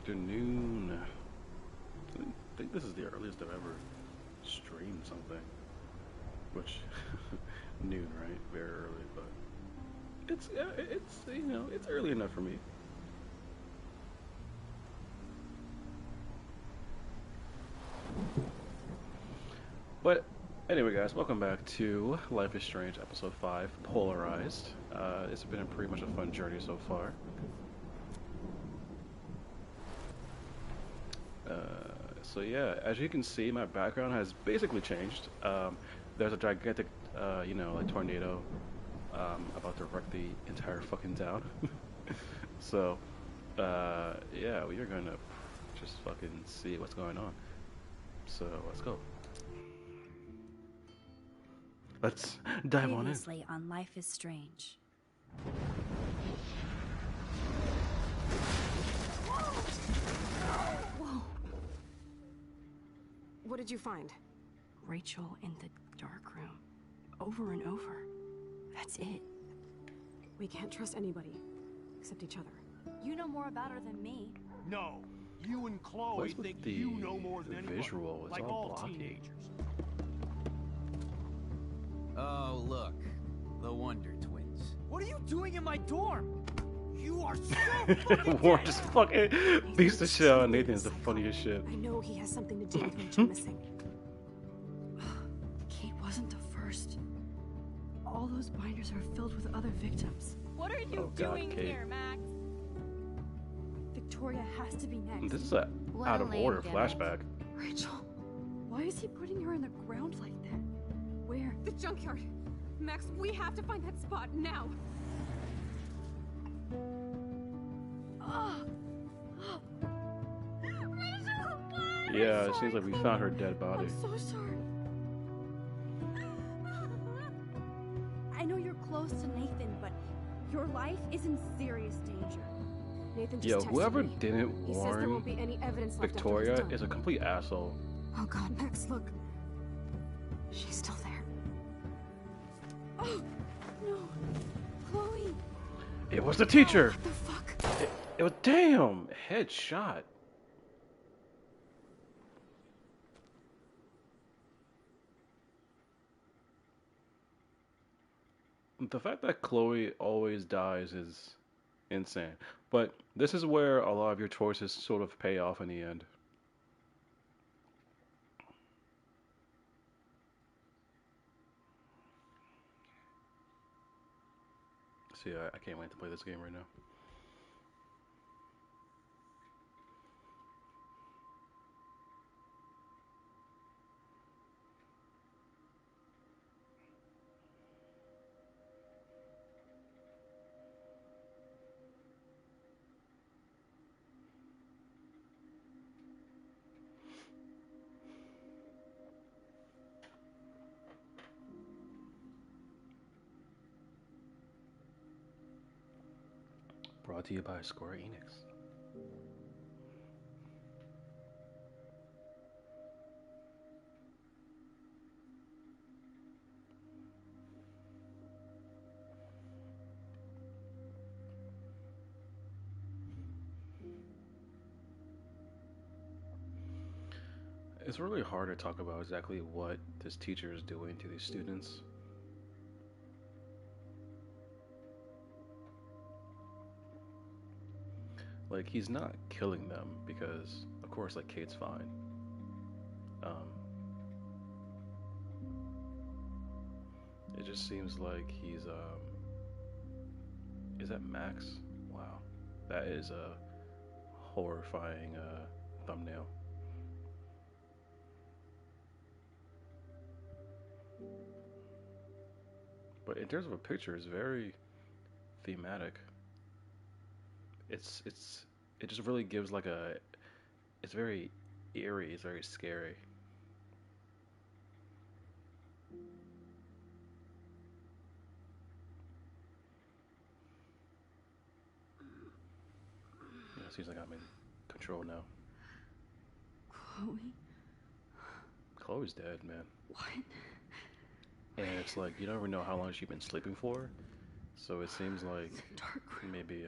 afternoon. I think this is the earliest I've ever streamed something. Which, noon, right? Very early, but it's it's early enough for me. But anyway, guys, welcome back to Life is Strange, episode 5, Polarized. It's been pretty much a fun journey so far. So yeah, as you can see, my background has basically changed. There's a gigantic, like tornado about to wreck the entire fucking town. So, yeah, we are gonna just fucking see what's going on. So let's go. Let's dive on in. Previously on Life is Strange. Whoa. What did you find? Rachel in the dark room. Over and over. That's it. We can't trust anybody except each other. You know more about her than me. No, you and Chloe What's with think the you know more than anyone. visual? It's like all all blocky. teenagers. Oh, look. The Wonder Twins. What are you doing in my dorm? You are so fucking War dead. just fucking beats the shit out of Nathan. Is the funniest shit. I know he has something to do with Rachel missing. Kate wasn't the first. All those binders are filled with other victims. What are you Oh, God, doing Kate. here, Max? Victoria has to be next. This is a What out a of lame order gimmick. flashback. Rachel, why is he putting her in the ground like that? Where? The junkyard. Max, we have to find that spot now. Yeah, it seems like we found her dead body. I'm so sorry. I know you're close to Nathan, but your life is in serious danger. Nathan just Yo, texted whoever me. didn't He says there warn won't be any evidence left Victoria after it's is a done. complete asshole. Oh God, Max, look. She's still there. Oh, no. Chloe. It was the teacher. What the fuck? It was damn headshot. The fact that Chloe always dies is insane. But this is where a lot of your choices sort of pay off in the end. See, I can't wait to play this game right now. Brought to you by Square Enix. It's really hard to talk about exactly what this teacher is doing to these students. Like, he's not killing them because, of course, like, Kate's fine. Um, it just seems like he's, is that Max? Wow. That is a horrifying, thumbnail. But in terms of a picture, it's very thematic. It just really gives like a, it's very eerie, it's very scary. Yeah, it seems like I'm in control now. Chloe? Chloe's dead, man. What? And it's like you never know how long she's been sleeping for. So it seems like Dark room. maybe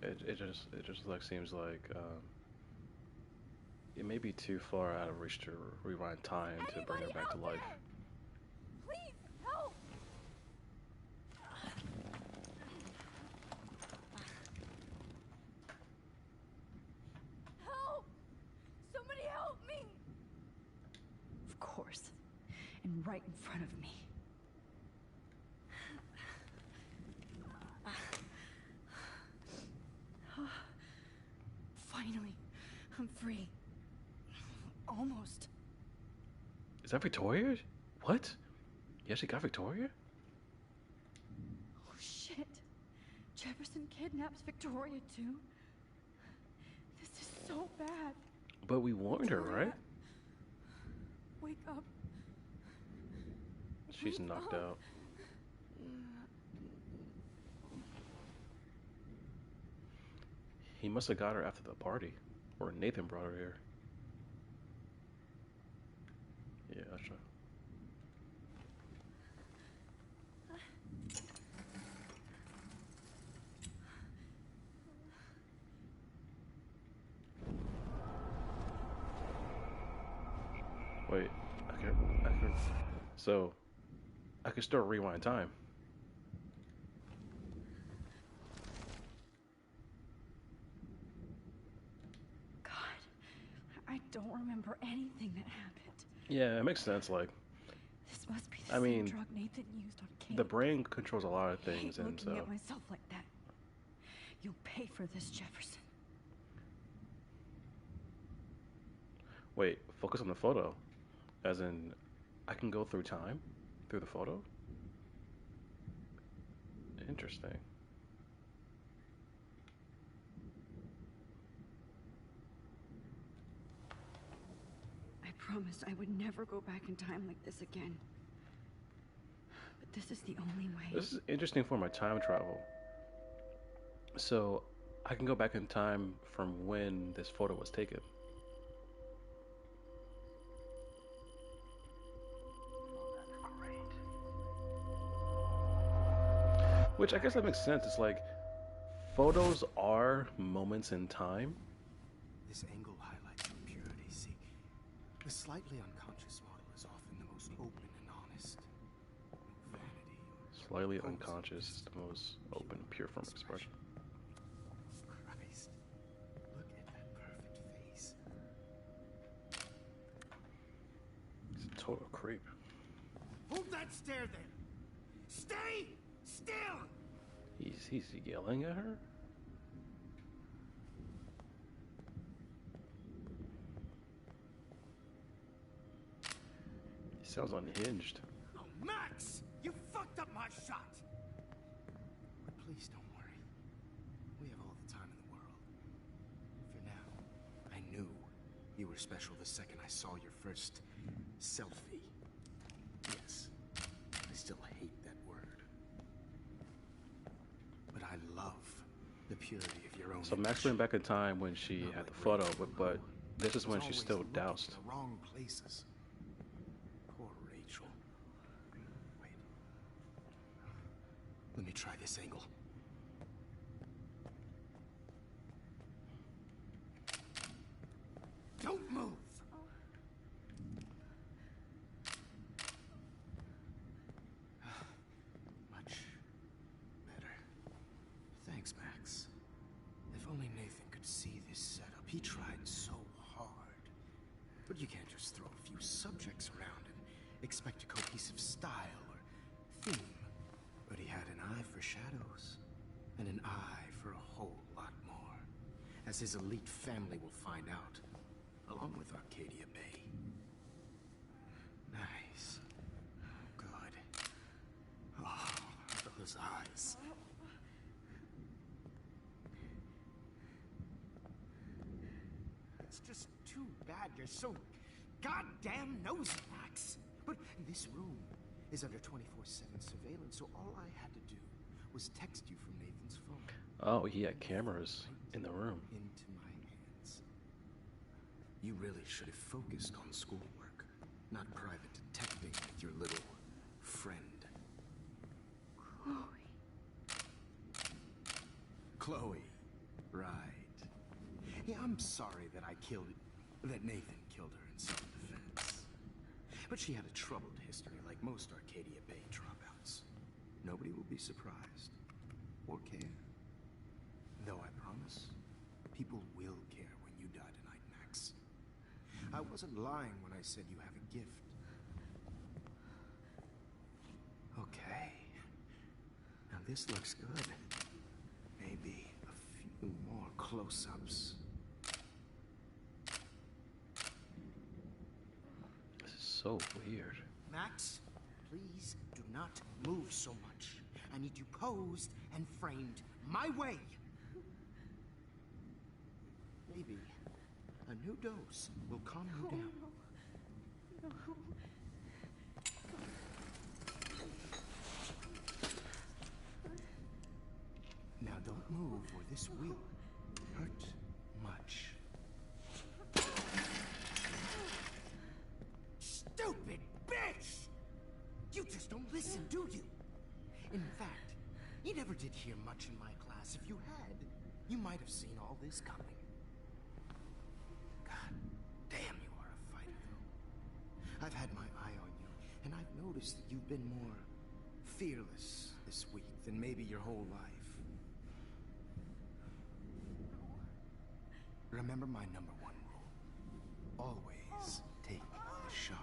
It just like seems like it may be too far out of reach to rewind time to bring her Anybody back to out life. there? Please help! Help! Somebody help me! Of course. And right in front of me. Finally, I'm free. Almost. Is that Victoria? What? Yeah, she got Victoria? Oh shit. Jefferson kidnaps Victoria too. This is so bad. But we warned her, right? Wake up. She's knocked out. He must have got her after the party. Or Nathan brought her here. Yeah, that's right. Wait, I can, so, I can still rewind time. God, I don't remember anything that happened. Yeah, it makes sense. Like, This must be the I same mean, drug Nathan used on Kate. the brain controls a lot of I hate things, and looking so. at myself like that. You'll pay for this, Jefferson. Wait, focus on the photo. As in, I can go through time? Through the photo? Interesting. I promised I would never go back in time like this again. But this is the only way. This is interesting for my time travel. So, I can go back in time from when this photo was taken. Which I guess that makes sense. It's like photos are moments in time. This angle highlights your purity. See, the slightly unconscious model is often the most open and honest. No vanity or Slightly posing, unconscious is just the most open, pure form of expression. Christ, look at that perfect face. He's a total creep. Hold that stare there! Stay still! He's yelling at her? He sounds unhinged. Oh, Max! You fucked up my shot! But please don't worry. We have all the time in the world. For now, I knew you were special the second I saw your first selfie. Yes, I still hate that word. But I love the purity of your own So Max image. went back in time when she Not had the like photo, Rachel, but who this is when was she's always still looking doused. in the wrong places. Poor Rachel. Wait. Let me try this angle. Don't move! Much better. Thanks, Max. If only Nathan could see this setup. He tried so hard. But you can't just throw a few subjects around and expect a cohesive style or theme. But he had an eye for shadows, and an eye for a whole lot more. As his elite family will find out, along with Arcadia Bay. Nice. Good. Oh, those eyes. It's just too bad you're so goddamn nosy, Max. But this room is under 24/7 surveillance, so all I had to do was text you from Nathan's phone. Oh, he had cameras in the room. Into my hands. You really should have focused on schoolwork, not private detecting with your little friend. Chloe. Chloe, Right. Yeah, I'm sorry that that Nathan killed her in self-defense. But she had a troubled history like most Arcadia Bay dropouts. Nobody will be surprised. Or care. Though I promise, people will care when you die tonight, Max. I wasn't lying when I said you have a gift. Okay. Now this looks good. Maybe a few more close-ups. This is so weird. Max, please do not move so much. I need you posed and framed my way. Maybe a new dose will calm you down. No. Now don't move or this will hurt much. Stupid bitch! You just don't listen, do you? In fact, you never did hear much in my class. If you had, you might have seen all this coming. God damn, you are a fighter, though. I've had my eye on you, and I've noticed that you've been more fearless this week than maybe your whole life. Remember my number one rule. Always take the shot.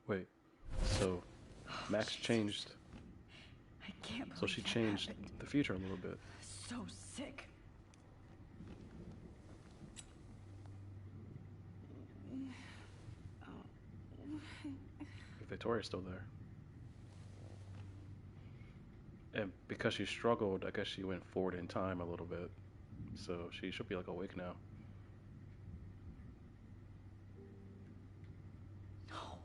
Wait, so Max changed. I can't believe So she that changed happened. the future a little bit. So sick. Victoria's still there. And because she struggled, I guess she went forward in time a little bit. So she should be like awake now. No.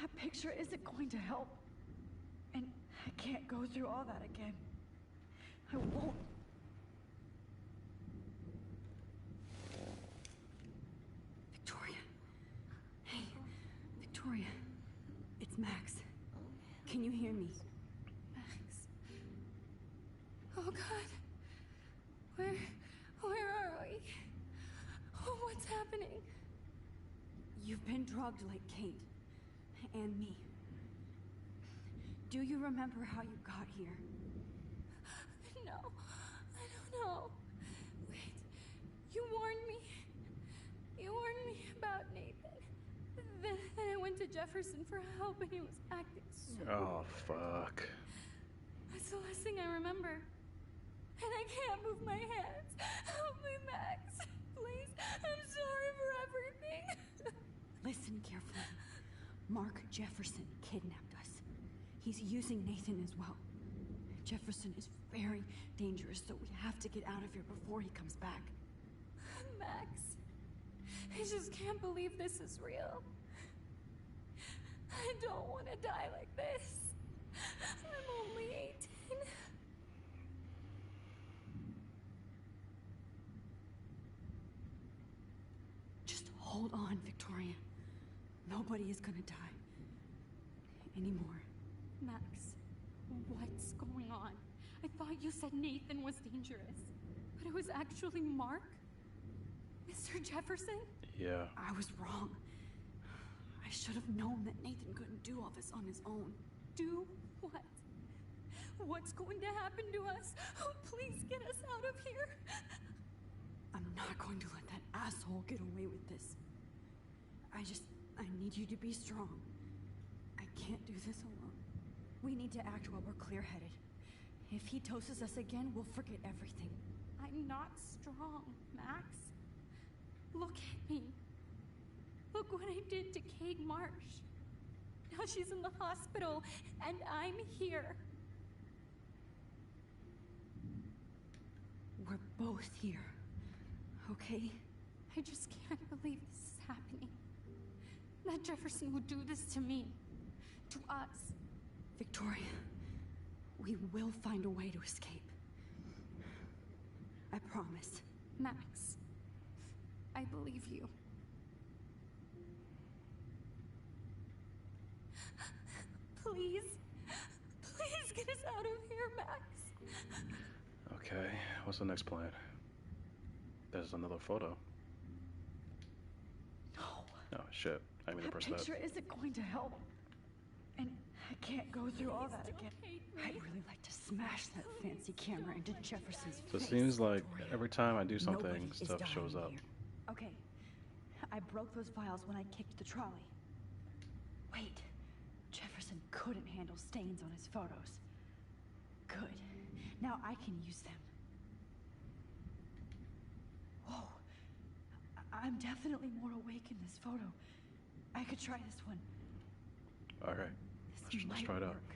That picture isn't going to help. And I can't go through all that again. I won't. Victoria. Hey, Victoria. It's Max. Can you hear me? Max. Oh God. Where are we? Oh, what's happening? You've been drugged like Kate. And me. Do you remember how you got here? No, I don't know. Wait, you warned me. You warned me about Nathan. Then I went to Jefferson for help and he was acting so Oh, weird. fuck. That's the last thing I remember. And I can't move my hands. Help me, Max. Please, I'm sorry for everything. Listen carefully. Mark Jefferson kidnapped us. He's using Nathan as well. Jefferson is very dangerous, so we have to get out of here before he comes back. Max, I just can't believe this is real. I don't want to die like this. I'm only 18. Just hold on, Victoria. Nobody is gonna die. Anymore. Max, what's going on? I thought you said Nathan was dangerous, but it was actually Mark? Mr. Jefferson? Yeah. I was wrong. I should have known that Nathan couldn't do all this on his own. Do what? What's going to happen to us? Oh, please get us out of here. I'm not going to let that asshole get away with this. I need you to be strong. I can't do this alone. We need to act while we're clear-headed. If he doses us again, we'll forget everything. I'm not strong, Max. Look at me. Look what I did to Kate Marsh. Now she's in the hospital, and I'm here. We're both here, okay? I just can't believe this is happening. that Jefferson would do this to me. To us. Victoria, we will find a way to escape. I promise. Max, I believe you. Please. Please get us out of here, Max. Okay, what's the next plan? There's another photo. No. Oh shit, I mean to press That that. picture isn't going to help. And I can't go through all that Don't again. hate me. I'd really like to smash that fancy camera into Jefferson's So it face. seems like Victoria. every time I do Nobody something, is stuff dying shows up. here. Okay. I broke those files when I kicked the trolley. Wait. Jefferson couldn't handle stains on his photos. Good. Now I can use them. Whoa. I'm definitely more awake in this photo. I could try this one. Alright, This let's might try it out. work.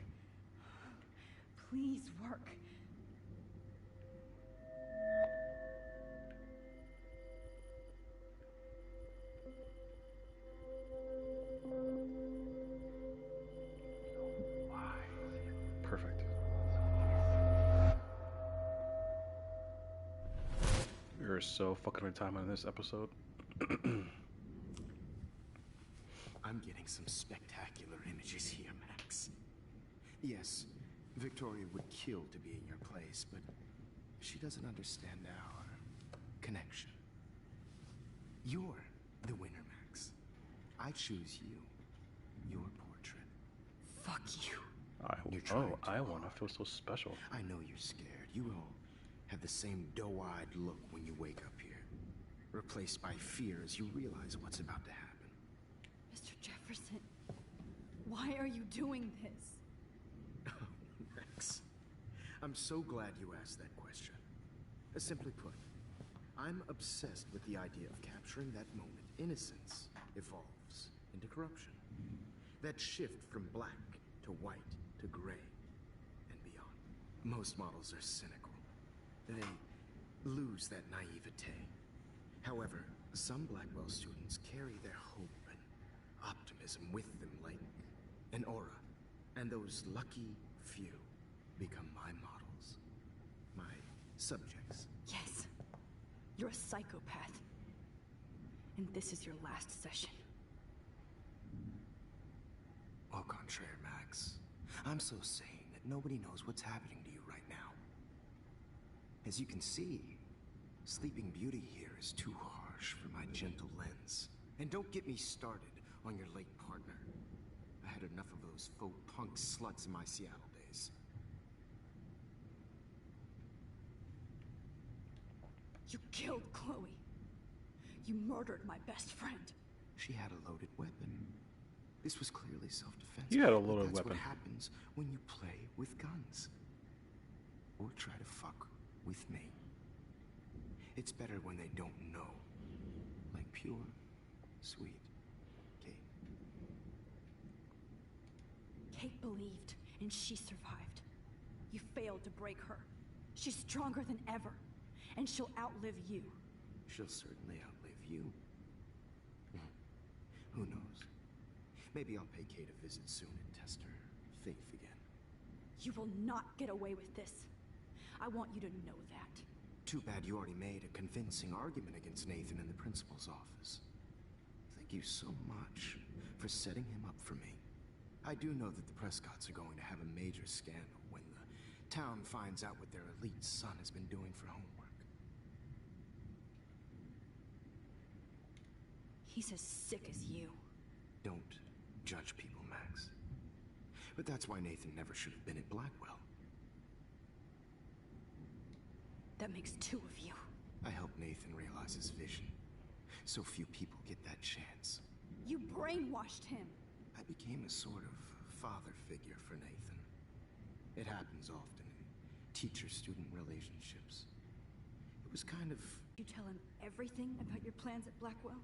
Please work. Perfect. You're so fucking on time on this episode. I'm getting some spectacular images here, Max. Yes, Victoria would kill to be in your place, but she doesn't understand our connection. You're the winner, Max. I choose you. Your portrait. Fuck you. You're trying I too wanna hard. feel so special. I know you're scared. You all have the same doe-eyed look when you wake up here. Replaced by fear as you realize what's about to happen. Mr. Jefferson, why are you doing this? Max, I'm so glad you asked that question. Simply put, I'm obsessed with the idea of capturing that moment innocence evolves into corruption. That shift from black to white to gray and beyond. Most models are cynical. They lose that naivete. However, some Blackwell students carry their hope and optimism with them like an aura. And those lucky few become my models. My subjects. Yes, you're a psychopath. And this is your last session. Au contraire, Max. I'm so sane that nobody knows what's happening to you right now. As you can see, Sleeping Beauty here is too harsh for my gentle lens. And don't get me started on your late partner. I had enough of those faux punk sluts in my Seattle days. You killed Chloe. You murdered my best friend. She had a loaded weapon. This was clearly self-defense. You had a but loaded that's weapon. what happens when you play with guns. Or try to fuck with me. It's better when they don't know. Like pure, sweet Kate. Kate believed, and she survived. You failed to break her. She's stronger than ever, and she'll outlive you. She'll certainly outlive you. Who knows? Maybe I'll pay Kate a visit soon and test her faith again. You will not get away with this. I want you to know that. Too bad you already made a convincing argument against Nathan in the principal's office. Thank you so much for setting him up for me. I do know that the Prescotts are going to have a major scandal when the town finds out what their elite son has been doing for homework. He's as sick as you. Don't judge people, Max. But that's why Nathan never should have been at Blackwell. That makes two of you. I hope Nathan realizes vision. So few people get that chance. You brainwashed him. I became a sort of father figure for Nathan. It happens often in teacher-student relationships. It was kind of... You tell him everything about your plans at Blackwell?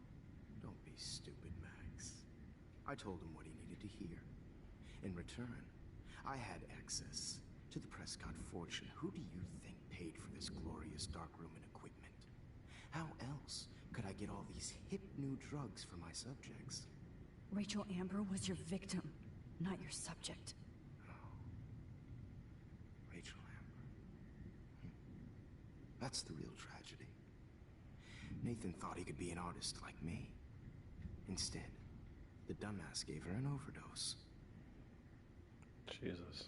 Don't be stupid, Max. I told him what he needed to hear. In return, I had access to the Prescott fortune. Who do you think paid for this glorious darkroom and equipment? How else could I get all these hip new drugs for my subjects? Rachel Amber was your victim, not your subject. Rachel Amber. That's the real tragedy. Nathan thought he could be an artist like me. Instead, the dumbass gave her an overdose. Jesus.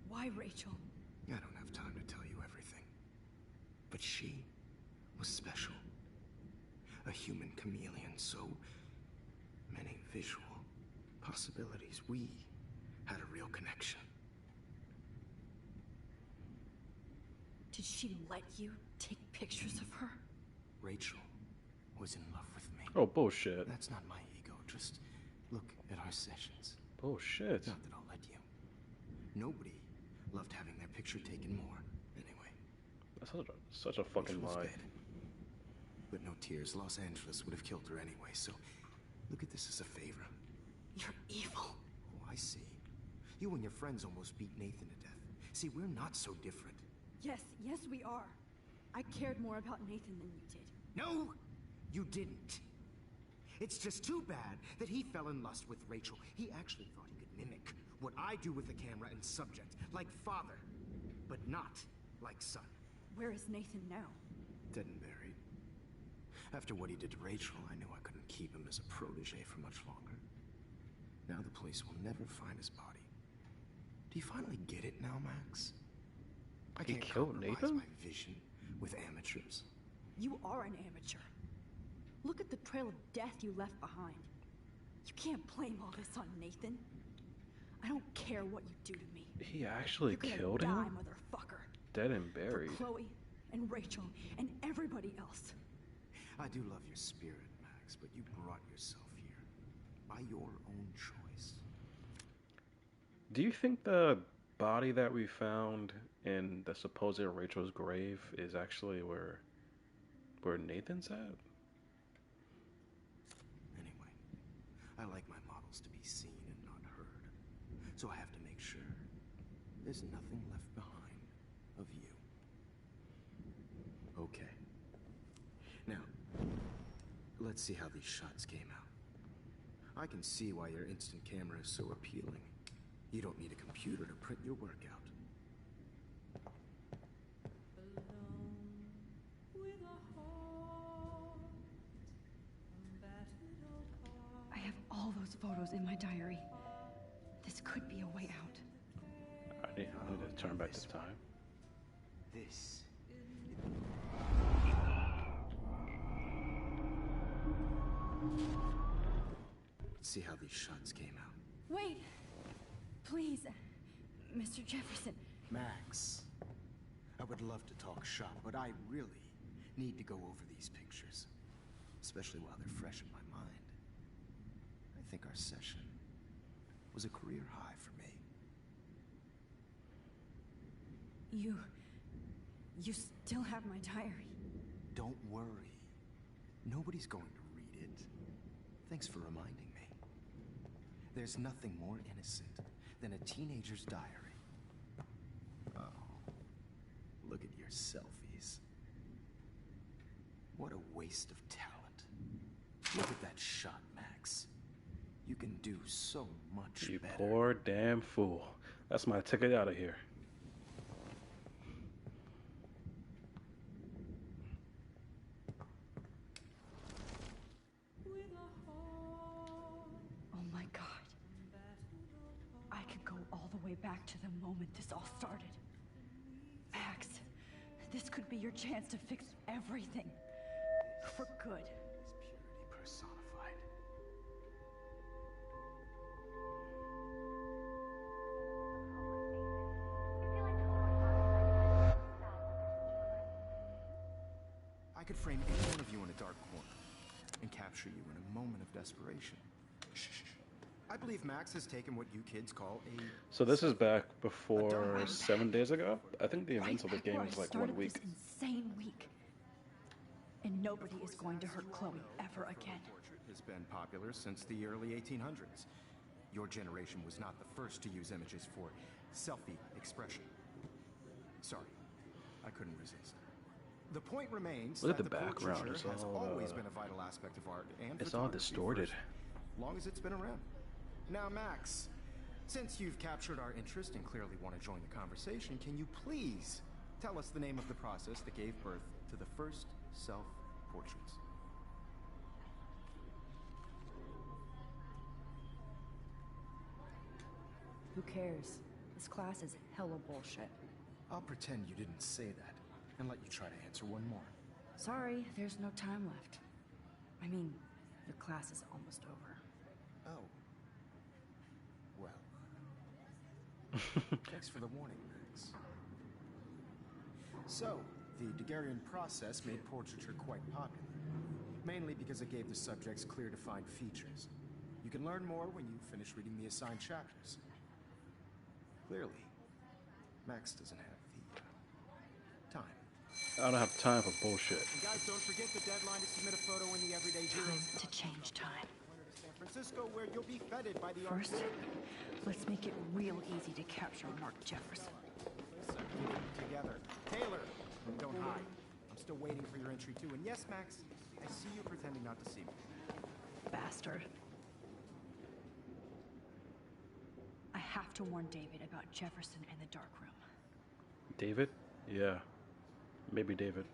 Why Rachel? I don't have time to tell you everything. But she was special. A human chameleon, so many visual possibilities. We had a real connection. Did she let you take pictures of her? Rachel was in love with me. Oh, bullshit. That's not my ego. Just look at our sessions. Bullshit. Not that I'll let you. Nobody loved having their picture taken more. Anyway. That's such a fucking Rachel was lie. dead. But no tears. Los Angeles would have killed her anyway, so look at this as a favor. You're evil. Oh, I see. You and your friends almost beat Nathan to death. See, we're not so different. Yes, we are. I cared more about Nathan than you did. No, you didn't. It's just too bad that he fell in lust with Rachel. He actually thought he could mimic what I do with the camera and subject, like father, but not like son. Where is Nathan now? Dead and buried. After what he did to Rachel, I knew I couldn't keep him as a protege for much longer. Now the police will never find his body. Do you finally get it now, Max? I He can't killed compromise Nathan? my vision with amateurs. You are an amateur. Look at the trail of death you left behind. You can't blame all this on Nathan. I don't care what you do to me. He actually You're gonna killed die, him? motherfucker. Dead and buried. For Chloe and Rachel and everybody else. I do love your spirit, Max, but you brought yourself here by your own choice. Do you think the body that we found in the supposed Rachel's grave is actually where Nathan's at? Anyway, I like my models to be seen and not heard, so I have to make sure there's nothing left behind of you. Okay. Now, let's see how these shots came out. I can see why your instant camera is so appealing. You don't need a computer to print your work out. I have all those photos in my diary. This could be a way out. I need to turn back the time. This. Let's see how these shots came out. Wait! Please, Mr. Jefferson. Max, I would love to talk shop, but I really need to go over these pictures, especially while they're fresh in my mind. I think our session was a career high for me. You still have my diary. Don't worry. Nobody's going to read it. Thanks for reminding me. There's nothing more innocent than a teenager's diary. Oh, look at your selfies. What a waste of talent. Look at that shot, Max. You can do so much You better. poor damn fool. That's my ticket out of here. Oh my god. I could go all the way back to the moment this all started. Max, this could be your chance to fix everything. For good. Is purity personified. I could frame any one of you in a dark corner and capture you in a moment of desperation. Shh. I believe Max has taken what you kids call a... So this is back before 7 days ago? I think the events of the Right game before was I like started 1 week. This insane week. And nobody is going to hurt Chloe ever again. Portrait has been popular since the early 1800s. Your generation was not the first to use images for selfie expression. Sorry, I couldn't resist. The point remains Look at that the the background. portraiture It's has all, always been a vital aspect of art and it's all photography distorted. for as long as it's been around. Now, Max, since you've captured our interest and clearly want to join the conversation, can you please tell us the name of the process that gave birth to the first self-portraits? Who cares? This class is hella bullshit. I'll pretend you didn't say that and let you try to answer one more. Sorry, there's no time left. I mean, the class is almost over. Oh. Well. Thanks for the warning, Max. So, the Daguerrean process made portraiture quite popular, mainly because it gave the subjects clear defined features. You can learn more when you finish reading the assigned chapters. Clearly, Max doesn't have the time. I don't have time for bullshit. And guys, don't forget the deadline to submit a photo in the Everyday Hero. Time to change time. San Francisco, where you'll be feted by the First, let's make it real easy to capture Mark Jefferson. Listen, get it together. Taylor, don't hide. I'm still waiting for your entry too. And yes, Max, I see you pretending not to see me. Bastard. I have to warn David about Jefferson and the dark room. David? Yeah. Maybe David.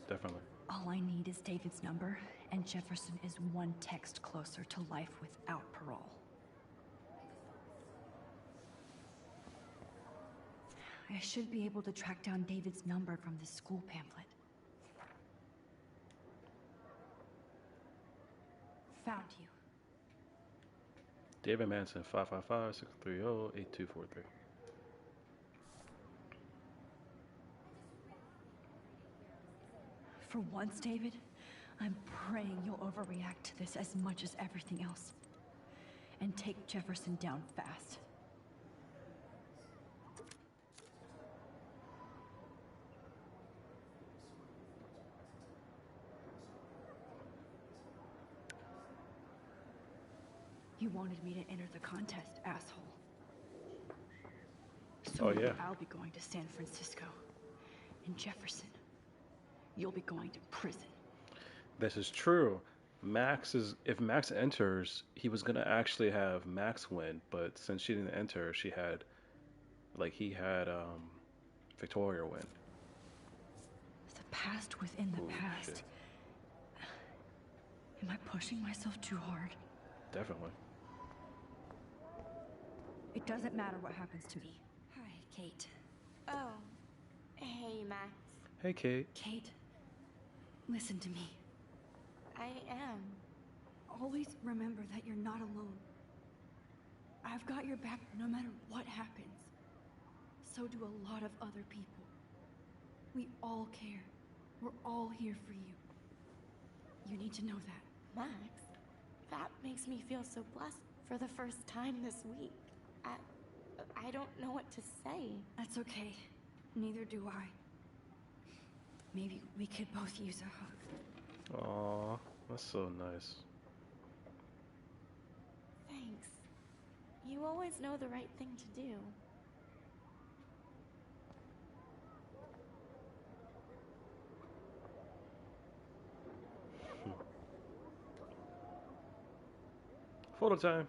Definitely. All I need is David's number, and Jefferson is one text closer to life without parole. I should be able to track down David's number from the school pamphlet. Found you. David Manson, 555-630-8243. For once, David, I'm praying you'll overreact to this as much as everything else. And take Jefferson down fast. You wanted me to enter the contest, asshole. So Oh, yeah. I'll be going to San Francisco. And Jefferson, you'll be going to prison. This is true. If Max enters, he was gonna actually have Max win, but since she didn't enter, he had Victoria win. The past within the Holy past. shit. Am I pushing myself too hard? Definitely. It doesn't matter what happens to me. Hi, Kate. Oh. Hey, Max. Hey, Kate. Kate, listen to me. I am. Always remember that you're not alone. I've got your back no matter what happens. So do a lot of other people. We all care. We're all here for you. You need to know that. Max, that makes me feel so blessed for the first time this week. I don't know what to say. That's okay. Neither do I. Maybe we could both use a hug. Aw, that's so nice. Thanks. You always know the right thing to do. Photo time.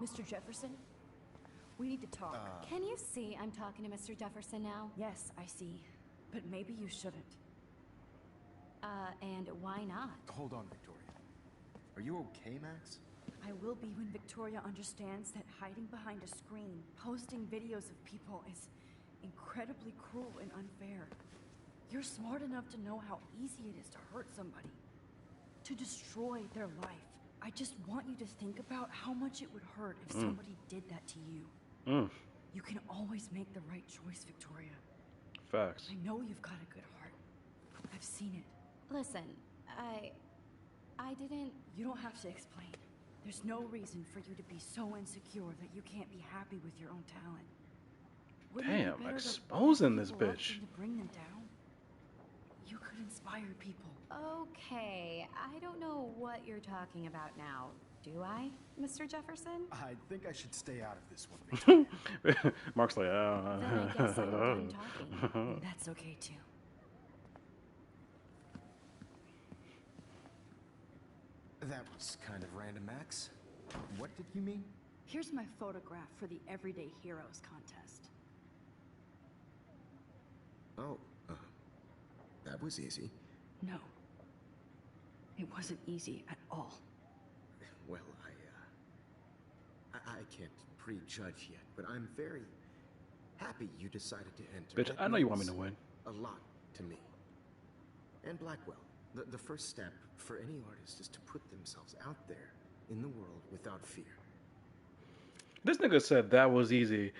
Mr. Jefferson? We need to talk. Can you see I'm talking to Mr. Jefferson now? Yes, I see. But maybe you shouldn't. And why not? Hold on, Victoria. Are you okay, Max? I will be when Victoria understands that hiding behind a screen, posting videos of people is incredibly cruel and unfair. You're smart enough to know how easy it is to hurt somebody, to destroy their life. I just want you to think about how much it would hurt if somebody did that to you. You can always make the right choice, Victoria. Facts. I know you've got a good heart. I've seen it. Listen, I didn't... You don't have to explain. There's no reason for you to be so insecure that you can't be happy with your own talent. Wouldn't it be Damn, better to exposing lift this people up bitch. than to bring them down? You could inspire people. Okay, I don't know what you're talking about now, do I, Mr. Jefferson? I think I should stay out of this one, Victoria. Mark's like, Then I guess I'm done talking. That's okay too. That was kind of random, Max. What did you mean? Here's my photograph for the Everyday Heroes contest. Oh, that was easy. No. It wasn't easy at all. Well, I can't prejudge yet, but I'm very happy you decided to enter. Bitch, That I know you want me to means win. A lot to me. And Blackwell. The first step for any artist is to put themselves out there in the world without fear. This nigga said that was easy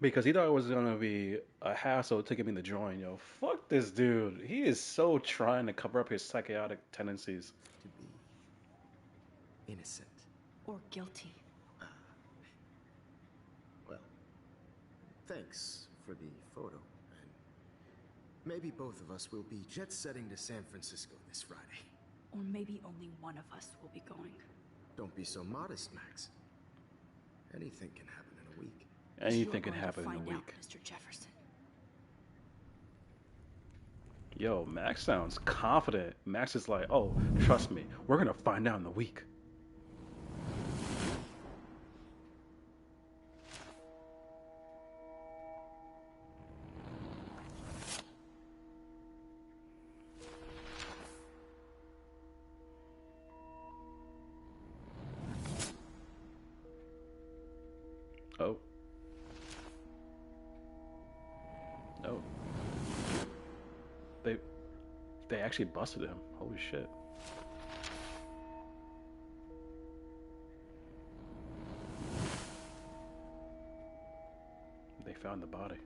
because he thought it was gonna be a hassle to get me to join. Yo, fuck this dude. He is so trying to cover up his psychotic tendencies. To be innocent. Or guilty. Well, thanks for the photo. And maybe both of us will be jet-setting to San Francisco this Friday. Or maybe only one of us will be going. Don't be so modest, Max. Anything can happen in a week. Anything can You're going to happen in a find out, week. Mr. Jefferson. Yo, Max sounds confident. Max is like, oh, trust me, we're gonna find out in a week. Oh. Oh. They actually busted him. Holy shit. They found the body.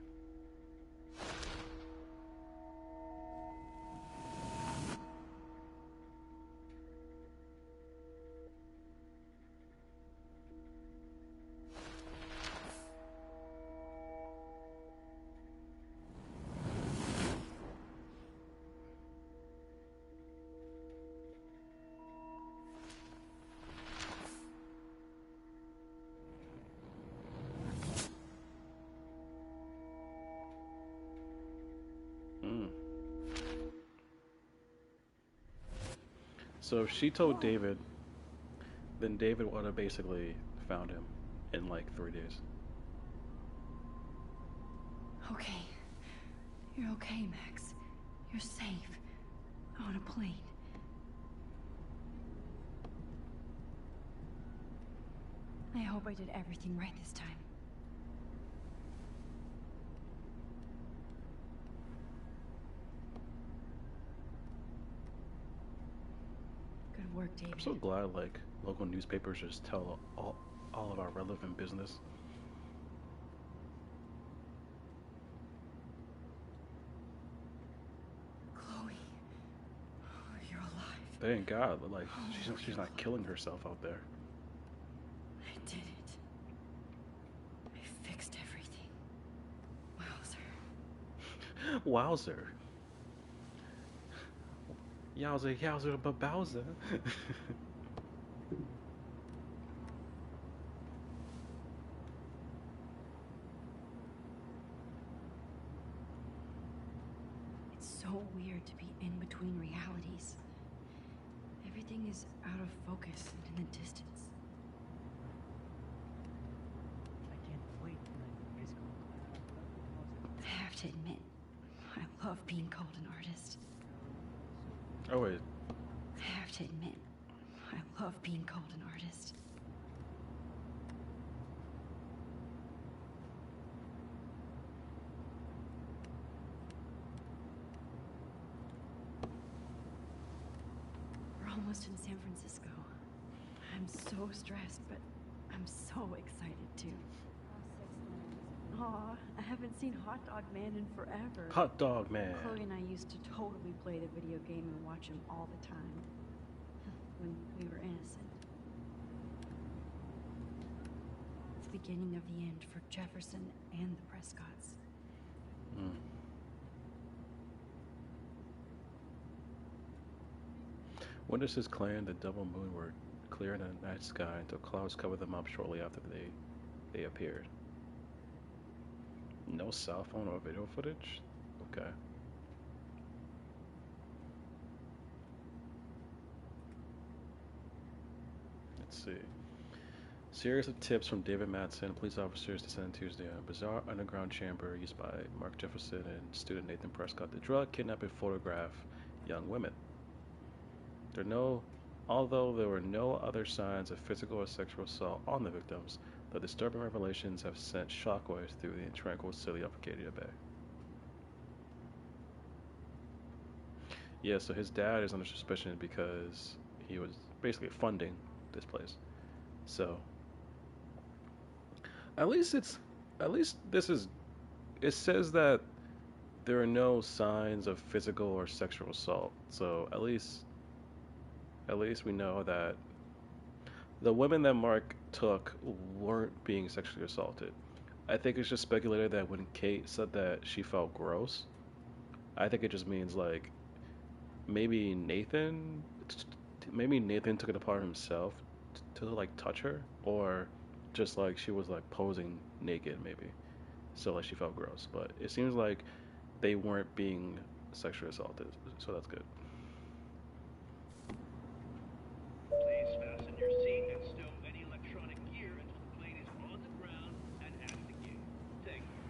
So if she told David, then David would have basically found him in like 3 days. Okay. You're okay, Max. You're safe. On a plane. I hope I did everything right this time. Good work, David. I'm so glad like local newspapers just tell all of our relevant business. Chloe. Oh, you're alive. Thank God, like she's not killing herself out there. I did it. I fixed everything. Wowzer. Wowzer. Yowzer, yowzer, babowzer. It's so weird to be in between realities. Everything is out of focus and in the distance. I can't wait for my physical. I have to admit, I love being called an artist. Oh wait, I have to admit, I love being called an artist. We're almost in San Francisco. I'm so stressed, but I'm so excited too. Aw, I haven't seen Hot Dog Man in forever. hot dog man. Chloe and I used to totally play the video game and watch him all the time. When we were innocent. beginning of the end for Jefferson and the Prescotts. Hmm. When does his clan, the Double Moon, were clear in the night sky until clouds covered them up shortly after they appeared? No cell phone or video footage? Okay. Let's see. Series of tips from David Matson, police officers, descended Tuesday on a bizarre underground chamber used by Mark Jefferson and student Nathan Prescott to drug, kidnap, and photograph young women. Although there were no other signs of physical or sexual assault on the victims, the disturbing revelations have sent shockwaves through the tranquil city of Arcadia Bay. Yeah, so his dad is under suspicion because he was basically funding this place. So at least it's at least this is it says that there are no signs of physical or sexual assault. So at least we know that the women that Mark took weren't being sexually assaulted. I think it's just speculated that when Kate said that she felt gross, I think it just means like maybe Nathan maybe Nathan took it upon himself to like touch her, or just like she was like posing naked maybe. So like she felt gross, but it seems like they weren't being sexually assaulted. So that's good. Please fasten your seat and stow any electronic gear until the plane is on the ground and at the gate. Thank you.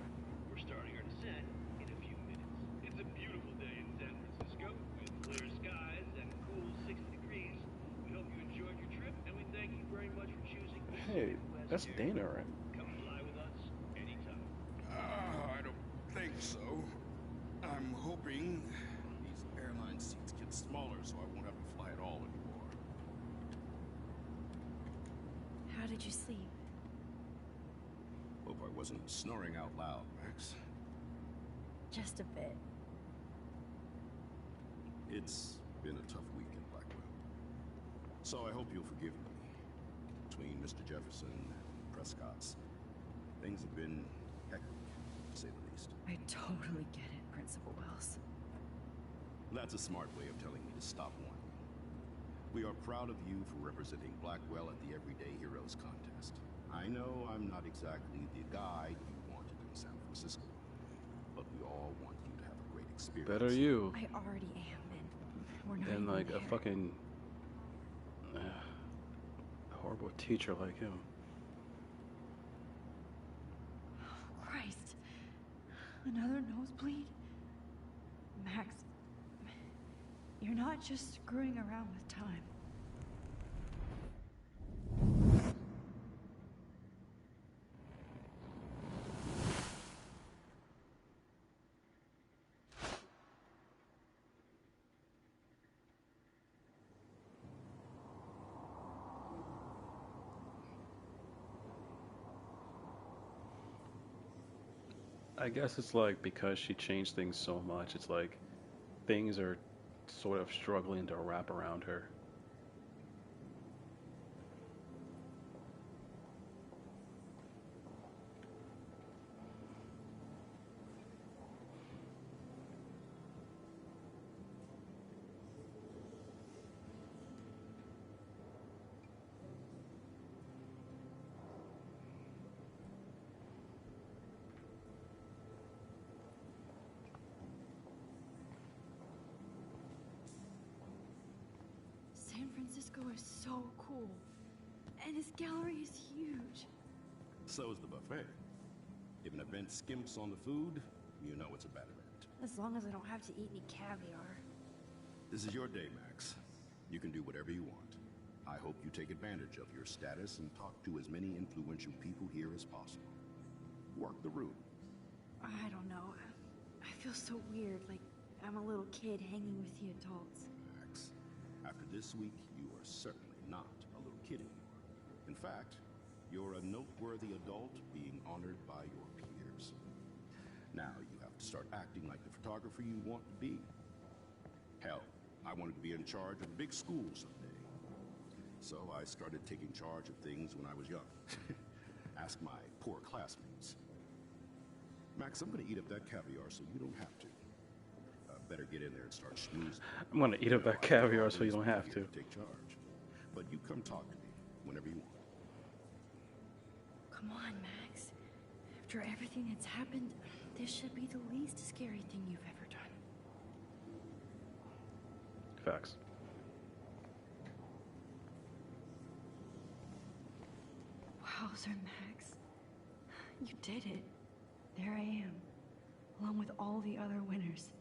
We're starting our descent in a few minutes. It's a beautiful day in San Francisco with clear skies and cool 60 degrees. We hope you enjoyed your trip and we thank you very much for choosing Hey, Pacific West that's Air. Dana, right? Come fly with us anytime. I don't think so. I'm hoping these airline seats get smaller so I won't have to fly at all anymore. How did you sleep? Hope I wasn't snoring out loud, Max. Just a bit. It's been a tough week in Blackwell. So I hope you'll forgive me. Between Mr. Jefferson and Prescott's, things have been hectic, to say the least. I totally get it, Principal Wells. That's a smart way of telling me to stop whining. We are proud of you for representing Blackwell at the Everyday Heroes contest. I know I'm not exactly the guide you wanted in San Francisco, but we all want you to have a great experience. Better you I already am, and we're not than even like there. a fucking horrible teacher like him. Oh, Christ. Another nosebleed? Max, you're not just screwing around with time. I guess it's like because she changed things so much, it's like things are sort of struggling to wrap around her. San Francisco is so cool. And his gallery is huge. So is the buffet. If an event skimps on the food, you know it's a bad event. As long as I don't have to eat any caviar. This is your day, Max. You can do whatever you want. I hope you take advantage of your status and talk to as many influential people here as possible. Work the room. I don't know. I feel so weird, like I'm a little kid hanging with the adults. Max, after this week, you are certainly not a little kid anymore. In fact, you're a noteworthy adult being honored by your peers. Now you have to start acting like the photographer you want to be. Hell, I wanted to be in charge of a big school someday. So I started taking charge of things when I was young. Ask my poor classmates. Max, I'm gonna eat up that caviar so you don't have to. Better get in there and start schmoozing. I'm gonna eat up that caviar so you don't have to. Take charge. But you come talk to me whenever you want. Come on, Max. After everything that's happened, this should be the least scary thing you've ever done. Facts. Wowzer, Max. You did it. There I am, along with all the other winners.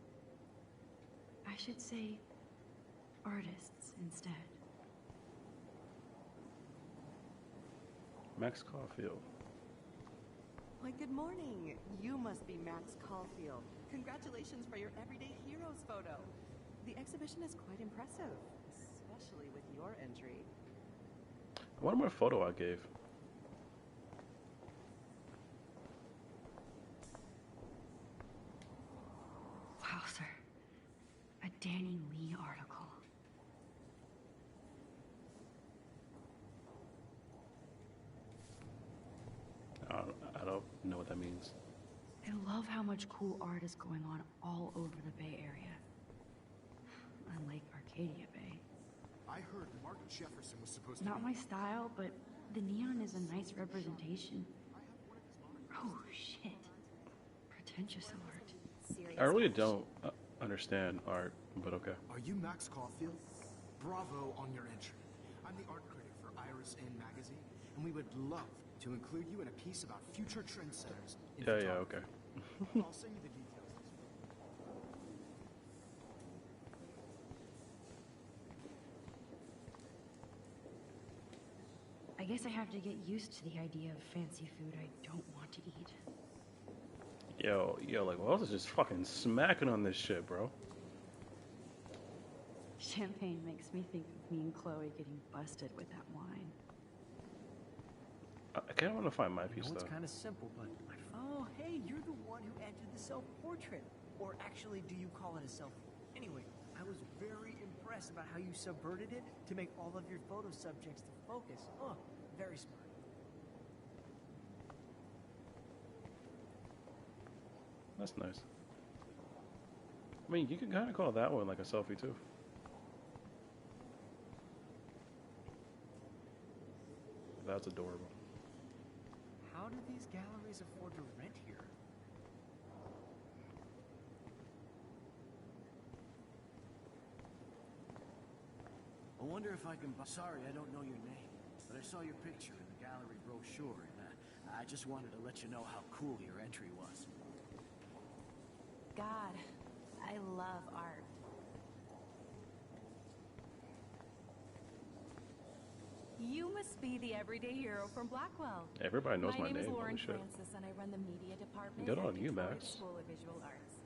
I should say artists instead. Max Caulfield. Why, good morning. You must be Max Caulfield. Congratulations for your Everyday Heroes photo. The exhibition is quite impressive, especially with your entry. I wonder what photo I gave. Wowzer. A Danny Lee article. I don't know what that means. I love how much cool art is going on all over the Bay Area. Unlike Arcadia Bay. I heard Mark Jefferson was supposed to Not be... my style, but the neon is a nice representation. Oh, shit. Pretentious alert. I really don't understand art, but okay. Are you Max Caulfield? Bravo on your entry. I'm the art critic for Iris In magazine, and we would love to include you in a piece about future trendsetters in Yeah, photography. okay. I'll send you the details. I guess I have to get used to the idea of fancy food I don't want to eat. Yo, like Wells is just fucking smacking on this shit, bro. Champagne makes me think of me and Chloe getting busted with that wine. I kind of want to find my I piece know it's though. kind of simple, but oh, hey, you're the one who entered the self-portrait. Or actually, do you call it a self? Anyway, I was very impressed about how you subverted it to make all of your photo subjects to focus. Oh, very smart. That's nice. I mean, you can kind of call that one like a selfie too. That's adorable. How do these galleries afford to rent here? I wonder if I can. Sorry, I don't know your name, but I saw your picture in the gallery brochure, and I just wanted to let you know how cool your entry was. God, I love art. You must be the everyday hero from Blackwell. Everybody knows my name is name. Lauren Holy shit. Francis, and I run the media department Good at on you, Victoria Max. School of Visual Arts.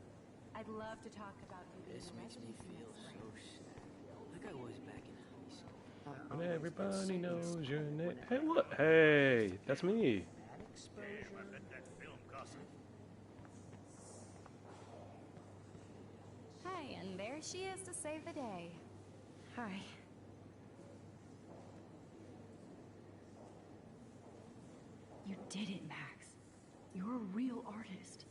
I'd love to talk about you being This a makes me resident feel next so spring. sad, like I was back in high school. And everybody knows your name. Hey, what? Hey, that's me. Bad exposure. I bet that film cost him. Hi, and there she is to save the day. Hi. You did it, Max. You're a real artist.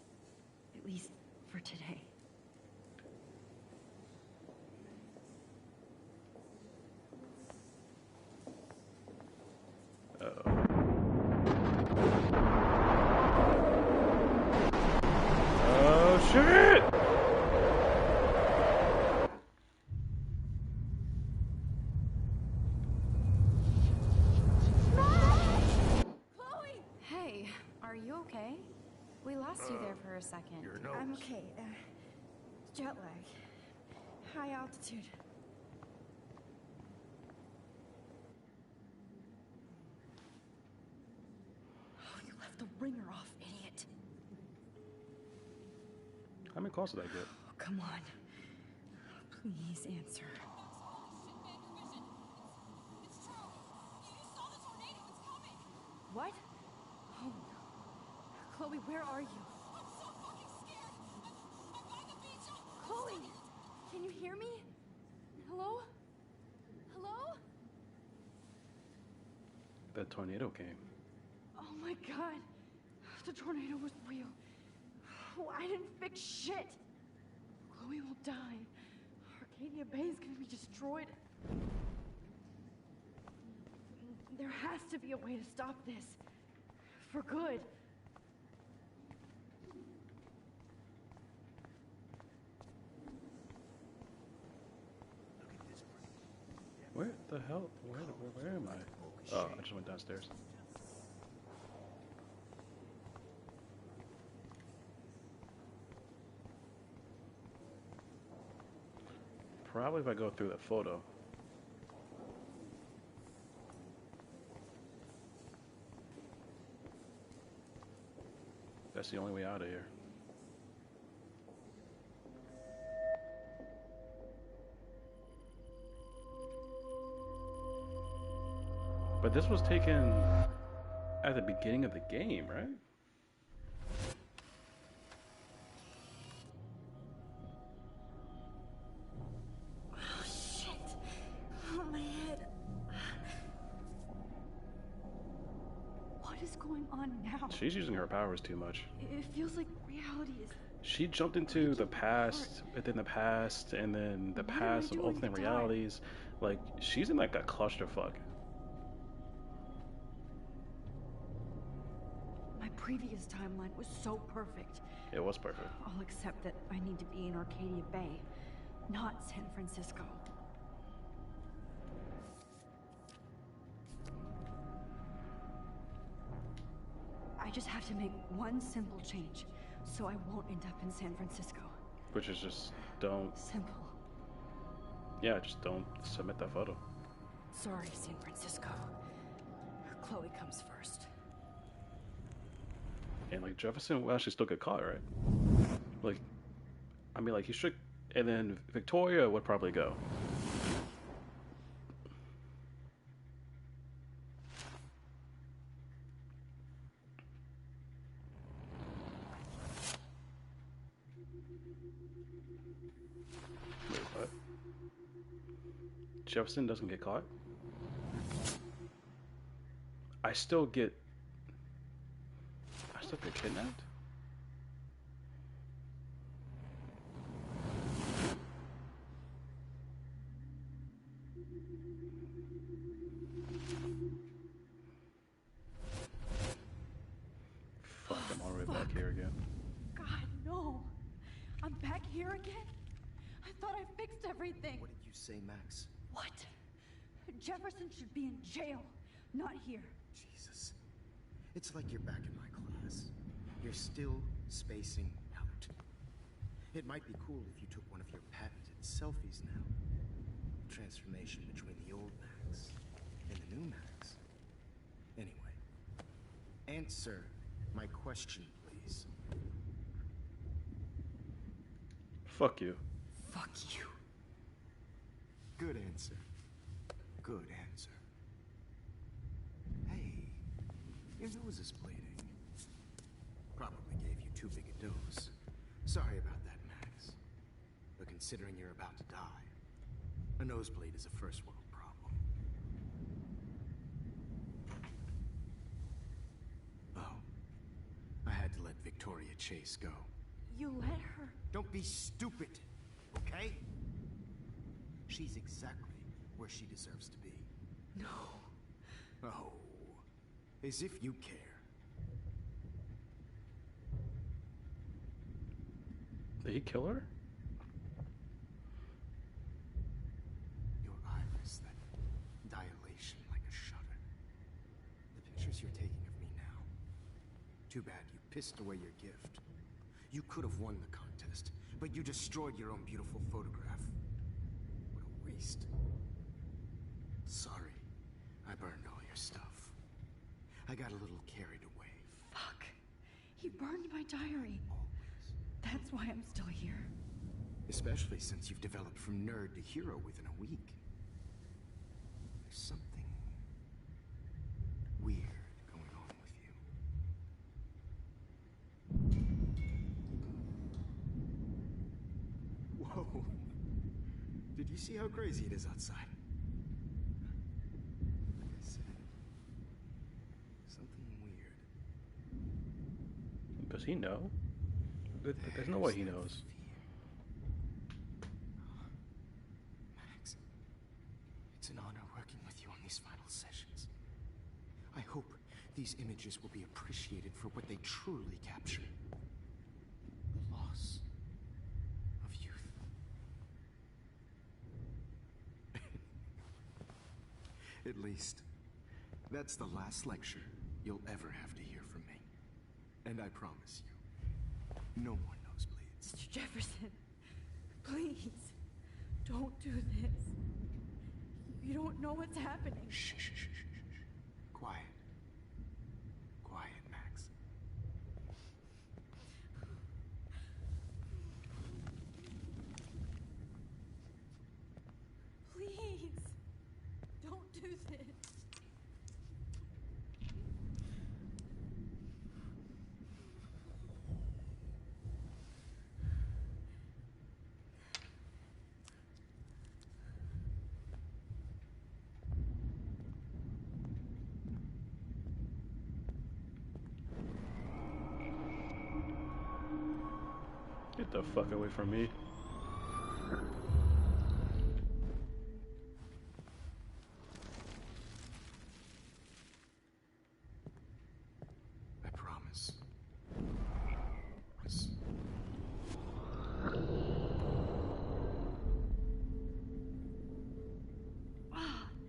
At least for today. Oh shit! Chloe! Hey, are you okay? We lost you there for a second. Your nose. I'm okay. Jet lag. High altitude. Oh, you left the ringer off, idiot. How many calls did I get? Oh, come on. Please answer. What? Oh, Chloe, where are you? Chloe! Can you hear me? Hello? Hello? That tornado came. Oh my god. The tornado was real. Oh, I didn't fix shit. Chloe will die. Arcadia Bay is gonna be destroyed. There has to be a way to stop this. For good. Where the hell? Where am I? Oh, I just went downstairs. Probably if I go through that photo. That's the only way out of here. But this was taken at the beginning of the game, right? Oh, shit. Oh, my head. What is going on now? She's using her powers too much. It feels like reality is... She jumped into the past, within the past, and then the past of alternate realities. Like, she's in like a clusterfuck. My previous timeline was so perfect. It was perfect. I'll accept that I need to be in Arcadia Bay, not San Francisco. I just have to make one simple change, so I won't end up in San Francisco. Which is just don't... Simple. Yeah, just don't submit that photo. Sorry, San Francisco. Chloe comes first. And like Jefferson will actually still get caught, right? Like, I mean, like he should, and then Victoria would probably go. Wait, what? Jefferson doesn't get caught? I still get kidnapped? Fuck, I'm all the way back here again. God, no. I'm back here again? I thought I fixed everything. What did you say, Max? What? Jefferson should be in jail, not here. Jesus. It's like you're back in my class. You're still spacing out. It might be cool if you took one of your patented selfies now. Transformation between the old Max and the new Max. Anyway, answer my question, please. Fuck you. Fuck you. Good answer. Good answer. Hey, your nose is bleeding. Probably gave you too big a dose. Sorry about that, Max. But considering you're about to die, a nosebleed is a first world problem. Oh, I had to let Victoria Chase go. You let her? Don't be stupid, okay? She's exactly where she deserves to be. No. Oh, as if you care. Did he kill her? Your iris, that dilation like a shutter. The pictures you're taking of me now. Too bad you pissed away your gift. You could have won the contest, but you destroyed your own beautiful photograph. What a waste. Sorry, I burned all your stuff. I got a little carried away. Fuck. He burned my diary. That's why I'm still here. Especially since you've developed from nerd to hero within a week. There's something weird going on with you. Whoa. Did you see how crazy it is outside? Like I said, something weird. Does he know? There's no way he knows. Max, it's an honor working with you on these final sessions. I hope these images will be appreciated for what they truly capture. The loss of youth. At least, that's the last lecture you'll ever have to hear from me. And I promise you, no more nosebleeds. Mr. Jefferson, please, don't do this. You don't know what's happening. Shh, shh, shh, shh, shh. Quiet. Quiet, Max. Please, don't do this. Get the fuck away from me. I promise.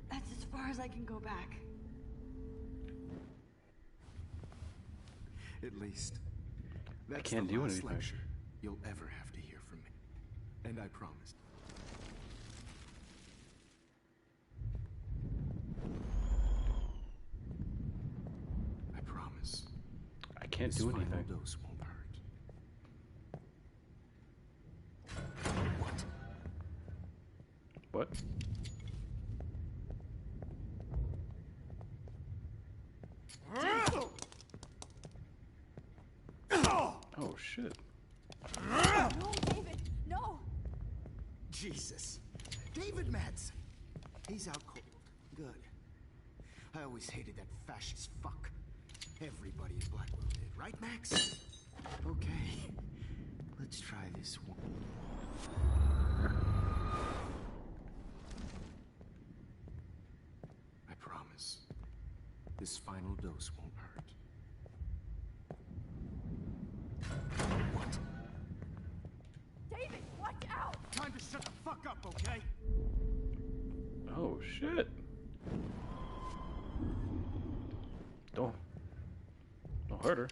That's as far as I can go back. At least, that's can't the do last anything. lecture you'll ever have to hear from me. And I promise. I promise. I can't This do final anything. dose won't hurt. What? Oh shit. No, David, no! Jesus. David Madsen. He's out cold. Good. I always hated that fascist fuck. Everybody in Blackwell did, right, Max? Okay. Let's try this one. I promise. This final dose won't hurt. What? David, watch out! Time to shut the fuck up, okay? Oh shit. Don't hurt her.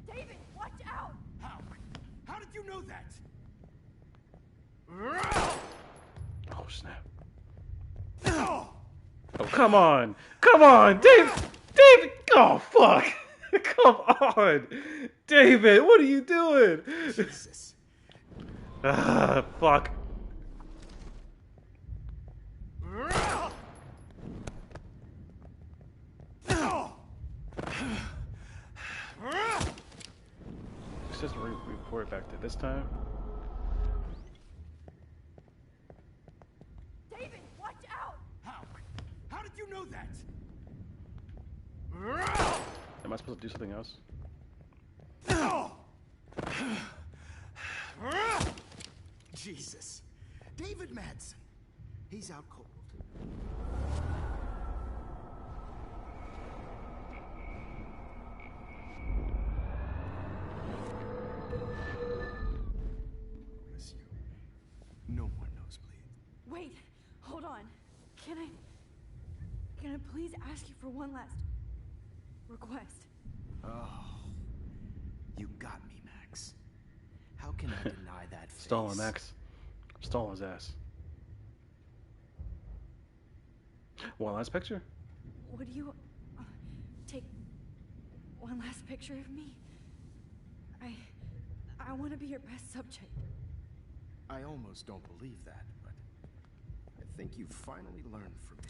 David, watch out! How? How did you know that? Oh snap. Oh come on. Come on, David. David. Oh fuck. Come on. David, what are you doing? Jesus. Ah, fuck. Let's just report back to this time. David, watch out! How? How did you know that? Am I supposed to do something else? Jesus. David Madsen. He's out cold. Miss you. No more nosebleeds. Wait, hold on. Can I please ask you for one last request? Oh, you got me, Max. How can I deny that face? Stall him, Max. Stall his ass. One last picture? Would you take one last picture of me? I want to be your best subject. I almost don't believe that, but I think you've finally learned from me.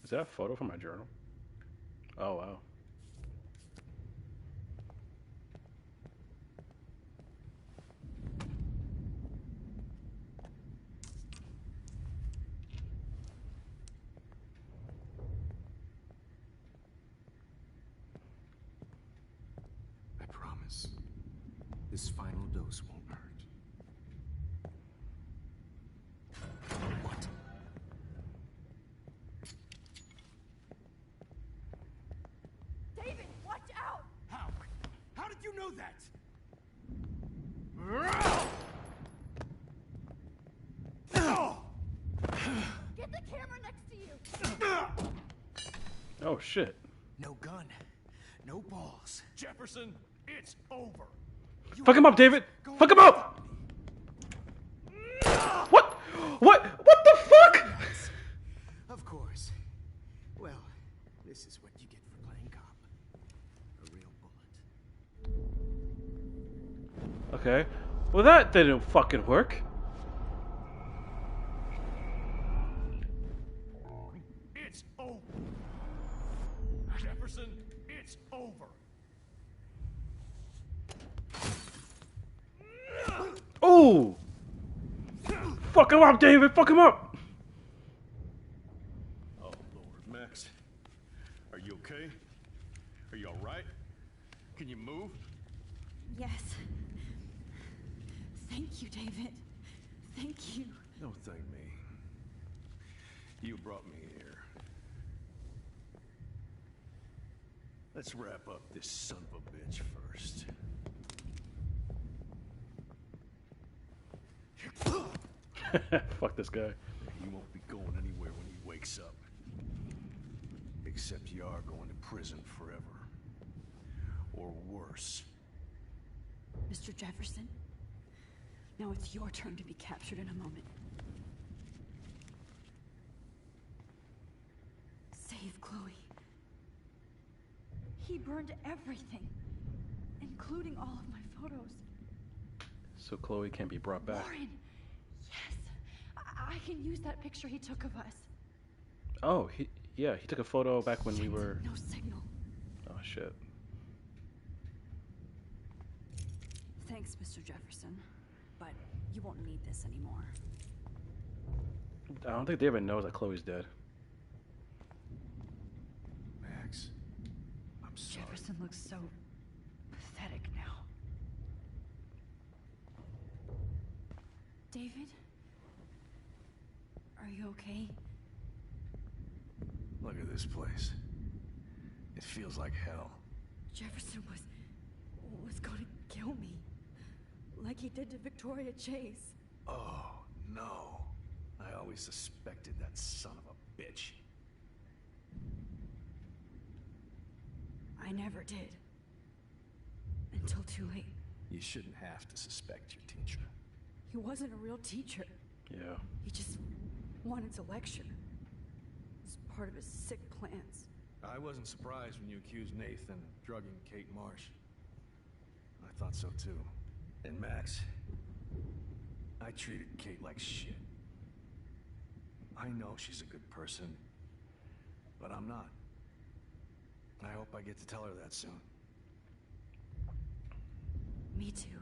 Is that a photo from my journal? Oh wow. I promise. This final dose won't hurt. What? David, watch out! How? How did you know that? Get the camera next to you! Oh shit. No gun, no balls. Jefferson, it's over. Fuck him up, David. Fuck him up. What? What the fuck? Of course. Well, this is what you get for playing cop. A real bullet. Okay. Well, that didn't fucking work. It's over. Jefferson, it's over. Ooh. Fuck him up, David. Fuck him up. Oh, Lord. Max, are you okay? Are you all right? Can you move? Yes. Thank you, David. Thank you. Don't thank me. You brought me here. Let's wrap up this son of a bitch first. Fuck this guy. He won't be going anywhere when he wakes up. Except you are going to prison forever. Or worse. Mr. Jefferson, now it's your turn to be captured in a moment. Save Chloe. He burned everything, including all of my photos. So Chloe can't be brought back. Warren! Yes! I can use that picture he took of us. Oh, he took a photo back when we Shit, were. no signal. Oh shit. Thanks, Mr. Jefferson. But you won't need this anymore. I don't think David knows that Chloe's dead. Max, I'm sorry. Jefferson looks so pathetic now. David? Are you okay? Look at this place. It feels like hell. Jefferson was going to kill me. Like he did to Victoria Chase. Oh, no. I always suspected that son of a bitch. I never did. Until too late. You shouldn't have to suspect your teacher. He wasn't a real teacher. Yeah. He just wanted to lecture. It's part of his sick plans. I wasn't surprised when you accused Nathan of drugging Kate Marsh. I thought so too. And Max, I treated Kate like shit. I know she's a good person, but I'm not. I hope I get to tell her that soon. Me too.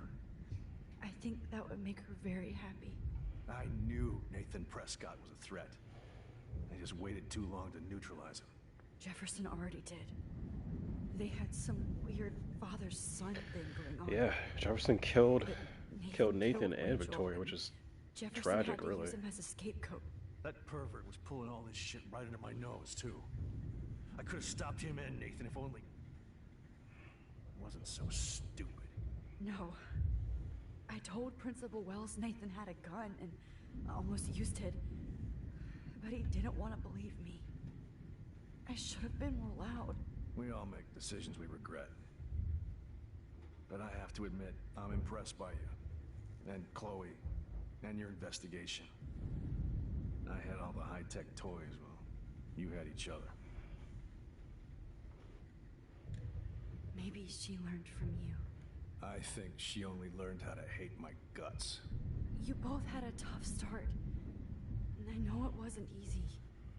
I think that would make her very happy. I knew Nathan Prescott was a threat. I just waited too long to neutralize him. Jefferson already did. They had some weird father-son thing going on. Yeah. Jefferson killed That Nathan and Rachel, Victoria, which is Jefferson tragic, had to really. use him as a scapegoat. That pervert was pulling all this shit right under my nose, too. I could have stopped him and Nathan if only... I wasn't so stupid. No. I told Principal Wells Nathan had a gun and almost used it. But he didn't want to believe me. I should have been more loud. We all make decisions we regret. But I have to admit, I'm impressed by you. And Chloe. And your investigation. I had all the high-tech toys, well, you had each other. Maybe she learned from you. I think she only learned how to hate my guts. You both had a tough start. And I know it wasn't easy.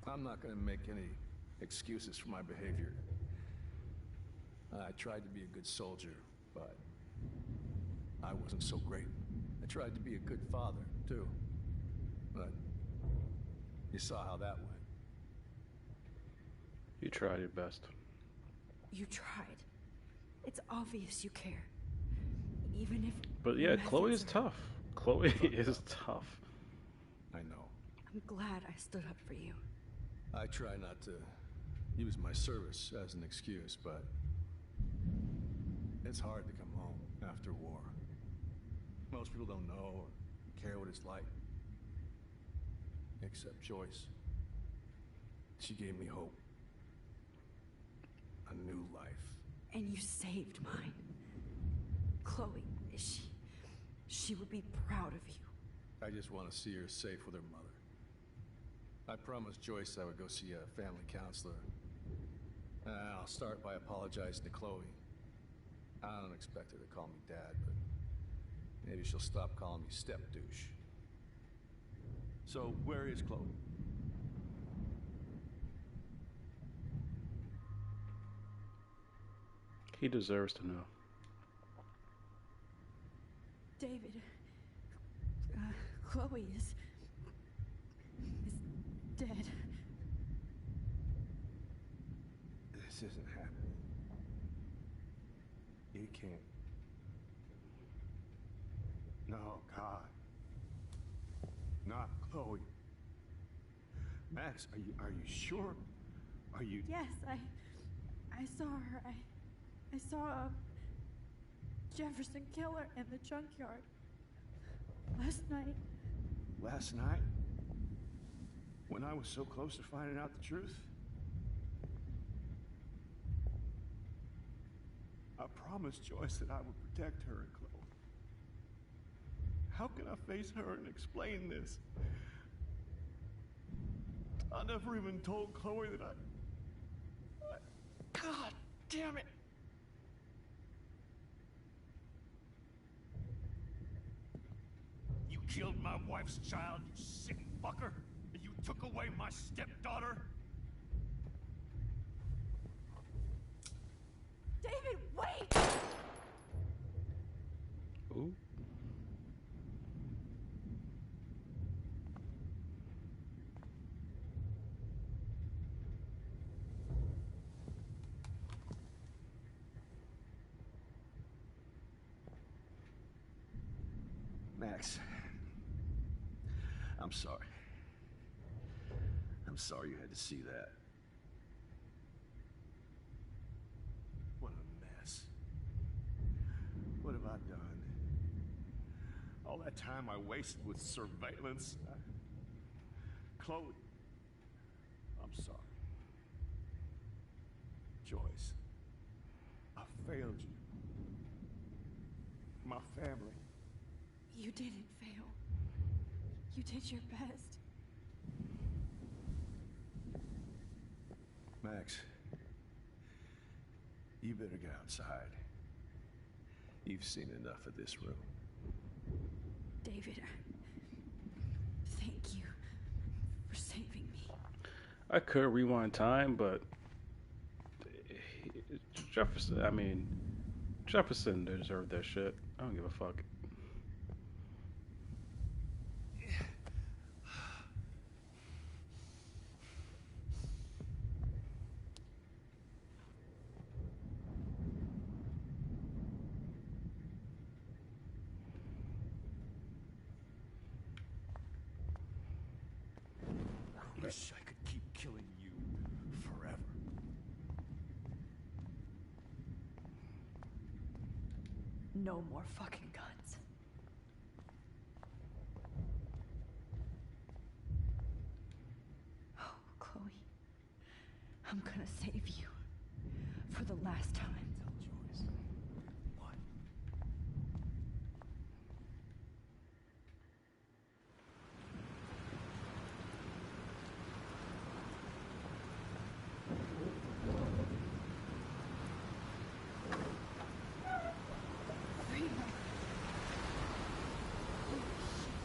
I'm not gonna make any excuses for my behavior. I tried to be a good soldier, but I wasn't so great. I tried to be a good father, too. But you saw how that went. You tried your best. You tried. It's obvious you care. Even if... But your yeah, Chloe is methods are- tough. Chloe is tough. I know. I'm glad I stood up for you. I try not to use my service as an excuse, but it's hard to come home after war. Most people don't know or care what it's like. Except Joyce. She gave me hope. A new life. And you saved mine. Chloe, she would be proud of you. I just want to see her safe with her mother. I promised Joyce I would go see a family counselor. I'll start by apologizing to Chloe. I don't expect her to call me Dad, but maybe she'll stop calling me step-douche. So, where is Chloe? He deserves to know. David, Chloe is dead. This isn't happening. It can't. No, God. Not Chloe. Max, are you sure? Are you... Yes, I saw her. I saw a Jefferson killer in the junkyard last night. Last night? When I was so close to finding out the truth? I promised Joyce that I would protect her and Chloe. How can I face her and explain this? I never even told Chloe that God damn it! You killed my wife's child, you sick fucker! And you took away my stepdaughter! David, wait! Ooh. Max, I'm sorry. I'm sorry you had to see that. What a mess. What have I done? All that time I wasted with surveillance. Chloe, I'm sorry. Joyce, I failed you. My family. You didn't fail. You did your best. Max, you better get outside. You've seen enough of this room. David, thank you for saving me. I could rewind time, but Jefferson deserved that shit. I don't give a fuck. I wish I could keep killing you forever. No more fucking guns. Oh, Chloe. I'm gonna save you. For the last time. Tell Joyce. What? Freedom. Holy shit.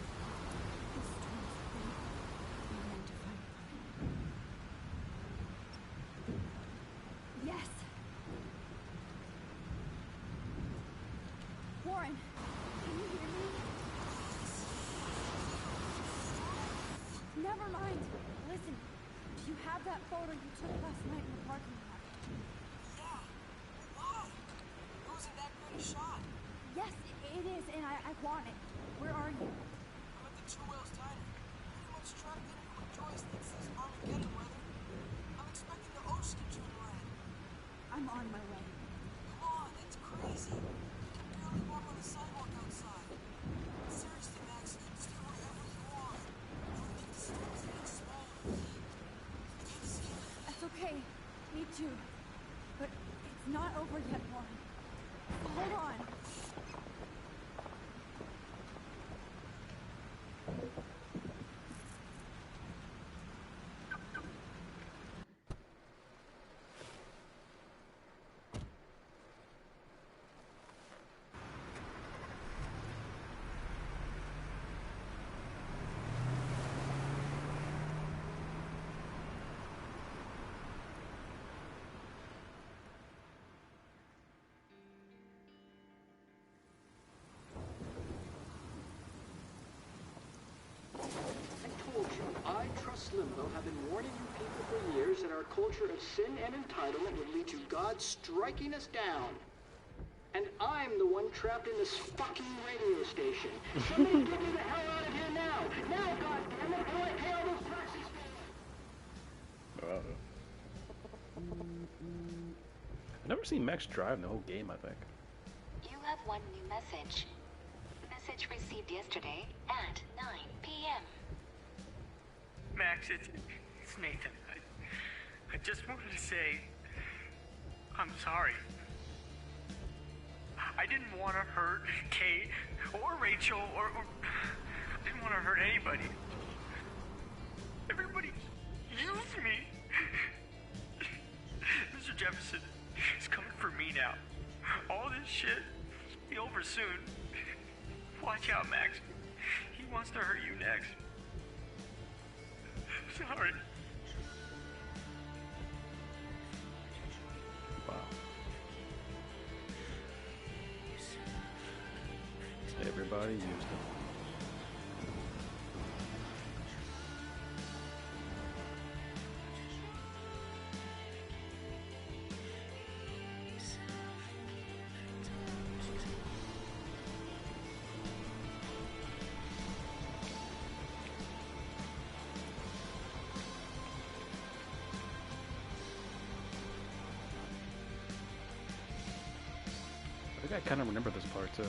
This storm's real. We need to find fire. Yes. that photo you took last night in the parking lot? Yeah. Why? Wasn't that great a shot? Yes, it is, and I want it. Where are you? I'm at the Two Whales Diner. Pretty much trapped in here with Joyce thinks this Armageddon weather. I'm expecting the ocean to turn red. I'm on my way. Come on, that's crazy. You can barely walk on the sidewalk outside. Seriously, Max, stay wherever you are. I don't think the storm's getting smaller. I can't see anything. That's okay. Me too. But it's not over yet, Warren. Hold on. I Trust Limbo have been warning you people for years that our culture of sin and entitlement would lead to God striking us down. And I'm the one trapped in this fucking radio station. Somebody get me the hell out of here now! Now, goddammit, before I pay all those taxes! I've never seen Max drive in the whole game, I think. You have one new message. Message received yesterday at 9 p.m. Max, it's Nathan. I just wanted to say I'm sorry. I didn't want to hurt Kate or Rachel or I didn't want to hurt anybody. Everybody used me. Mr. Jefferson is coming for me now. All this shit will be over soon. Watch out, Max. He wants to hurt you next. Sorry. Wow. Everybody used him. I think I kind of remember this part too.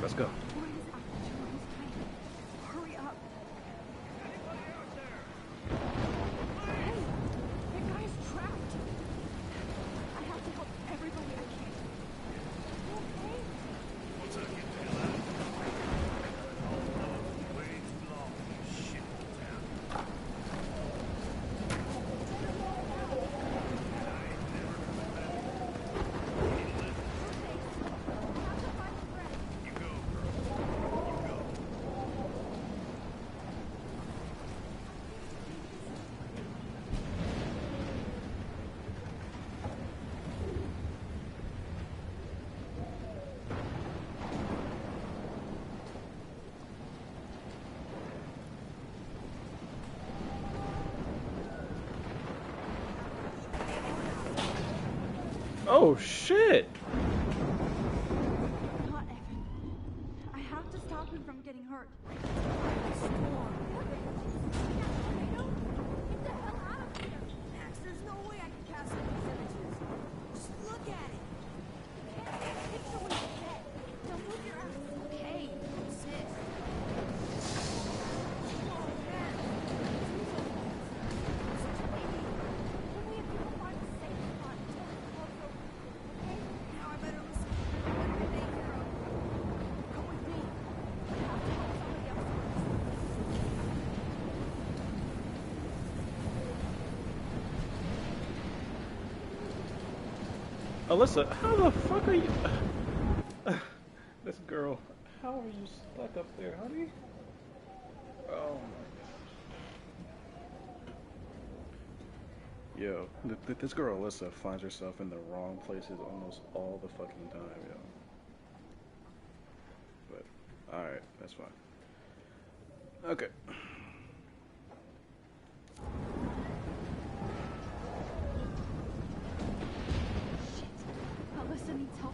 Let's go. Hurry up. Anybody out there? Hey, that guy's trapped. I have to help everybody I can. You okay? What's that? Get the hell out of here. Oh, way too long. You shit town. I ain't never coming back. You go, girl. You go. Oh shit! Not Evan. I have to stop him from getting hurt. Storm. Get the hell out of here! Max, there's no way I can capture these images. Just look at it. Can't take a picture when you're dead. Now move your ass. Okay, sis. Oh man. Such an idiot. Can we have people find a safe spot? Alyssa, how the fuck are you? This girl, how are you stuck up there, honey? Oh my gosh. Yo, this girl Alyssa finds herself in the wrong places almost all the fucking time, yo. But, alright, that's fine. Okay. Alyssa needs help.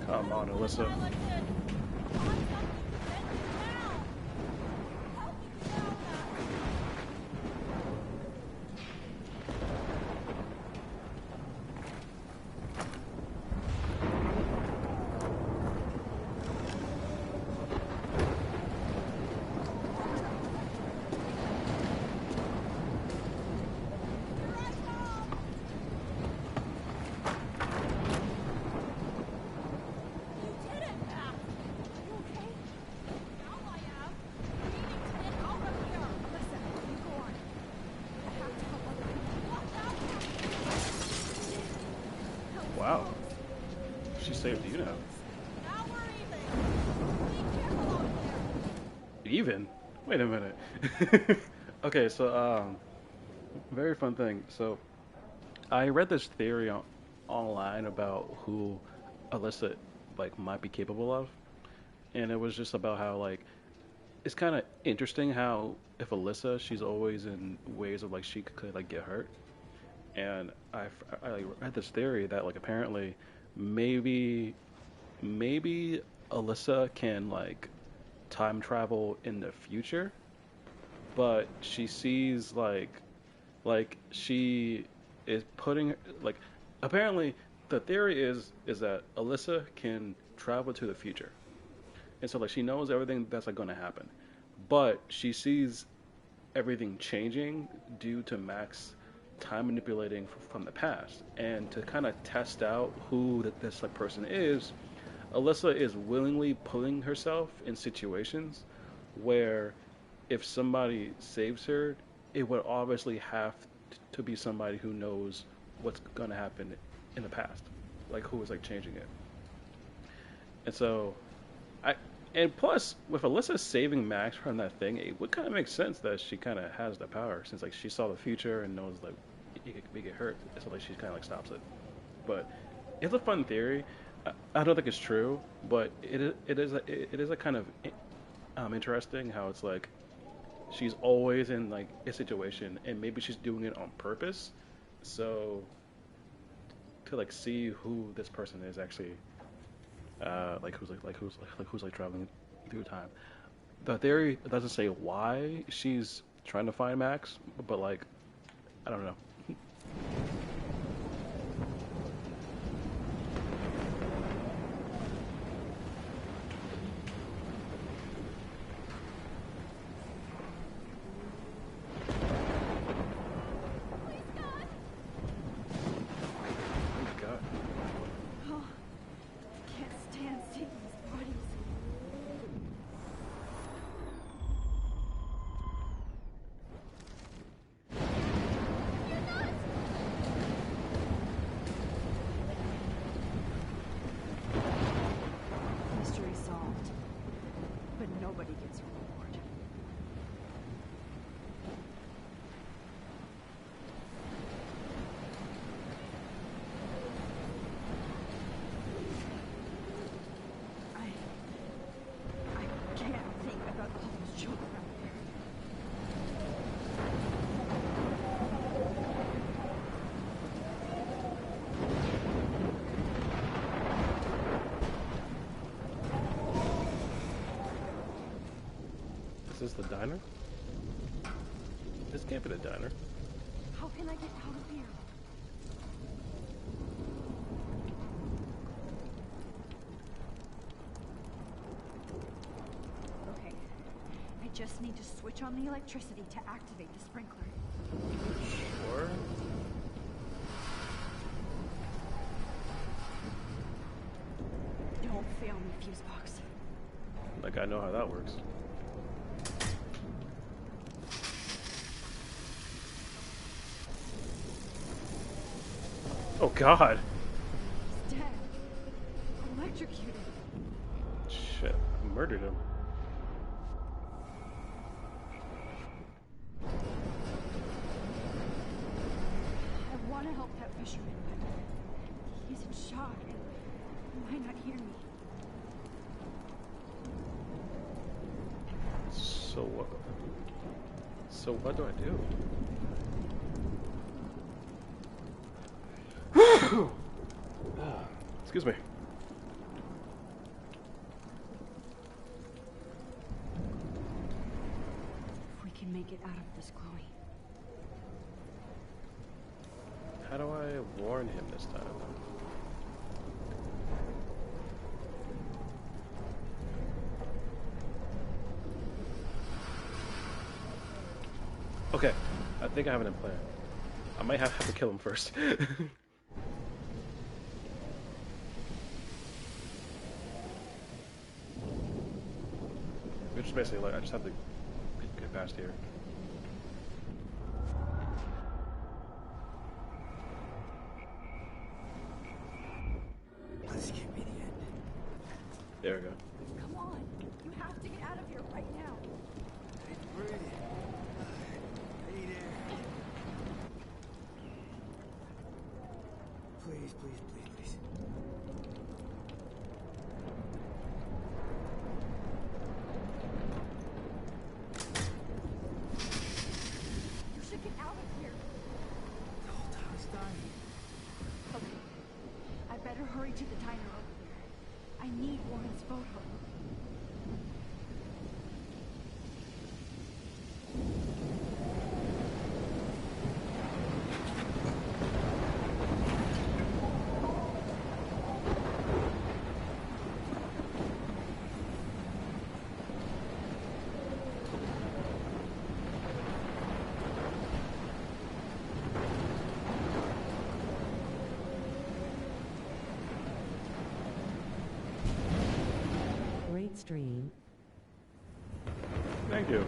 Come on, Alyssa. Wow. She saved you now. Even? Wait a minute. Okay, so very fun thing. So I read this theory online about who Alyssa like might be capable of, and it was just about how like it's kind of interesting how if Alyssa she's always in ways of like she could like get hurt, and I like, read this theory that like apparently maybe Alyssa can like time travel in the future, but she sees like she is putting like apparently the theory is that Alyssa can travel to the future, and so like she knows everything that's like going to happen, but she sees everything changing due to Max time manipulating from the past, and to kind of test out who this like person is, Alyssa is willingly putting herself in situations where if somebody saves her, it would obviously have to be somebody who knows what's going to happen in the past, like who is like changing it. And so, I and plus with Alyssa saving Max from that thing, it would kind of make sense that she kind of has the power since like she saw the future and knows like he could get hurt, so like she kind of like stops it. But it's a fun theory. I don't think it's true, but it is a kind of interesting how it's like she's always in like a situation and maybe she's doing it on purpose, so to like see who this person is actually like who's like traveling through time. The theory doesn't say why she's trying to find Max, but like I don't know. Mystery solved. But nobody gets a reward. I can't think about all those children out there. Is this the diner? This can't be the diner. How can I get out of here? Okay. I just need to switch on the electricity to activate the sprinkler. Sure. Don't fail me, fuse box. Like I know how that works. Oh God. He's dead. Electrocuted. Shit. I murdered him. I want to help that fisherman, but he's in shock and he might not hear me. So what? So what do I do? Excuse me. If we can make it out of this, Chloe. How do I warn him this time? Okay, I think I have a plan. I might have to kill him first. Which is basically like I just have to get past here. Let's give me the end. There we go. Come on. You have to get out of here right now. Hey, breathe. Hey there. Please, please, please, please. You should get out of here. The whole town's dying. Okay. I better hurry to the diner over there. I need Warren's photo. Great stream. Thank you.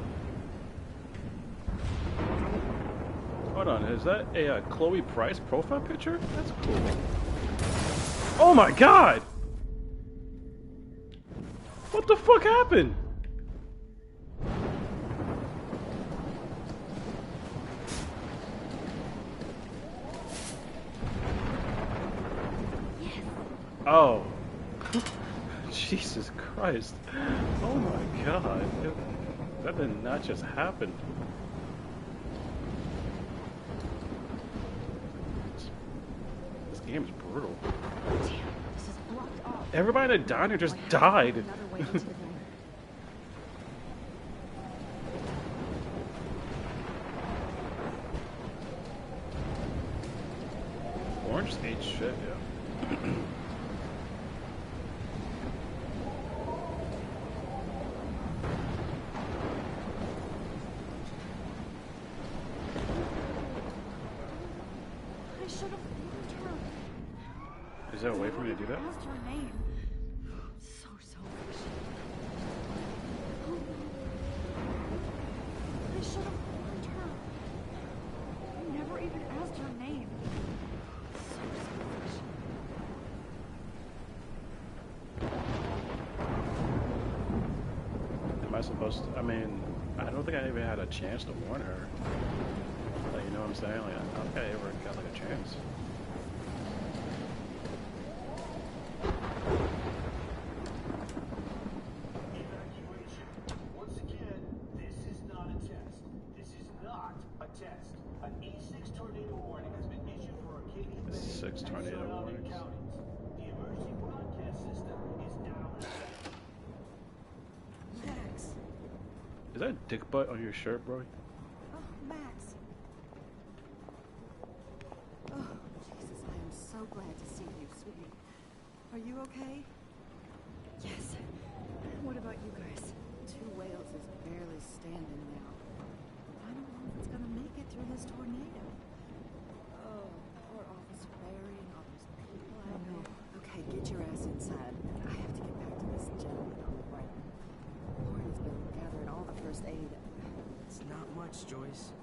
Hold on, is that a Chloe Price profile picture? That's cool. Oh my God! What the fuck happened? Oh. Jesus Christ. Oh my God. That did not just happen. This game is brutal. Damn, this is blocked off. Everybody in the diner just died. Another way into the diner. Orange ate shit, yeah. I should have warned her. Is there a way for me to do that? Asked her name. So selfish. I should have warned her. I never even asked her name. So selfish. Am I supposed to? I mean, I don't think I even had a chance to warn her. Like, you know what I'm saying? Like, I don't think I ever got like a chance. Once again, this is not a test. This is not a test. An E6 tornado warning has been issued for Arcadia Bay 6 and tornado surrounding warnings. counties. The emergency broadcast system is now set. Max. Is that a dick butt on your shirt, bro? Oh, Max. Oh, Jesus, I am so glad to see you, sweetie. Are you okay? Yes. What about you guys? Two Whales is barely standing now. I don't know if it's gonna make it through this tornado. Oh, poor Officer Barry and all those people out there. Okay, get your ass inside. I have to get back to this gentleman on the right. Lauren has been gathering all the first aid. It's not much, Joyce.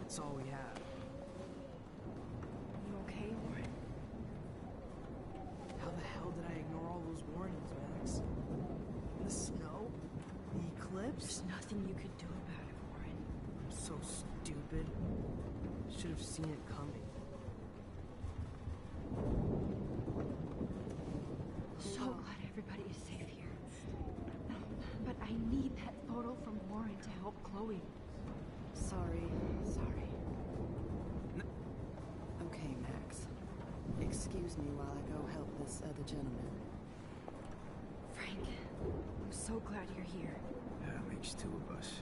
It's all we have. You okay, Warren? did I ignore all those warnings, Max? The snow? The eclipse? There's nothing you could do about it, Warren. I'm so stupid. Should have seen it coming. So glad everybody is safe here. But I need that photo from Warren to help Chloe. Sorry. Okay, Max. Excuse me while I go help this other gentleman. Frank, I'm so glad you're here. Yeah, makes two of us.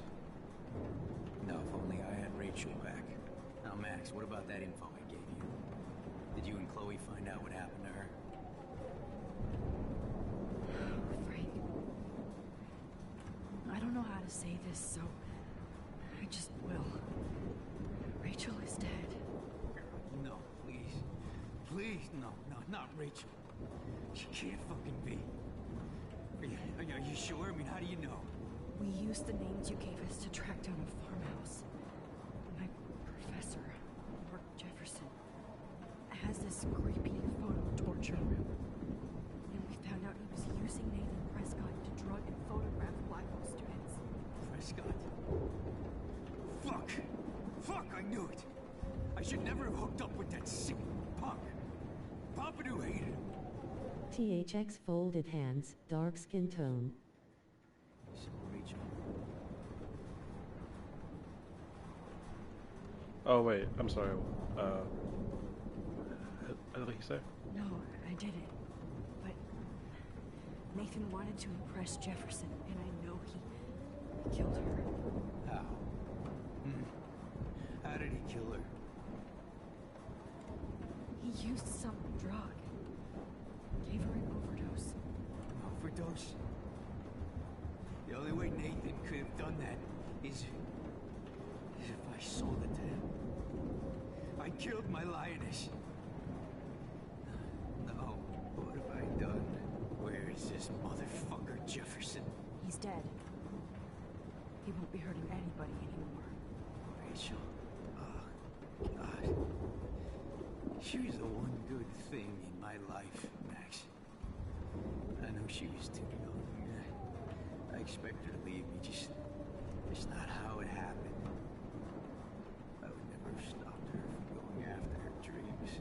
No, if only I had Rachel back. Now, Max, what about that info I gave you? Did you and Chloe find out what happened to her? Frank, I don't know how to say this, so I just will. Rachel is dead. No, please. Please, no, not Rachel. She can't fucking be. Are you sure? I mean, how do you know? We used the names you gave us to track down a farmhouse. My professor, Mark Jefferson, has this creepy photo torture room. And we found out he was using Nathan Prescott to drug and photograph Blackwell students. Prescott? Fuck, I knew it. I should never have hooked up with that sick punk. Pompidou hated him. THX folded hands, dark skin tone. So, Rachel. Oh wait, I'm sorry. What did he say? No, I didn't. But Nathan wanted to impress Jefferson, and I know he killed her. How? How did he kill her? He used some drug. Gave her an overdose. Overdose? The only way Nathan could have done that is if I sold it to him. I killed my lioness. No, what have I done? Where is this motherfucker Jefferson? He's dead. He won't be hurting anybody anymore. Rachel. Oh, God. She was the one good thing in my life, Max. I know she was too young. I expect her to leave me, just not how it happened. I would never have stopped her from going after her dreams.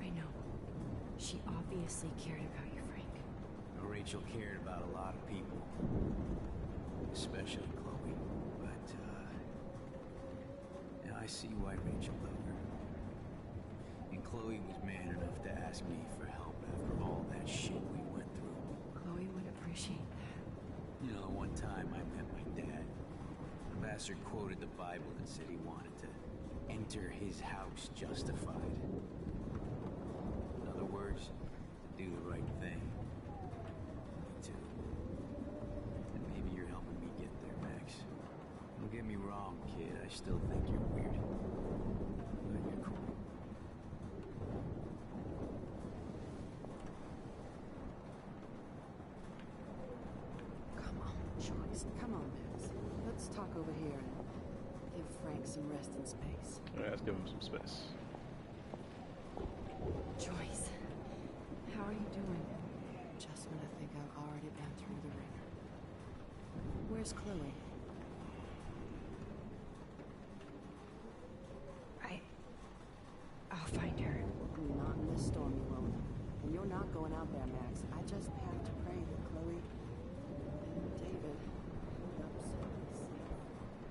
I know. She obviously cared about you, Frank. Well, Rachel cared about a lot of people. Especially Chloe. But, now I see why Rachel loved her. And Chloe was man enough to ask me for help after all that shit we went through. Chloe would appreciate that. You know, the one time I met my dad, the bastard quoted the Bible and said he wanted to enter his house justified. In other words, to do the right thing. Me too. And maybe you're helping me get there, Max. Don't get me wrong, kid. I still think you're weird. But you're cool. Come on, Joyce. Come on, Max. Let's talk over here and give Frank some rest and space. Alright, let's give him some space. Joyce, how are you doing? Just when I think I've already been through the ringer. Where's Chloe? I'll find her. Not in this storm, you won't. And you're not going out there, Max. I just have to pray that Chloe and David end up safe.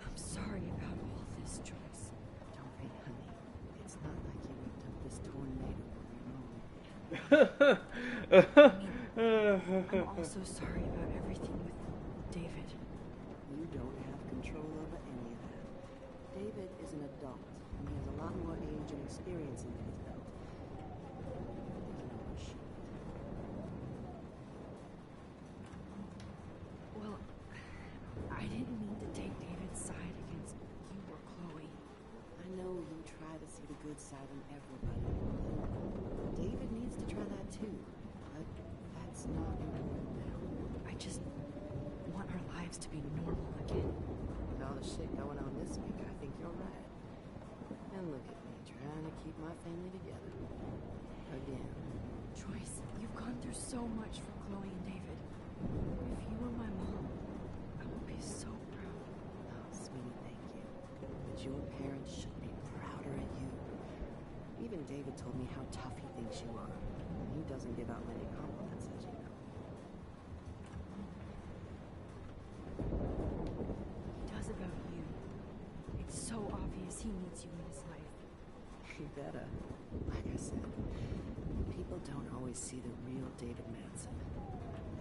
I'm sorry about all this, Joyce. Don't be, honey. It's not like you whipped up this tornado on your own. I'm also sorry about everything with David. You don't have control over any of that. David is an adult, and he has a lot more age and experience under his belt. There's no shit. Well, I didn't mean to take David's side against you or Chloe. I know you try to see the good side in everybody. David needs to try that too, but that's not important now. I just want our lives to be normal again. With all the shit going on this week, I think you're right. And look at me, trying to keep my family together. Again. Joyce, you've gone through so much for Chloe and David. If you were my mom, I would be so proud. Oh, sweetie, thank you. But your parents should be prouder of you. Even David told me how tough he thinks you are. He doesn't give out many compliments, as you know. He does about you. It's so obvious he needs you in his life. You better. Like I said, people don't always see the real David Manson.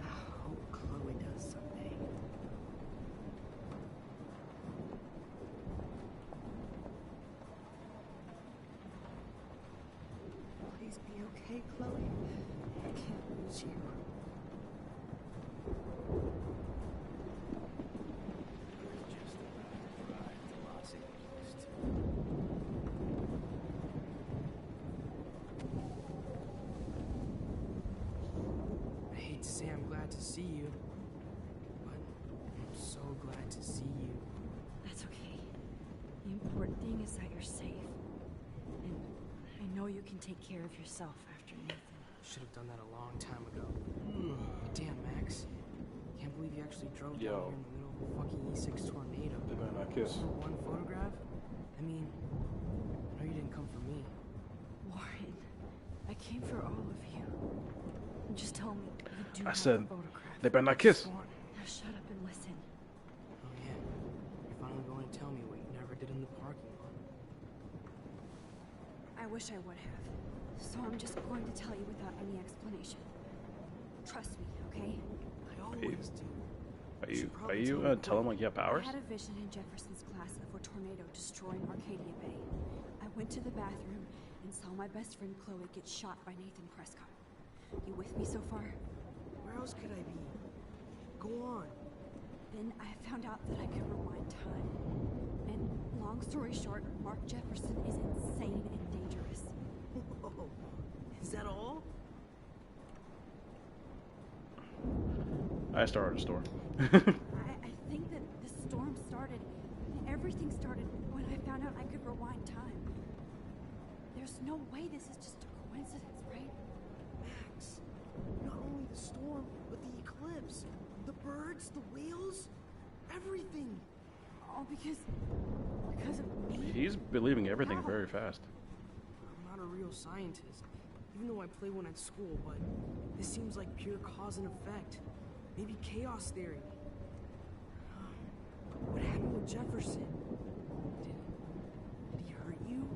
I hope Chloe does someday. Please be okay, Chloe. I can't lose you. Just about to drive to Los Angeles, too. I hate to say I'm glad to see you, but I'm so glad to see you. That's okay. The important thing is that you're safe. And I know you can take care of yourself after Nathan. Should have done that a long time ago. Damn, Max. Can't believe you actually drove down here in the middle of a fucking E6 tornado. They better not kiss. For one photograph? I mean, I know you didn't come for me. Warren, I came for all of you. Just tell me you do I have said a photograph. they better not kiss. Swan. Now shut up and listen. Oh yeah, you're finally going to tell me what you never did in the parking lot. I wish I would have. So I'm just going to tell you without any explanation. Trust me, okay? I always do. Are you telling like you have powers? I had a vision in Jefferson's class of a tornado destroying Arcadia Bay. I went to the bathroom and saw my best friend Chloe get shot by Nathan Prescott. You with me so far? Where else could I be? Go on. Then I found out that I could rewind time. And long story short, Mark Jefferson is insane and dangerous. Whoa. Is that all? I started a storm. I think that the storm started, everything started when I found out I could rewind time. There's no way this is just a coincidence, right? Max, not only the storm, but the eclipse, the birds, the whales, everything. All because of me? He's believing everything How? very fast. I'm not a real scientist, even though I play one at school, but this seems like pure cause and effect. Maybe chaos theory. What happened with Jefferson? Did he hurt you?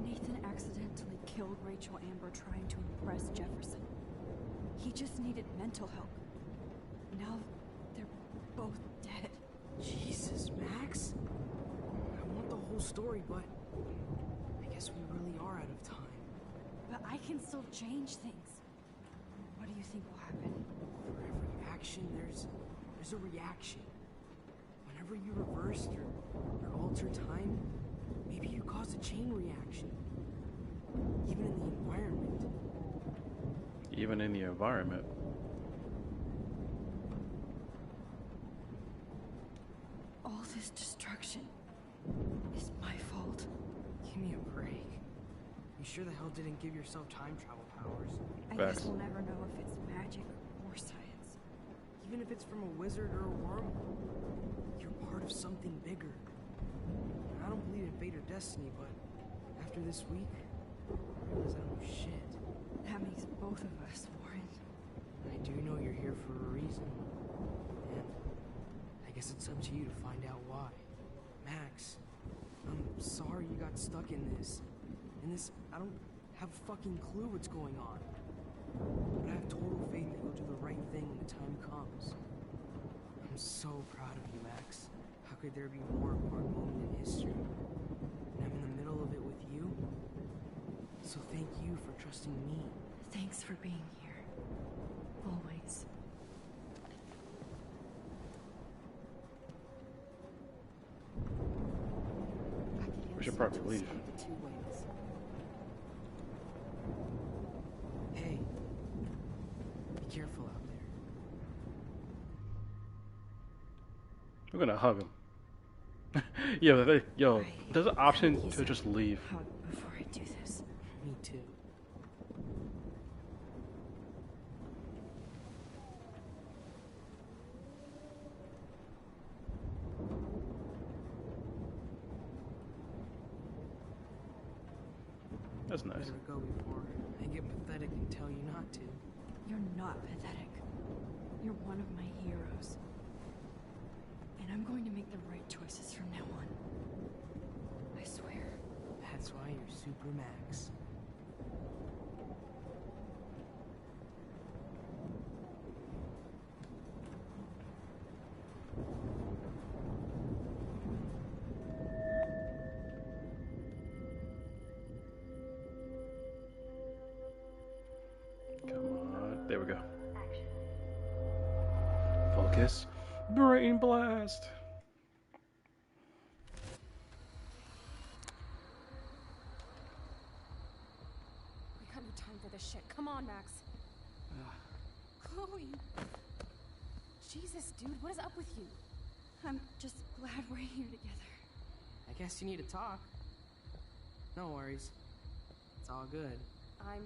Nathan accidentally killed Rachel Amber trying to impress Jefferson. He just needed mental help. Now they're both dead. Jesus, Max. I want the whole story, but I guess we really are out of time. But I can still change things. What do you think will happen? For every action, there's a reaction. Whenever you reverse or alter time, maybe you cause a chain reaction. Even in the environment. Even in the environment. All this destruction is my fault. Give me a break. You sure the hell didn't give yourself time travel powers? I Facts. guess we'll never know if it's magic or science. Even if it's from a wizard or a wormhole, you're part of something bigger. I don't believe in fate or destiny, but after this week, I realize I don't know shit. That makes both of us, Warren. I do know you're here for a reason. And I guess it's up to you to find out why. Max, I'm sorry you got stuck in this. I don't have a fucking clue what's going on. But I have total faith that you'll do the right thing when the time comes. I'm so proud of you, Max. How could there be a more important moment in history? And I'm in the middle of it with you. So thank you for trusting me. Thanks for being here. Always. We should probably leave. The two ways. Hey, be careful out there. We're gonna hug him. Yo, there's an option to just leave. Hug before I do this. Me too. That's nice. Better go before I get pathetic and tell you not to. You're not pathetic. You're one of my heroes. And I'm going to make the right choices from now on. I swear. That's why you're Super Max. Come on. There we go. Focus. Brain blast. We got no time for this shit. Come on, Max. Chloe. Jesus, dude, what is up with you? I'm just glad we're here together. I guess you need to talk. No worries. It's all good. I'm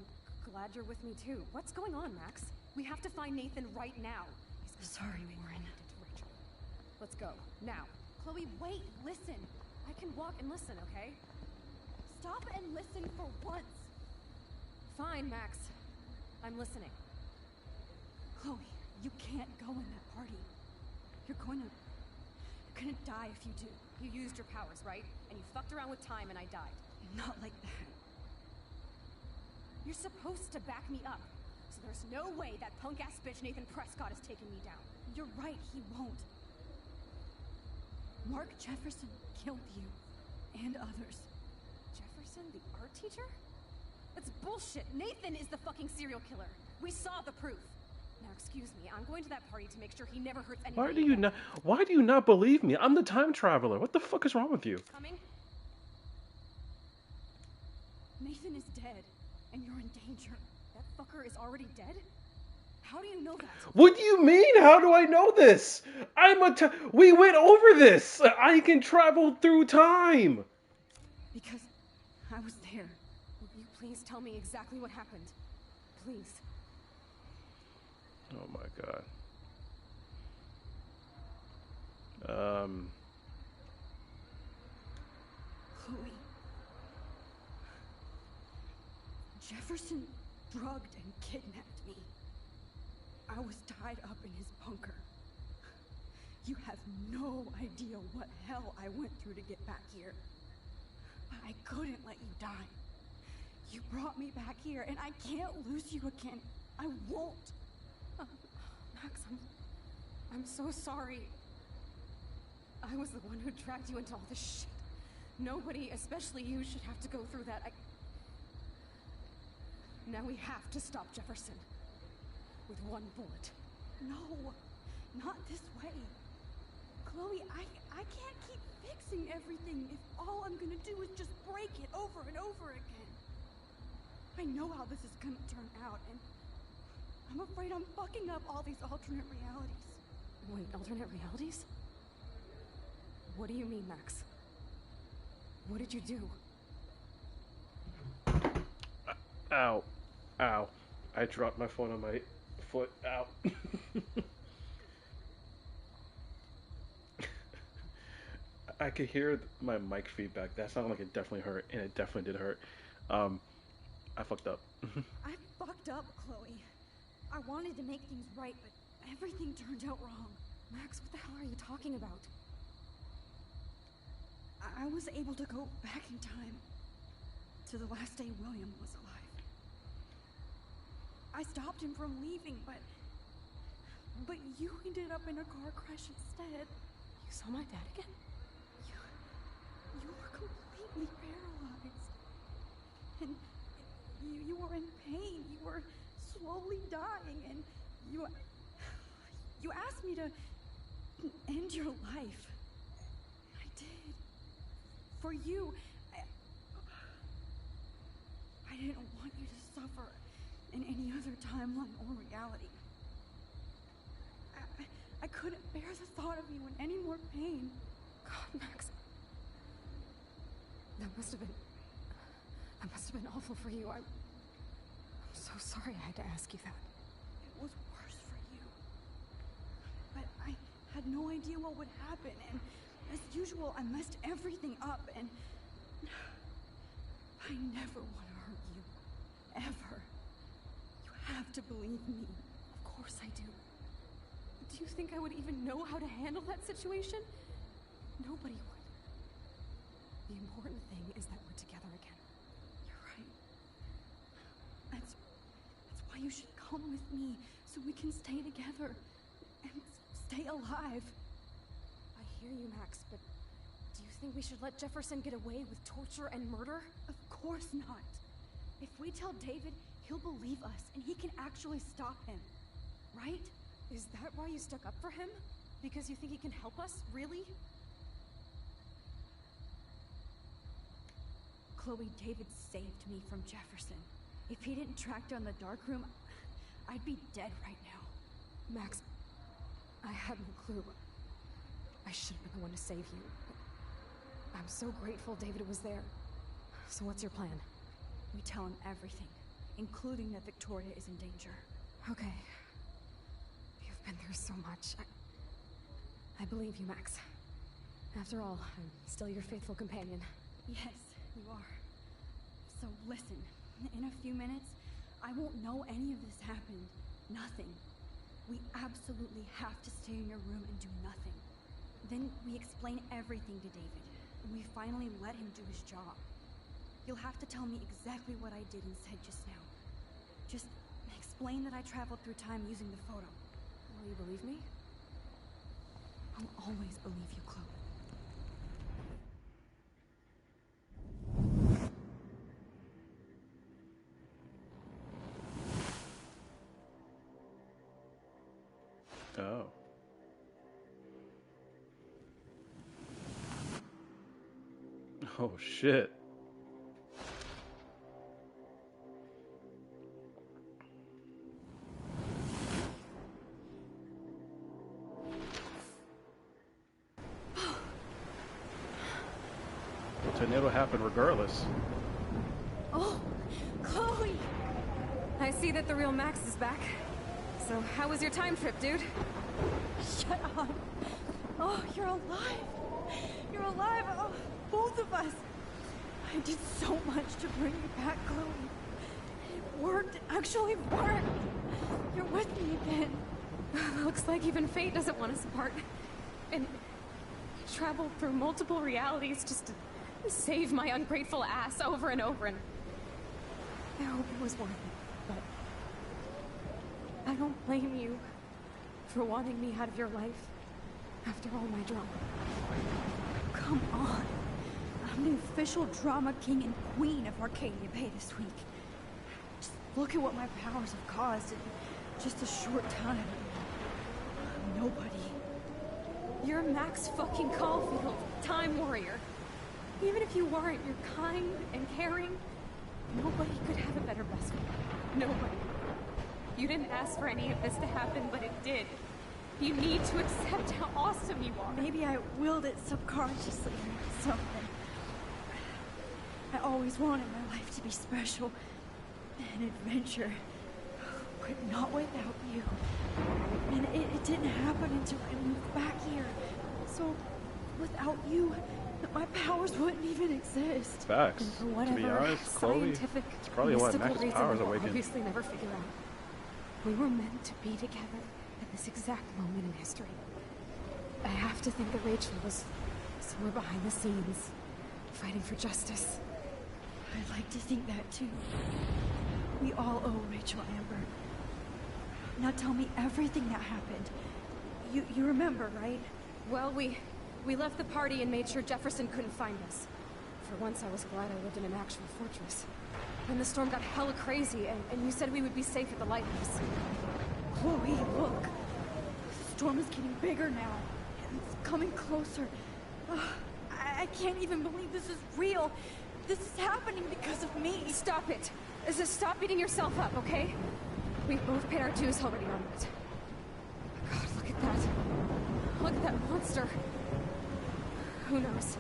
glad you're with me too. What's going on, Max? We have to find Nathan right now. Sorry, Warren. Let's go. Now. Chloe, wait, listen. I can walk and listen, okay? Stop and listen for once. Fine, Max. I'm listening. Chloe, you can't go in that party. You're gonna die if you do. You used your powers, right? And you fucked around with time and I died. Not like that. You're supposed to back me up. So there's no way that punk-ass bitch Nathan Prescott is taking me down. You're right, he won't. Mark Jefferson killed you. And others. Jefferson, the art teacher? That's bullshit. Nathan is the fucking serial killer. We saw the proof. Now, excuse me, I'm going to that party to make sure he never hurts anybody. Why do you not believe me? I'm the time traveler. What the fuck is wrong with you? Coming? Nathan is dead, and you're in danger. That fucker is already dead? How do you know that? What do you mean? How do I know this? We went over this. I can travel through time. Because I was there. Will you please tell me exactly what happened? Please. Oh my god. Chloe. Jefferson drugged and kidnapped me. I was tied up in his bunker. You have no idea what hell I went through to get back here. But I couldn't let you die. You brought me back here, and I can't lose you again. I won't. Max, I'm so sorry. I was the one who dragged you into all this shit. Nobody, especially you, should have to go through that. Now we have to stop Jefferson. With one bullet. No, not this way. Chloe, I can't keep fixing everything if all I'm gonna do is just break it over and over again. I know how this is gonna turn out, and I'm afraid I'm fucking up all these alternate realities. Wait, alternate realities? What do you mean, Max? What did you do? Ow. Ow. I dropped my phone on my foot. Ow. I could hear my mic feedback. That sounded like it definitely hurt, and it definitely did hurt. I fucked up. I fucked up, Chloe. I wanted to make things right, but everything turned out wrong. Max, what the hell are you talking about? I was able to go back in time to the last day William was alive. I stopped him from leaving, but you ended up in a car crash instead. You saw my dad again? You were completely paralyzed. And you were in pain. You were slowly dying, and you asked me to end your life. I did. For you. I didn't want you to suffer in any other timeline or reality. I couldn't bear the thought of you in any more pain. God, Max. That must have been awful for you. I'm so sorry I had to ask you that. It was worse for you. But I had no idea what would happen, and as usual, I messed everything up, and I never want to hurt you. Ever. You have to believe me. Of course I do. Do you think I would even know how to handle that situation? Nobody would. The important thing is that we're together again. You're right. That's why you should come with me, so we can stay together and stay alive. I hear you, Max, but do you think we should let Jefferson get away with torture and murder? Of course not. If we tell David, he'll believe us, and he can actually stop him. Right? Is that why you stuck up for him? Because you think he can help us? Really? Chloe, David saved me from Jefferson. If he didn't track down the darkroom, I'd be dead right now. Max, I had no clue. I should have been the one to save you. I'm so grateful David was there. So what's your plan? We tell him everything, including that Victoria is in danger. Okay. You've been through so much. I believe you, Max. After all, I'm still your faithful companion. Yes, you are. So listen, in a few minutes, I won't know any of this happened. Nothing. We absolutely have to stay in your room and do nothing. Then we explain everything to David, and we finally let him do his job. You'll have to tell me exactly what I did and said just now. Just explain that I traveled through time using the photo. Will you believe me? I'll always believe you, Chloe. Oh. Oh shit. The tornado happened regardless. Oh, Chloe! I see that the real Max is back. So, how was your time trip, dude? Shut up! Oh, you're alive! You're alive! Oh, both of us! I did so much to bring you back, Chloe. It worked. It actually worked! You're with me again. Looks like even fate doesn't want us apart. And we traveled through multiple realities just to save my ungrateful ass over and over, and I hope it was worth it, but I don't blame you for wanting me out of your life after all my drama. Come on. I'm the official drama king and queen of Arcadia Bay this week. Just look at what my powers have caused in just a short time. Nobody. You're Max fucking Caulfield, Time Warrior. Even if you weren't, you're kind and caring. Nobody could have a better best friend. Nobody. You didn't ask for any of this to happen, but it did. You need to accept how awesome you are. Maybe I willed it subconsciously or something. I always wanted my life to be special. An adventure. But not without you. And it didn't happen until I moved back here. So, without you, my powers wouldn't even exist. Facts. And for To whatever be honest, Chloe, scientific, it's probably why mystical Max's reason powers we'll awakened. obviously never figure out. We were meant to be together at this exact moment in history. I have to think that Rachel was somewhere behind the scenes, fighting for justice. I'd like to think that too. We all owe Rachel Amber. Now tell me everything that happened. You remember, right? Well, we left the party and made sure Jefferson couldn't find us. For once, I was glad I lived in an actual fortress. Then the storm got hella crazy, and you said we would be safe at the lighthouse. Chloe, look. The storm is getting bigger now. And it's coming closer. I can't even believe this is real. This is happening because of me. Stop it. Stop beating yourself up, okay? We've both paid our dues already on it. God, look at that. Look at that monster. Who knows?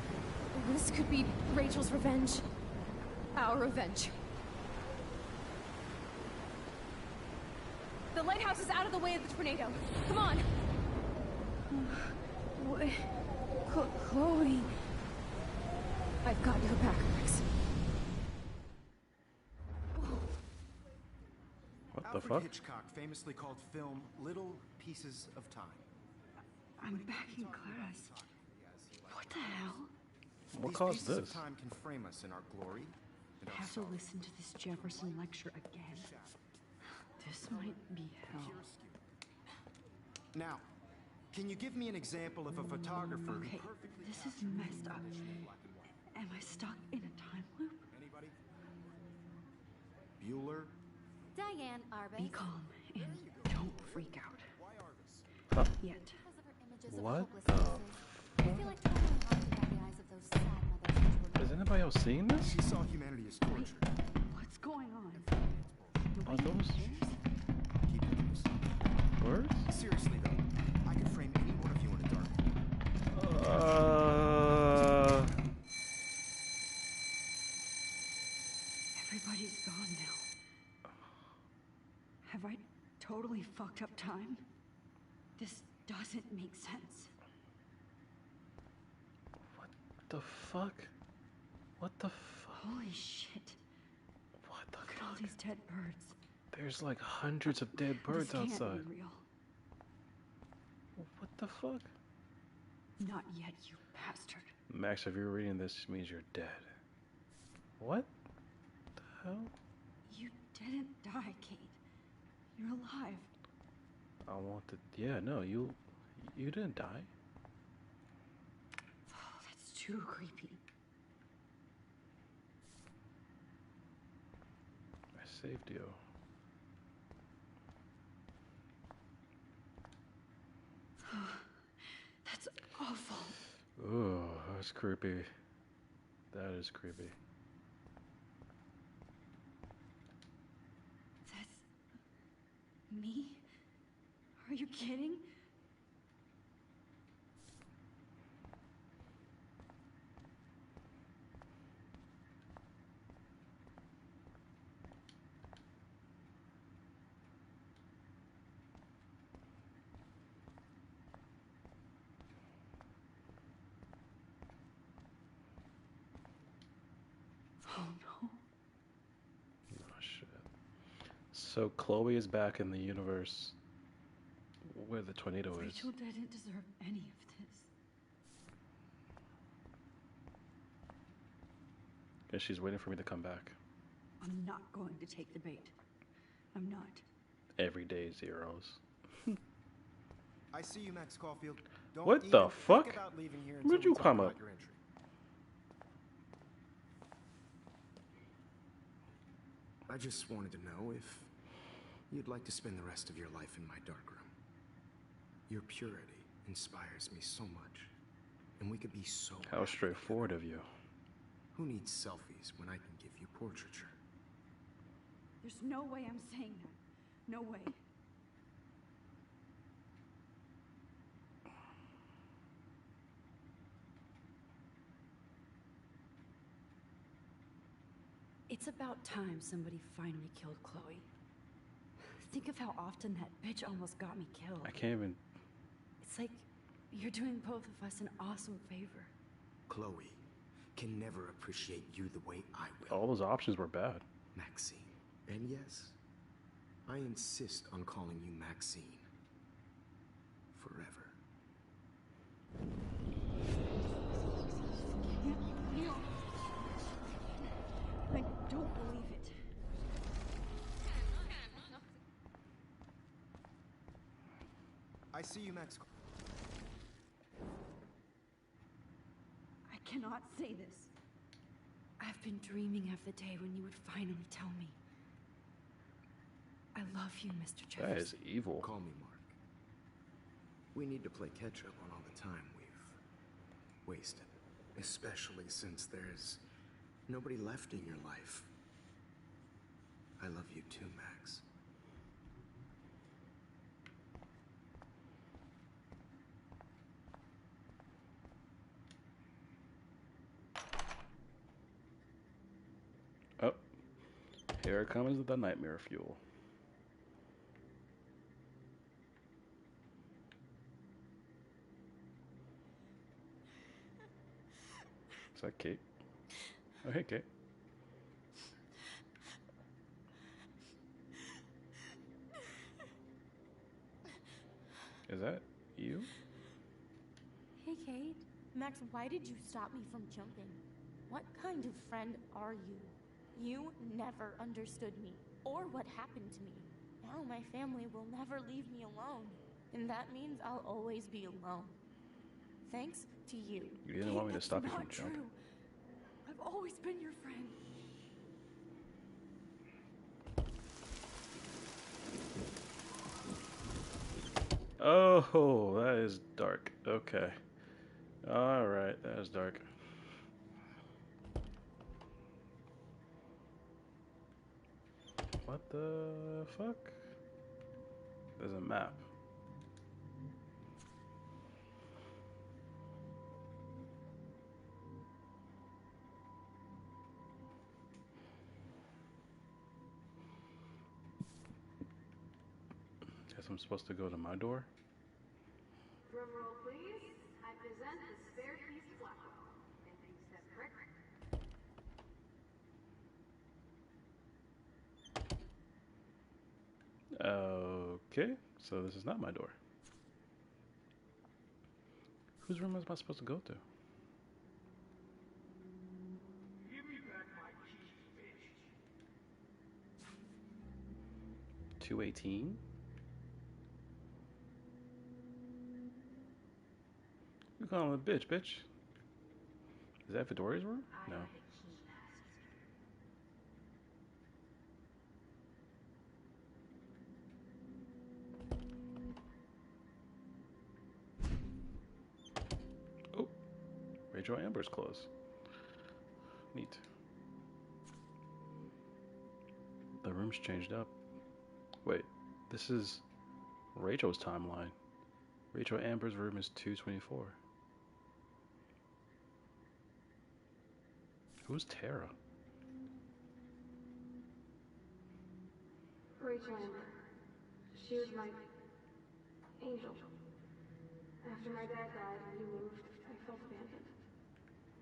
This could be Rachel's revenge. Our revenge. The lighthouse is out of the way of the tornado. Come on. What? Chloe. I've got your back, Max. What the Alfred fuck? Hitchcock famously called film little pieces of time. I'm back in class. What the hell? What These caused pieces this? of time can frame us in our glory and I our have to sorrow. listen to this Jefferson lecture again. This might be hell. Now, can you give me an example of a photographer who Okay, perfectly this is captured messed up. images in black and white? Am I stuck in a time loop? Anybody? Bueller? Diane Arbus. Be calm and don't freak out. Why Arvis? Yet. Because of her images of What hopeless the cases. I feel like traveling haunted by the eyes of those sad mothers who were Is anybody else seeing this? She saw humanity as torture. What's going on? Are Nobody those cares? Keep it to yourself. birds? Seriously though, I could frame any one of you in a dark room. Everybody's gone now. Have I totally fucked up time? This doesn't make sense. What the fuck? What the fuck? Holy shit. What the Look at all fuck? these dead birds. There's like hundreds of dead birds This can't outside. be real. What the fuck? Not yet, you bastard. Max, if you're reading this, it means you're dead. What the hell? You didn't die, Kate. You're alive. I want to. Yeah, no, you didn't die. Oh, that's too creepy. I saved you. That's awful. Ooh, that's creepy. That is creepy. That's me? Are you kidding? Oh no. Oh shit. So Chloe is back in the universe where the tornado is. Rachel didn't deserve any of this. And she's waiting for me to come back. I'm not going to take the bait. I'm not. Everyday zeros. I see you, Max Caulfield. Don't What even the think fuck? about leaving here Where'd until you we talk come about up? your entry. I just wanted to know if you'd like to spend the rest of your life in my darkroom. Your purity inspires me so much, and we could be so How happy straightforward together. of you. Who needs selfies when I can give you portraiture? There's no way I'm saying that. No way. It's about time somebody finally killed Chloe. Think of how often that bitch almost got me killed. I can't even. It's like you're doing both of us an awesome favor. Chloe can never appreciate you the way I will. All those options were bad. Maxine. And yes, I insist on calling you Maxine. Forever. I don't believe it. I see you, Max. I cannot say this. I've been dreaming of the day when you would finally tell me. I love you, Mr. Jefferson. That is evil. Call me Mark. We need to play catch up on all the time we've wasted. Especially since there's nobody left in your life. I love you too, Max. Here comes the nightmare fuel. Is that Kate? Oh, hey, Kate. Is that you? Hey, Kate. Max, why did you stop me from jumping? What kind of friend are you? You never understood me or what happened to me. Now my family will never leave me alone. And that means I'll always be alone. Thanks to you. You didn't Kate, want me to that's stop you not from jumping. true. I've always been your friend. Oh, that is dark. Okay. Alright, that is dark. What the fuck? There's a map. Guess I'm supposed to go to my door? Drum roll, please. I present the spare piece of Blackwell. Thank you, Step Crick. Okay, so this is not my door. Whose room am I supposed to go to? Give me back my keys, bitch. 218? You calling him a bitch, bitch? Is that Victoria's room? No. Oh, Rachel Amber's clothes. Neat. The room's changed up. Wait, this is Rachel's timeline. Rachel Amber's room is 224. Who's Tara? Rachel Amber. She was my angel. After my dad died and we moved, I felt abandoned.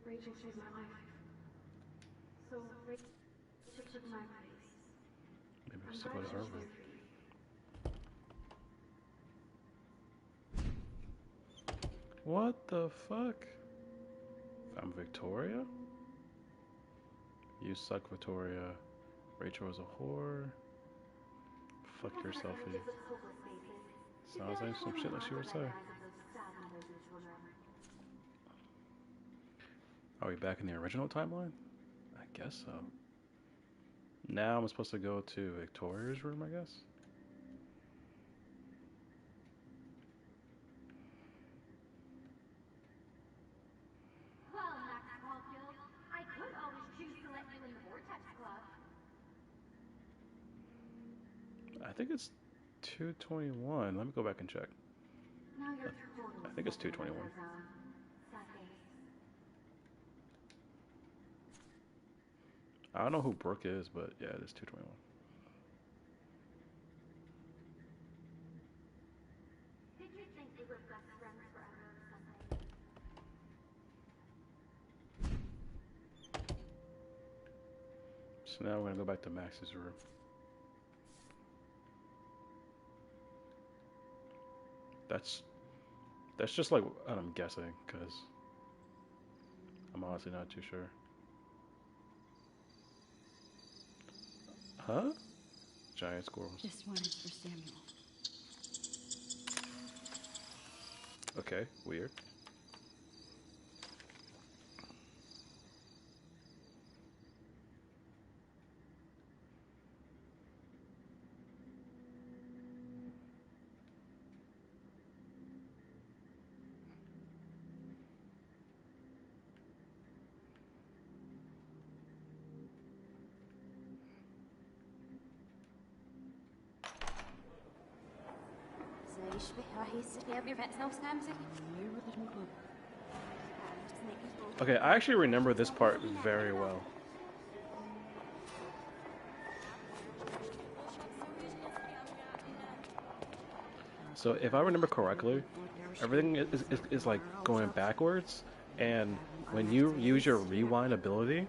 Rachel saved my life. So Rachel took my place. Maybe I'm I'm supposed to glad go to she her was room. there for you. What the fuck? I'm Victoria? You suck, Victoria. Rachel is a whore. Fuck your selfie. Sounds like some shit like she would say. Are we back in the original timeline? I guess so. Now I'm supposed to go to Victoria's room, I guess? Well, Max Caulfield, I could always choose to let you in the Vortex Club. I think it's 221. Let me go back and check. Now you're totally I think it's stuck in the 221. red zone. Sad face. I don't know who Brooke is, but yeah, it is 221. Did you think we were best friends forever or something? So now we're gonna go back to Max's room. That's just like what I'm guessing, because I'm honestly not too sure. Huh? Giant squirrels. This one is for Samuel. Okay, weird. زي يشبه راح يصير يبي بعد نفس نمزح. Okay, I actually remember this part very well. So if I remember correctly, everything is like going backwards, and when you use your rewind ability,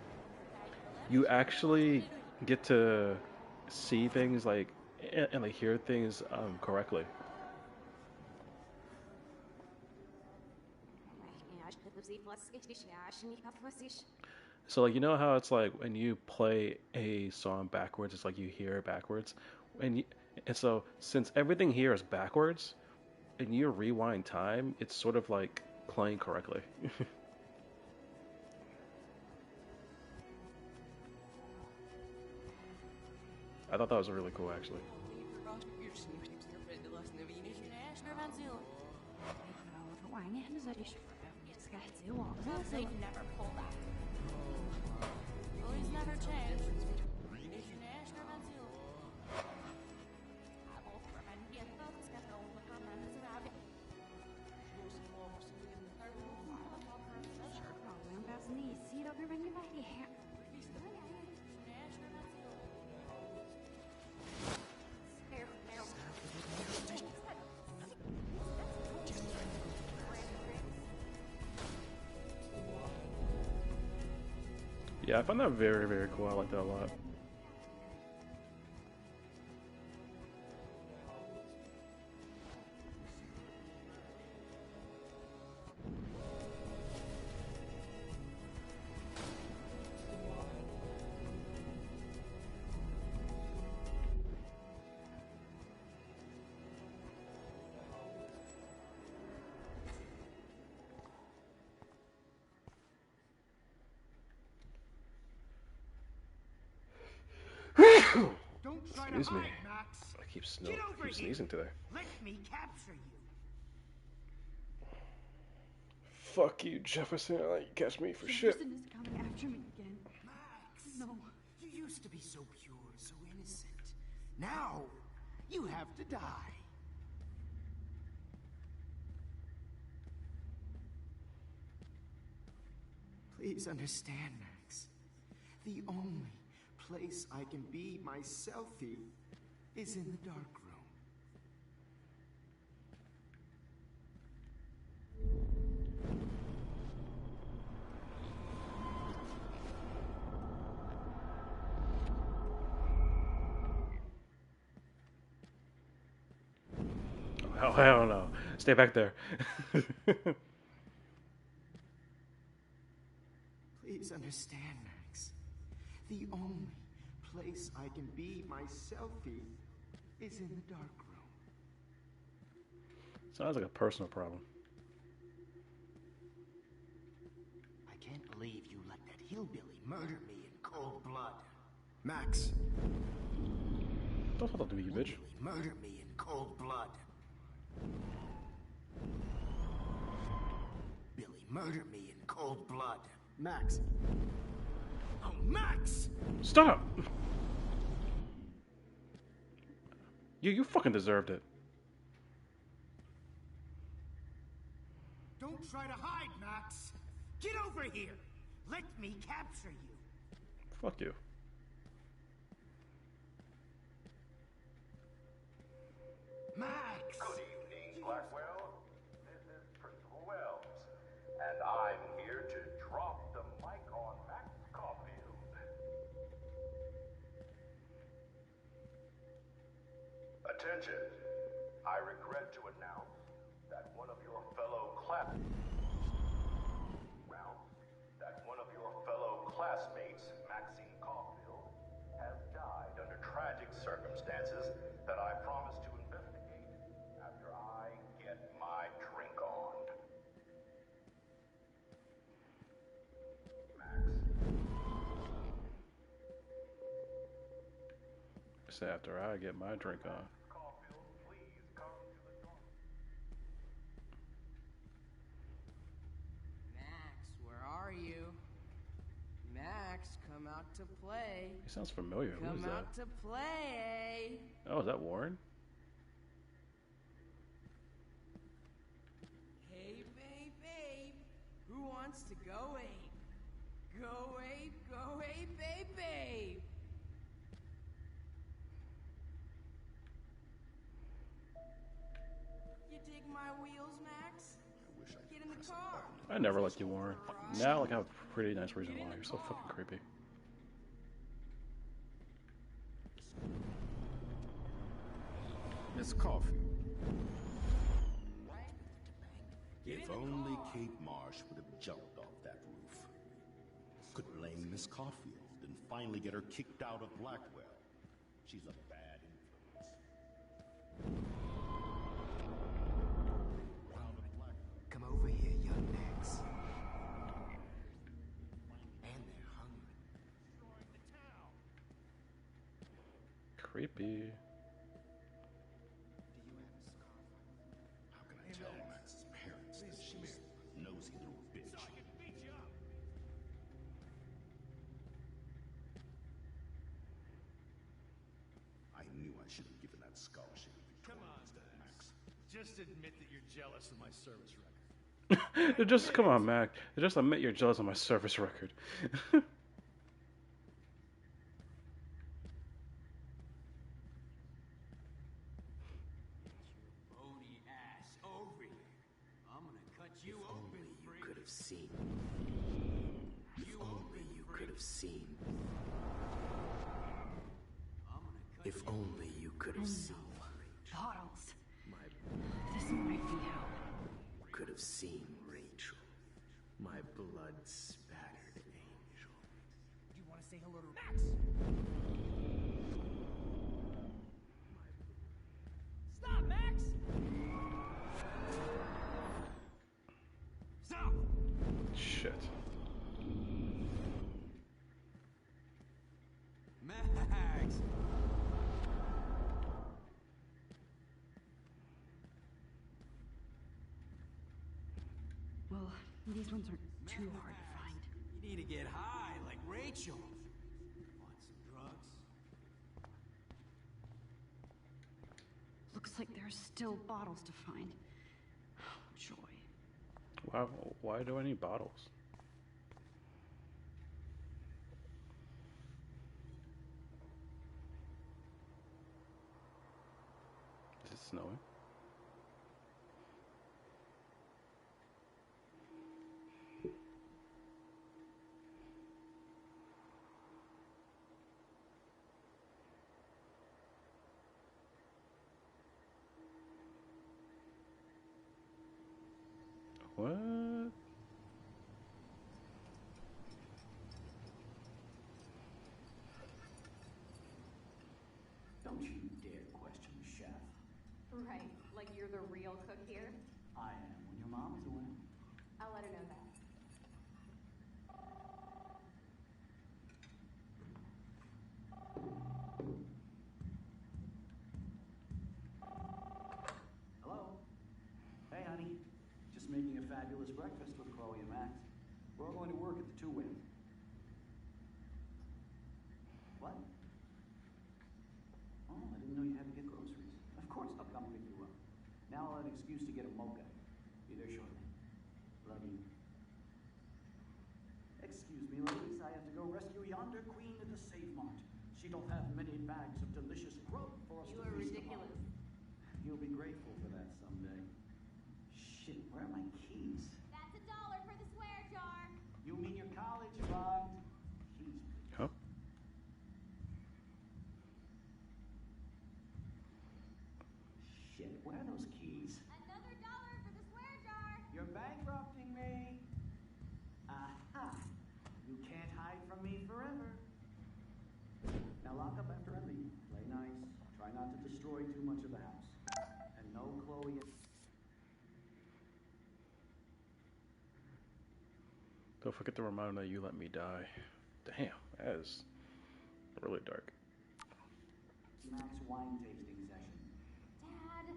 you actually get to see things like and like hear things correctly. So like you know how it's like when you play a song backwards, it's like you hear it backwards, and and so since everything here is backwards, and you rewind time, it's sort of like playing correctly. I thought that was really cool actually. They've never pulled that. Well, he's never changed. Yeah, I find that very, very cool. I like that a lot. Don't try Excuse to me. hide, Max. I keep Get over keep here. sneezing today. Let me capture you. Fuck you, Jefferson. I let you catch me for shit. Jefferson is coming after me again. Max. No. You used to be so pure, so innocent. Now, you have to die. Please understand, Max. The only place I can be my selfie is in the dark room. Oh, hell no. Stay back there. Please understand, Max. The only place I can be my selfie is in the dark room. Sounds like a personal problem. I can't believe you let that hillbilly murder me in cold blood. Max. Don't talk to me, you bitch. Murder me in cold blood. Billy, murder me in cold blood. Max. Oh, Max! Stop! You fucking deserved it. Don't try to hide, Max. Get over here. Let me capture you. Fuck you. Max! Good evening, Blackwell. This is Principal Wells, and I'm here to drop the mic on Max Caulfield. Attention. I regret to announce that one of your fellow classmates, Maxine Caulfield, has died under tragic circumstances that I promise to investigate after I get my drink on. Max. Say after I get my drink on. Max, where are you? Max, come out to play. He sounds familiar. Who is Come that? out to play. Oh, is that Warren? Hey, babe, babe. Who wants to go ape? Go ape, babe, babe. I never liked you, Warren. Now, like, I have a pretty nice reason why. You're so fucking creepy. Miss Caulfield. If only Kate Marsh would have jumped off that roof. Could blame Miss Caulfield and finally get her kicked out of Blackwell. She's a bad influence. Come over here, young Max. And they're hungry. Creepy. How can I tell Max's parents that she's a nosy little bitch? I knew I should have given that scholarship to Victoria instead of Max. Just admit that you're jealous of my service record. Just come on, Mac. Just admit you're jealous of my service record. Bony ass over here. I'm gonna cut you If open. only you could have seen. If only you could have seen. If only you could have seen. Bottles. My This might be how. could have seen Rachel. My blood spattered angel. Do you want to say hello to Max? Stop, Max! Stop! Shit. Max! Well, these ones aren't too hard to find. You need to get high like Rachel. Want some drugs? Looks like there's still bottles to find. Oh, joy. Why do I need bottles? Is it snowing? What? Don't you dare question the chef. Right, like you're the real cook here? I am when your mom's away. I'll let her know that. Hello? Hey, honey. Just making a fabulous breakfast with Chloe and Max. We're all going to work at the two-way. What? Oh, I didn't know you had to get groceries. Of course I'll come pick you up. Now I'll have an excuse to get a mocha. Be there shortly. Love you. Excuse me, ladies. I have to go rescue yonder queen of the Save Mart. She don't have many bags of delicious grub for us You to are feast ridiculous. upon. You'll be grateful for that someday. Shit, where are my keys? That's $1 for the swear jar. You mean your college fund? Keys. Huh? Shit, where are those keys? Another $1 for the swear jar. You're bankrupting me. Aha. You can't hide from me forever. Now lock up after I leave. Play nice. Try not to destroy too much of the house. And no Chloe. Don't forget to remind me that you let me die. Damn, that is really dark. Max wine tasting session. Dad.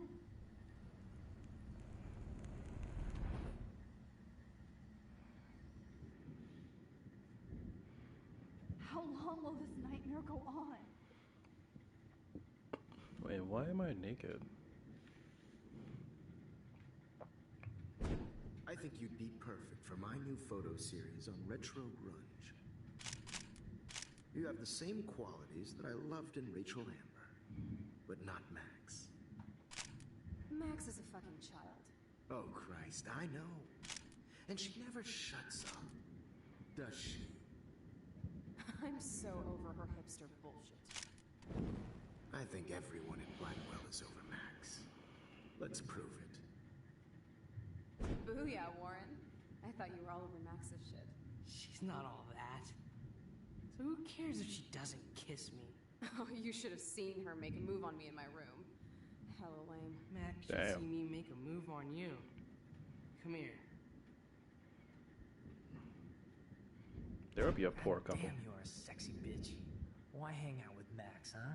How long will this nightmare go on? Wait, why am I naked? I think you'd be perfect for my new photo series on retro grunge. You have the same qualities that I loved in Rachel Amber, but not Max. Max is a fucking child. Oh, Christ, I know. And she never shuts up, does she? I'm so over her hipster bullshit. I think everyone in Blackwell is over Max. Let's prove it. Booyah, Warren. I thought you were all over Max's shit. She's not all that. So who cares if she doesn't kiss me? Oh, you should have seen her make a move on me in my room. Hella lame. Max should Damn. see me make a move on you. Come here. There would be a poor couple. Damn, you are a sexy bitch. Why hang out with Max, huh?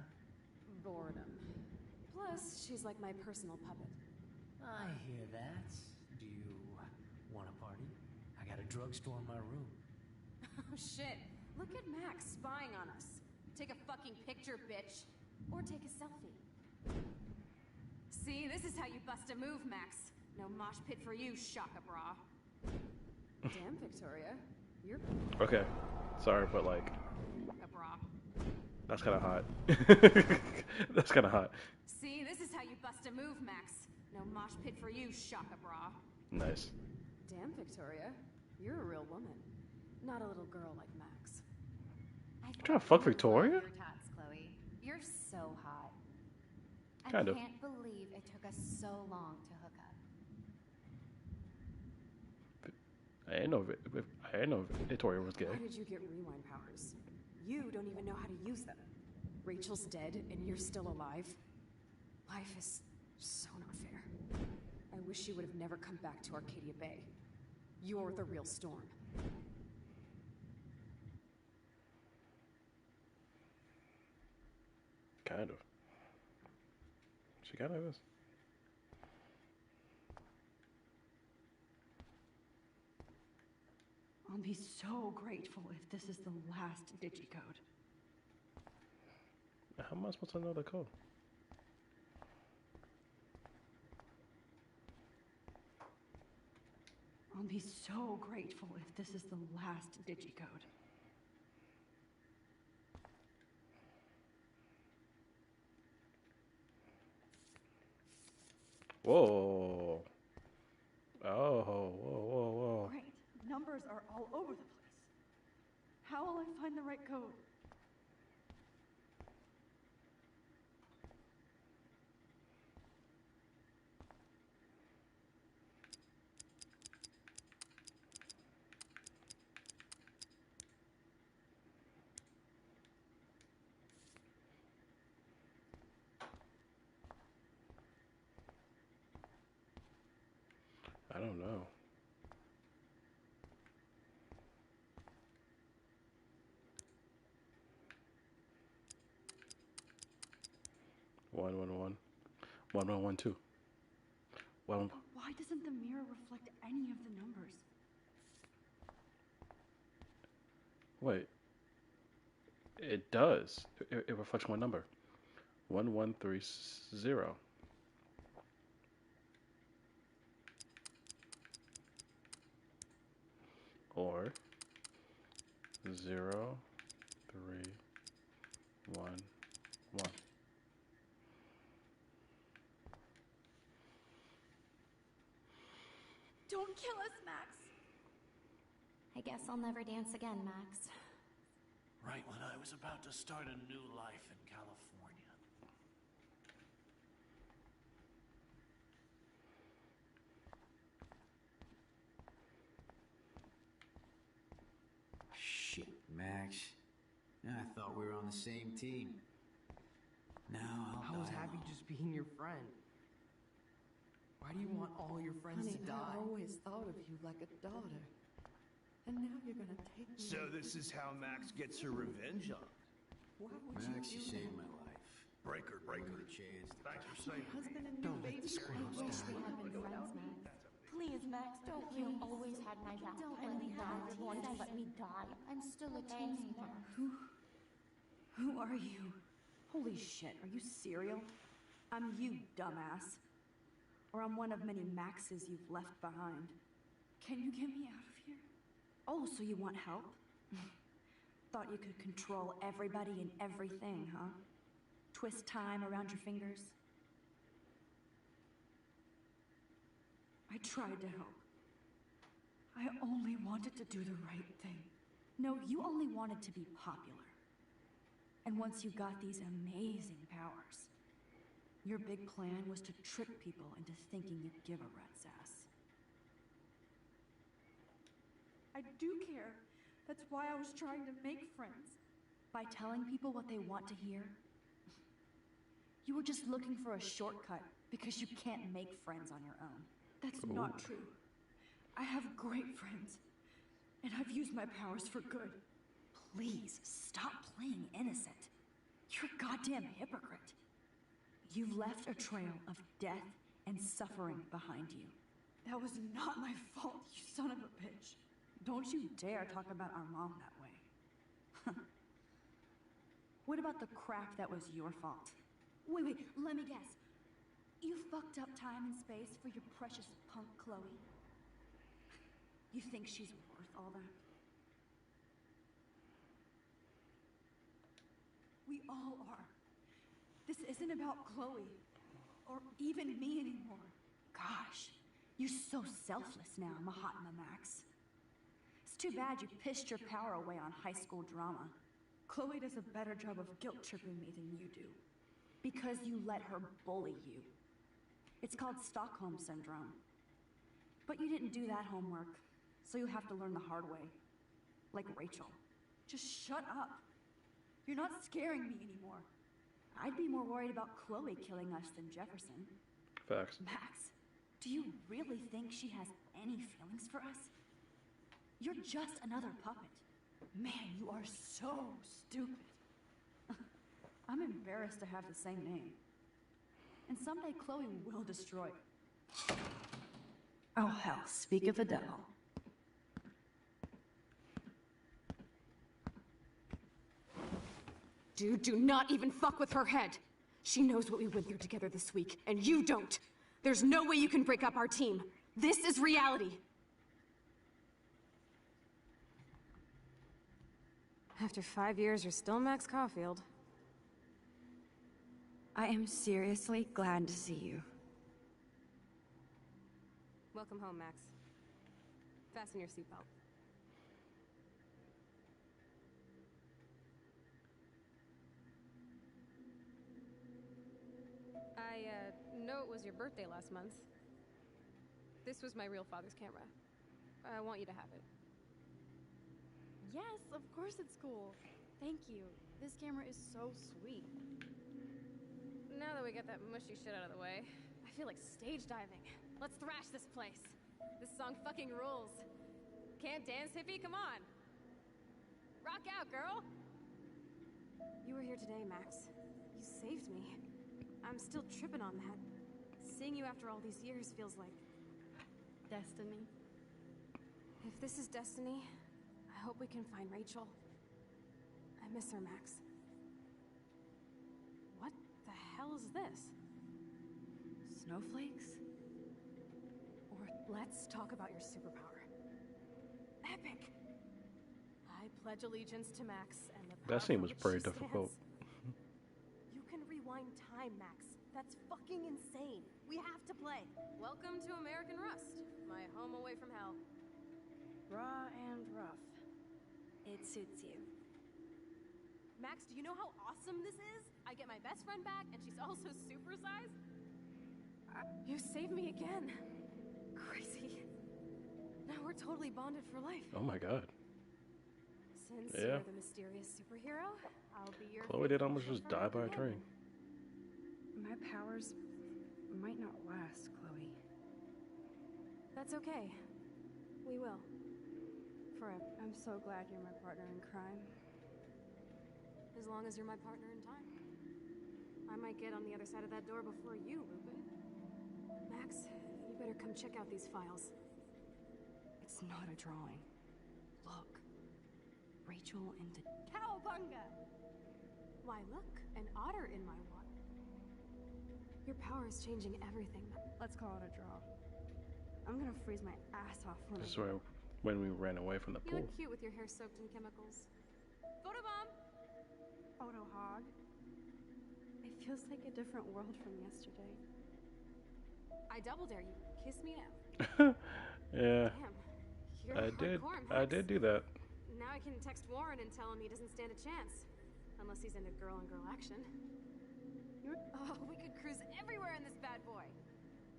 Boredom. Plus, she's like my personal puppet. I hear that. Do you want a party? I got a drugstore in my room. Oh shit. Look at Max spying on us. Take a fucking picture, bitch. Or take a selfie. See, this is how you bust a move, Max. No mosh pit for you, Shaka Bra. Damn, Victoria. You're Okay, sorry, but like, a bra. that's kind of hot. That's kind of hot. See, this is how you bust a move, Max. No mosh pit for you, Shaka Bra. Nice. Damn, Victoria. You're a real woman. Not a little girl like Max. You trying to fuck Victoria? Your tots, Chloe. You're so hot. Kind I of. can't believe it took us so long to hook up. I didn't know Victoria was gay. How did you get rewind powers? You don't even know how to use them. Rachel's dead and you're still alive. Life is so not fair. I wish she would have never come back to Arcadia Bay. You're the real Storm. Kind of. She kind of is. I'll be so grateful if this is the last digicode. How am I supposed to know the code? I'll be so grateful if this is the last digicode. Whoa. Oh, whoa, whoa, whoa. Great. Numbers are all over the place. How will I find the right code? I don't know. One, one, one. 1112. One. Why doesn't the mirror reflect any of the numbers? Wait. It does. It reflects one number. 1130. Or 0311. Don't kill us, Max. I guess I'll never dance again, Max. Right when I was about to start a new life in California. Shit, Max. I thought we were on the same team. Now I was happy just being your friend. Why do you want all your friends to die? I always thought of you like a daughter. And now you're gonna take me. So this is how Max gets her revenge on. Why would Max, you you do saved that? my life. Breaker, Give me a chance to Thanks for saying Husband and new Don't let baby. the squirrels Wish die. we had been friends, Max. Please, Max, don't. You always had my back. Don't let me die. You're going to let me die. I'm still a teenager. Who are you? Holy shit, are you serial? I'm you, dumbass. Or I'm one of many Maxes you've left behind. Can you get me out of here? Oh, so you want help? Thought you could control everybody and everything, huh? Twist time around your fingers? I tried to help. I only wanted to do the right thing. No, you only wanted to be popular. And once you got these amazing powers, your big plan was to trick people into thinking you'd give a rat's ass. I do care. That's why I was trying to make friends. By telling people what they want to hear. You were just looking for a shortcut because you can't make friends on your own. That's not true. I have great friends, and I've used my powers for good. Please, stop playing innocent. You're a goddamn hypocrite. You've left a trail of death and suffering behind you. That was not my fault, you son of a bitch. Don't you dare talk about our mom that way. What about the crap that was your fault? Wait, let me guess. You fucked up time and space for your precious punk Chloe. You think she's worth all that? We all are. This isn't about Chloe, or even me anymore. Gosh, you're so selfless now, Mahatma Max. It's too bad you pissed your power away on high school drama. Chloe does a better job of guilt-tripping me than you do. Because you let her bully you. It's called Stockholm Syndrome. But you didn't do that homework, so you have to learn the hard way. Like Rachel. Just shut up. You're not scaring me anymore. I'd be more worried about Chloe killing us than Jefferson. Facts. Max, do you really think she has any feelings for us? You're just another puppet. Man, you are so stupid. I'm embarrassed to have the same name. And someday Chloe will destroy it. Oh hell, speak of the devil. Dude, do not even fuck with her head. She knows what we went through together this week, and you don't. There's no way you can break up our team. This is reality. After 5 years, you're still Max Caulfield. I am seriously glad to see you. Welcome home, Max. Fasten your seatbelt. I know it was your birthday last month. This was my real father's camera. I want you to have it. Yes, of course it's cool. Thank you. This camera is so sweet. Now that we got that mushy shit out of the way, I feel like stage diving. Let's thrash this place. This song fucking rules. Can't dance, hippie? Come on. Rock out, girl. You were here today, Max. You saved me. I'm still tripping on that. Seeing you after all these years feels like destiny. If this is destiny, I hope we can find Rachel. I miss her, Max. What the hell is this? Snowflakes? Or let's talk about your superpower. Epic! I pledge allegiance to Max and the power That scene for was which pretty she difficult. stands. You can rewind time, Max. That's fucking insane. We have to play. Welcome to American Rust, my home away from hell. Raw and rough. It suits you. Max, do you know how awesome this is? I get my best friend back, and she's also supersized. You saved me again. Crazy. Now we're totally bonded for life. Oh my god. Since Yeah. you're the mysterious superhero, I'll be your Chloe did almost faithful just die by a companion. train. My powers might not last, Chloe. That's okay. We will. Forever. I'm so glad you're my partner in crime. As long as you're my partner in time. I might get on the other side of that door before you, Lupin. Max, you better come check out these files. It's not a drawing. Look. Rachel and the... Cowabunga! Why, look, an otter in my water. Your power is changing everything. Let's call it a draw. I'm gonna freeze my ass off when This is where when we ran away from the You pool. look cute with your hair soaked in chemicals. Photobomb! Photo hog. It feels like a different world from yesterday. I double dare you. Kiss me now. Yeah. Damn, I did do that. Now I can text Warren and tell him he doesn't stand a chance. Unless he's into girl-on-girl action. Oh, we could cruise everywhere in this bad boy.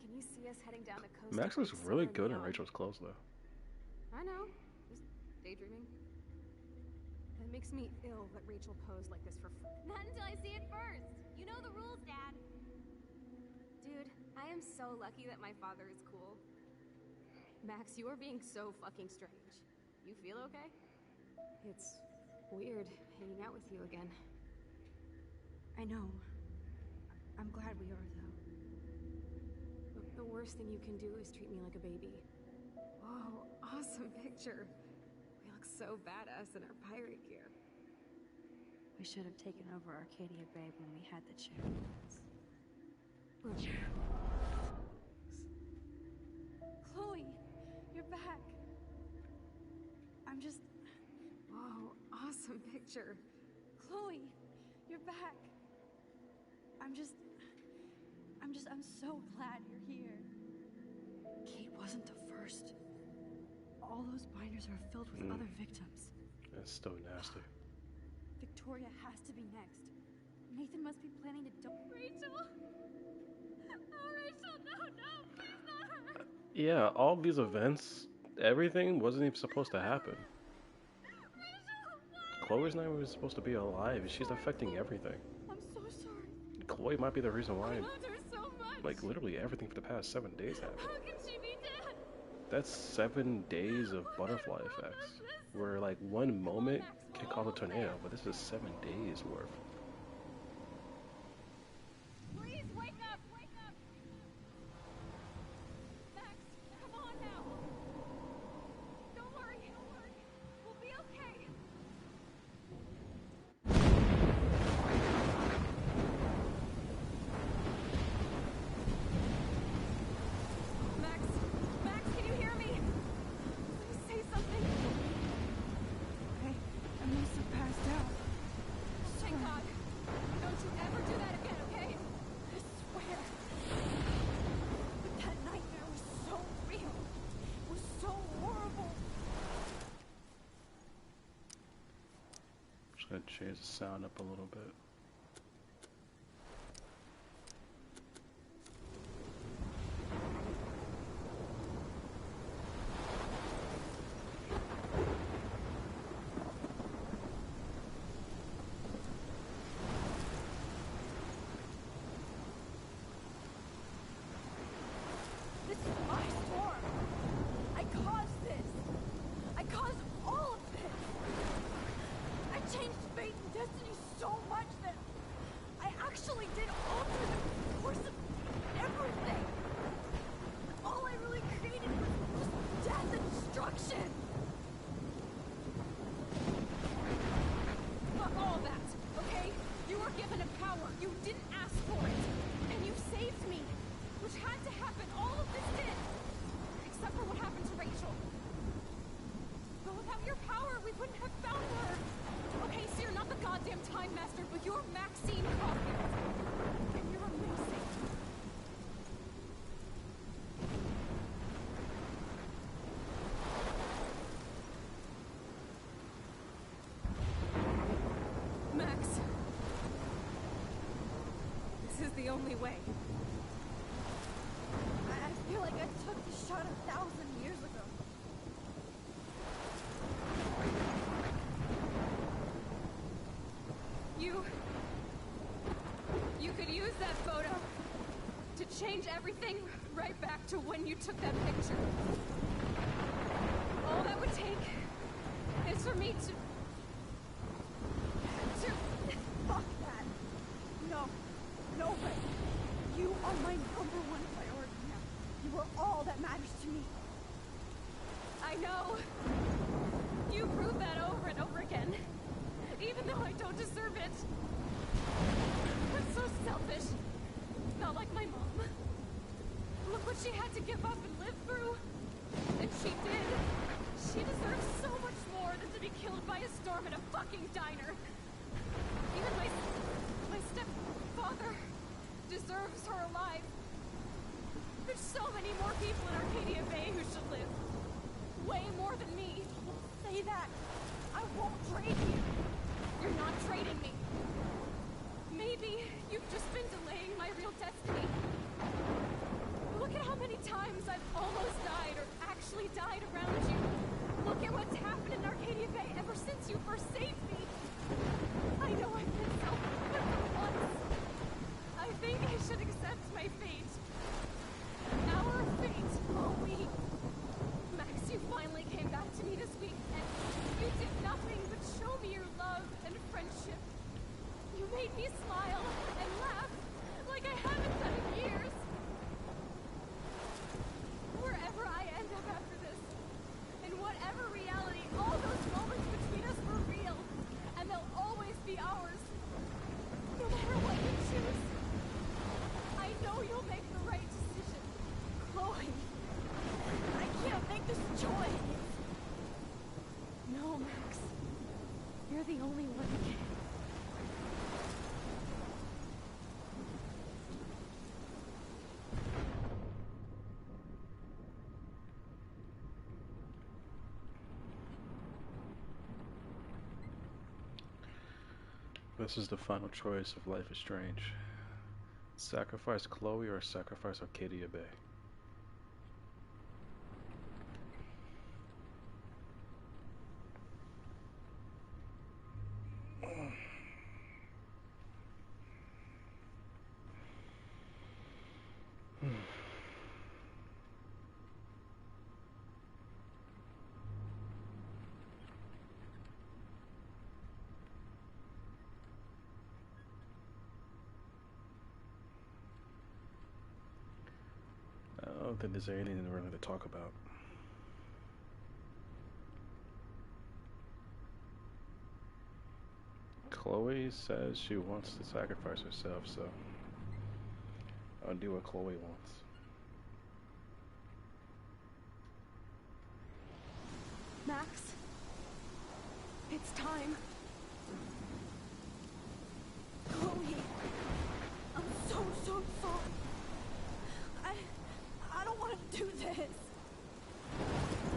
Can you see us heading down the coast? Max looks really good in Rachel's clothes, though. I know. Just daydreaming. It makes me ill that Rachel posed like this for Not until I see it first. You know the rules, Dad. Dude, I am so lucky that my father is cool. Max, you are being so fucking strange. You feel okay? It's weird hanging out with you again. I know. I'm glad we are, though. Look, the worst thing you can do is treat me like a baby. Whoa, awesome picture. We look so badass in our pirate gear. We should have taken over Arcadia Bay when we had the chance. Chloe, you're back. I'm just... Whoa, awesome picture. Chloe, you're back. I'm so glad you're here. Kate wasn't the first. All those binders are filled with other victims. That's so nasty. Victoria has to be next. Nathan must be planning to Rachel? Oh, Rachel, no, please not her. Yeah, all these events, everything wasn't even supposed to happen. Chloe's not even supposed to be alive. She's affecting everything. I'm so sorry. Chloe might be the reason why, I loved her so much. like, literally everything for the past 7 days happened. How can she be dead? That's 7 days of butterfly effects, where, like, one moment can cause a tornado, but this is 7 days worth. Please wake up, Max, come on now. Don't worry. We'll be okay. Max, can you hear me? Please say something. I must have passed out. Thank God. Don't you ever do that again, okay? I swear. But that nightmare was so real. It was so horrible. Just gonna change the sound up a little bit. This is my storm. I caused this. I caused all of this. I changed fate and destiny so much that I actually did alter the course of everything. All I really created was death and destruction. Fuck all that, okay? You were given a power. You didn't ask for it. And you saved me. Which had to happen. All of this did. Except for what happened to Rachel. But without your power, we wouldn't have found her. Okay, so you're not the goddamn Time Master, but you're Maxine Caulfield. And you're amazing. Max. This is the only way. I feel like I took the shot 1,000 years ago. You could use that photo to change everything right back to when you took that picture. All that would take is for me to... Fuck that. No way. You are my #1 priority now. You are all that matters to me. I know. You prove that over and over again. Even though I don't deserve it. I'm so selfish. Not like my mom. Look what she had to give up and live through. And she did. She deserves so much more than to be killed by a storm in a fucking diner. Even my stepfather deserves her alive. There's so many more people in Arcadia Bay who should live. Way more than died around you. Look at what's happened in Arcadia Bay ever since you first saved me. I know I've been selfish, but for once, I think I should accept my fate. Our fate, Chloe. Max, you finally came back to me this week, and you did nothing but show me your love and friendship. You made me smile and laugh like I haven't done in years. Wherever I end up after this, in whatever reality, all those moments between us were real, and they'll always be ours. No matter what you choose, I know you'll make the right decision. Chloe, I can't make this choice. No, Max. You're the only one who can. This is the final choice of Life is Strange. Sacrifice Chloe or sacrifice Arcadia Bay? I don't think there's anything really to talk about. Chloe says she wants to sacrifice herself, so I'll do what Chloe wants. Max, it's time. Chloe, I'm so sorry. I don't want to do this.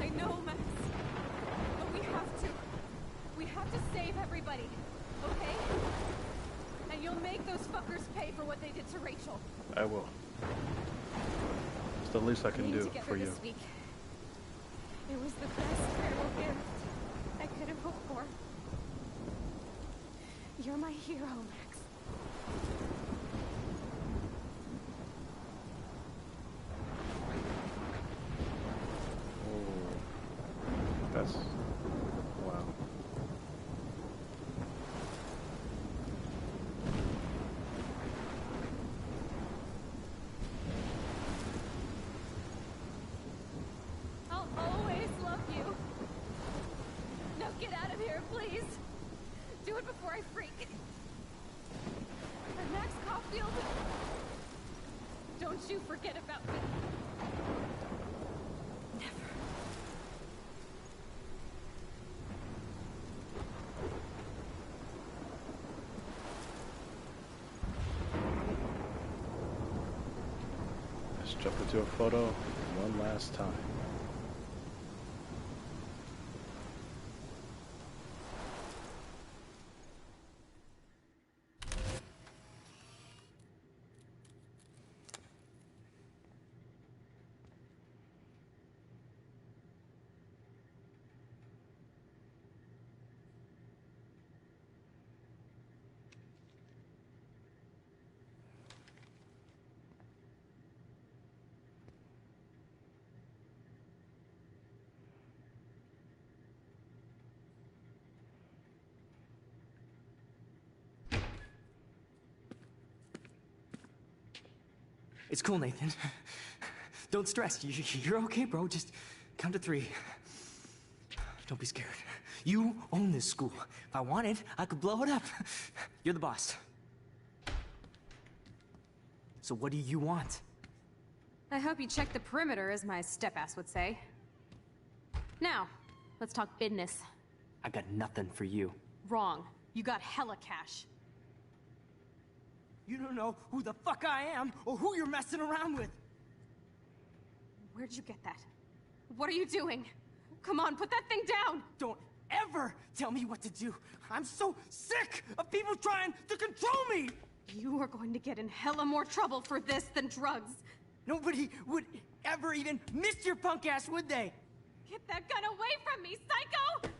I know, Max, but we have to. We have to save everybody, okay? And you'll make those fuckers pay for what they did to Rachel. I will. It's the least I can do for you. This week. It was the best farewell gift I could have hoped for. You're my hero, Max. Oh, that's wow. I'll always love you. Now get out of here, please. Do it before I freak. And Max Caulfield, don't you forget about me. Never. Let's jump into a photo one last time. It's cool, Nathan. Don't stress. You're okay, bro. Just count to 3. Don't be scared. You own this school. If I wanted, I could blow it up. You're the boss. So what do you want? I hope you check the perimeter, as my step-ass would say. Now, let's talk business. I got nothing for you. Wrong. You got hella cash. You don't know who the fuck I am or who you're messing around with. Where'd you get that? What are you doing? Come on, put that thing down! Don't ever tell me what to do. I'm so sick of people trying to control me! You are going to get in hella more trouble for this than drugs. Nobody would ever even miss your punk ass, would they? Get that gun away from me, psycho!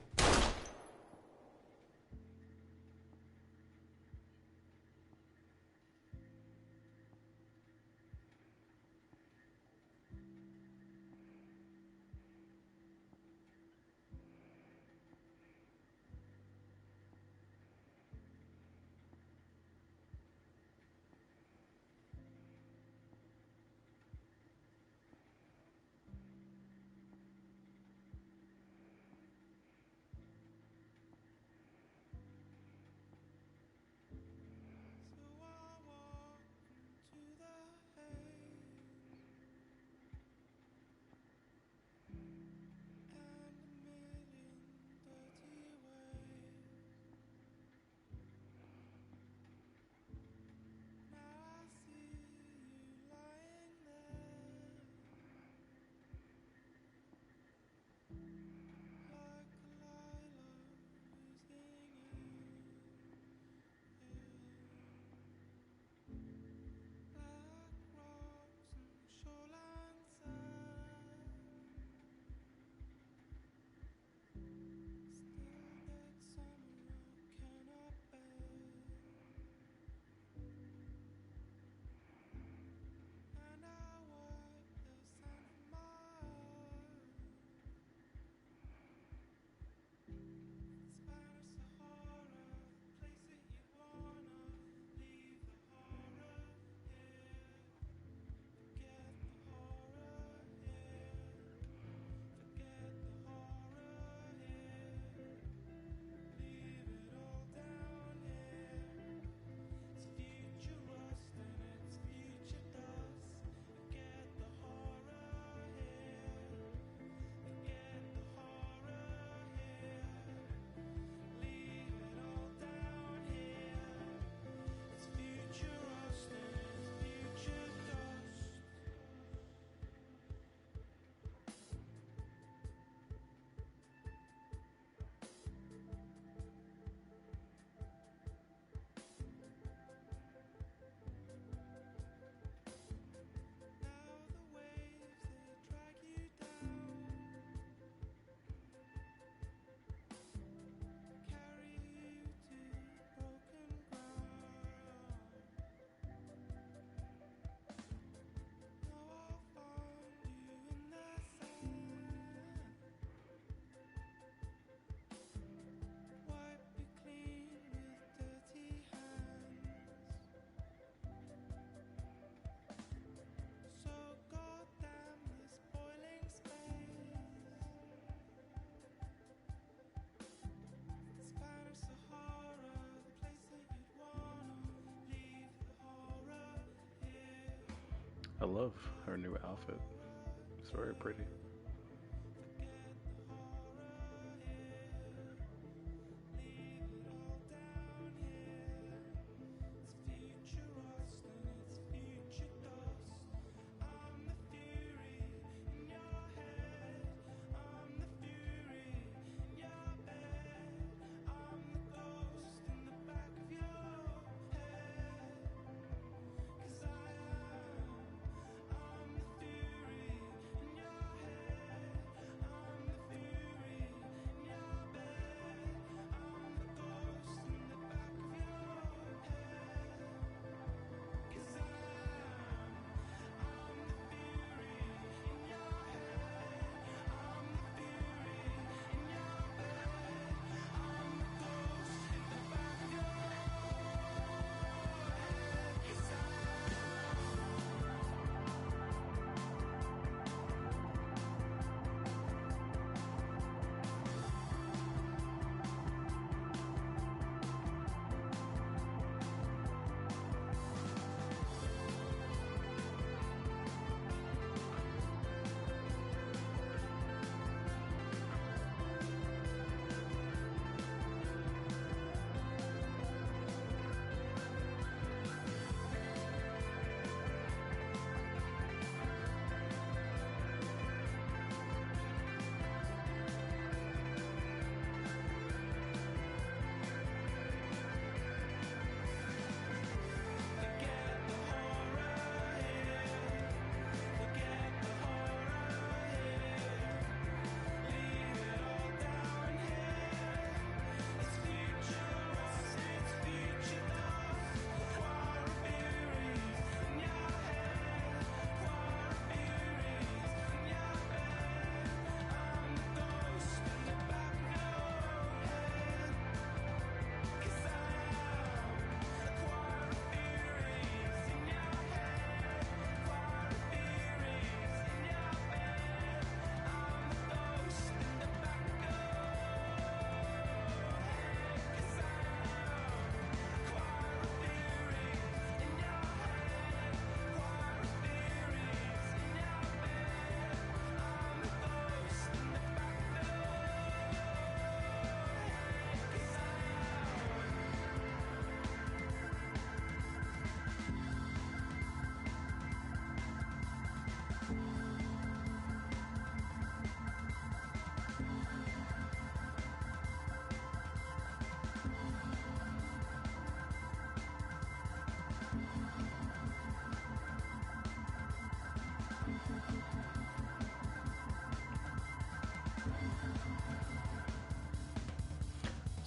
I love her new outfit. It's very pretty.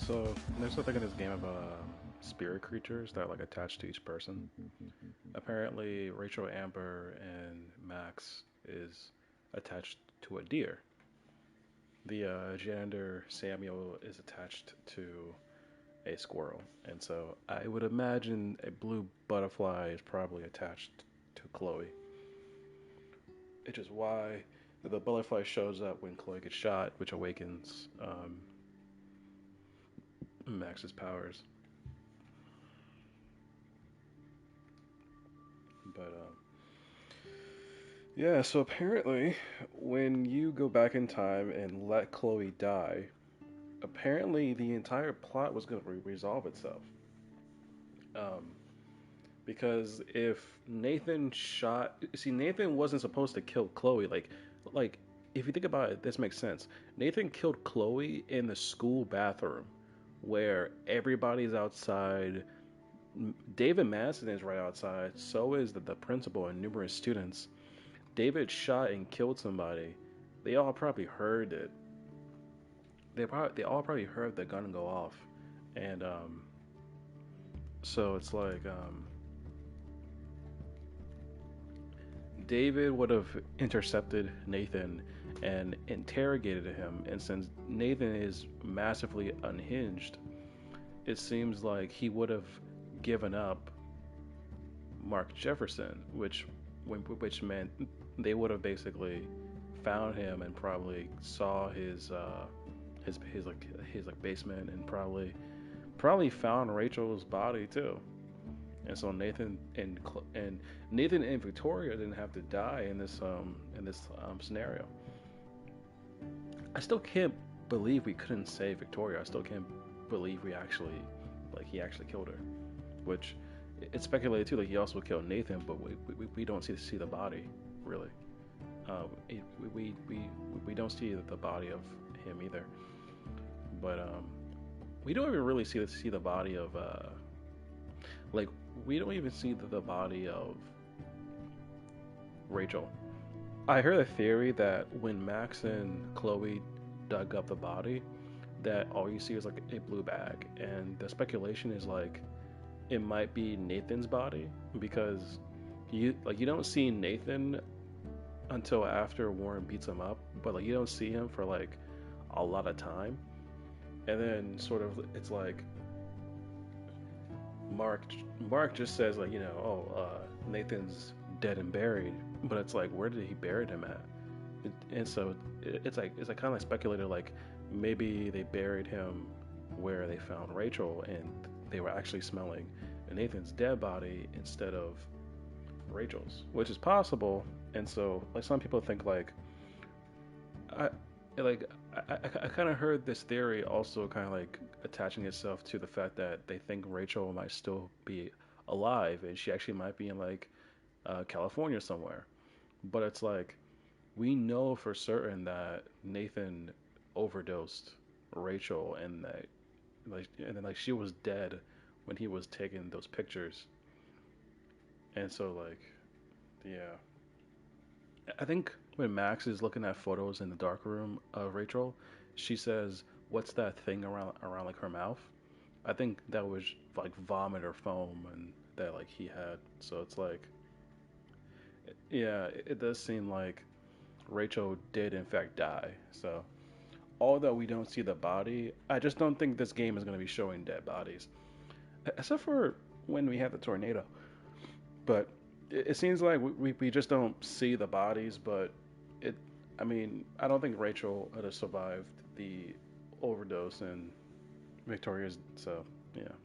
So there's a thing in this game about spirit creatures that are like attached to each person. Apparently, Rachel Amber and Max is attached to a deer. The janitor Samuel is attached to a squirrel, and so I would imagine a blue butterfly is probably attached to Chloe. Which is why the butterfly shows up when Chloe gets shot, which awakens Max's powers. But yeah, so apparently, when you go back in time and let Chloe die, apparently the entire plot was going to resolve itself. Um, because if Nathan shot, see, Nathan wasn't supposed to kill Chloe. Like if you think about it, this makes sense. Nathan killed Chloe in the school bathroom, where everybody's outside. David Madison is right outside. So is the principal and numerous students. David shot and killed somebody. They all probably heard it. They all probably heard the gun go off, and so it's like David would have intercepted Nathan and interrogated him, and since Nathan is massively unhinged, it seems like he would have given up Mark Jefferson, which meant they would have basically found him and probably saw his basement and probably found Rachel's body too. And so Nathan and Victoria didn't have to die in this scenario. I still can't believe we couldn't save Victoria. I still can't believe he actually killed her. Which it's speculated too. Like he also killed Nathan, but we don't see the body really. We don't see the body of him either. But we don't even really see the body of like we don't even see the body of Rachel. I heard a theory that when Max and Chloe dug up the body, that all you see is like a blue bag, and the speculation is like it might be Nathan's body because you don't see Nathan until after Warren beats him up, but like you don't see him for like a lot of time, and then sort of it's like Mark just says like Nathan's dead and buried, but it's like where did he bury him at? And so it's like kind of like speculated like maybe they buried him where they found Rachel and they were actually smelling Nathan's dead body instead of Rachel's, which is possible. And so like some people think like I like I kind of heard this theory also kind of like attaching itself to the fact that they think Rachel might still be alive and she actually might be in like California somewhere. But it's like we know for certain that Nathan overdosed Rachel and that and then like she was dead when he was taking those pictures. And so like yeah, I think when Max is looking at photos in the dark room of Rachel, she says, "What's that thing around like her mouth?" I think that was like vomit or foam, and that like he had. So it's like, yeah, it does seem like Rachel did in fact die. So although we don't see the body, I just don't think this game is going to be showing dead bodies, except for when we have the tornado. But it seems like we just don't see the bodies, but it. I mean, I don't think Rachel would have survived the overdose and Victoria's. So yeah,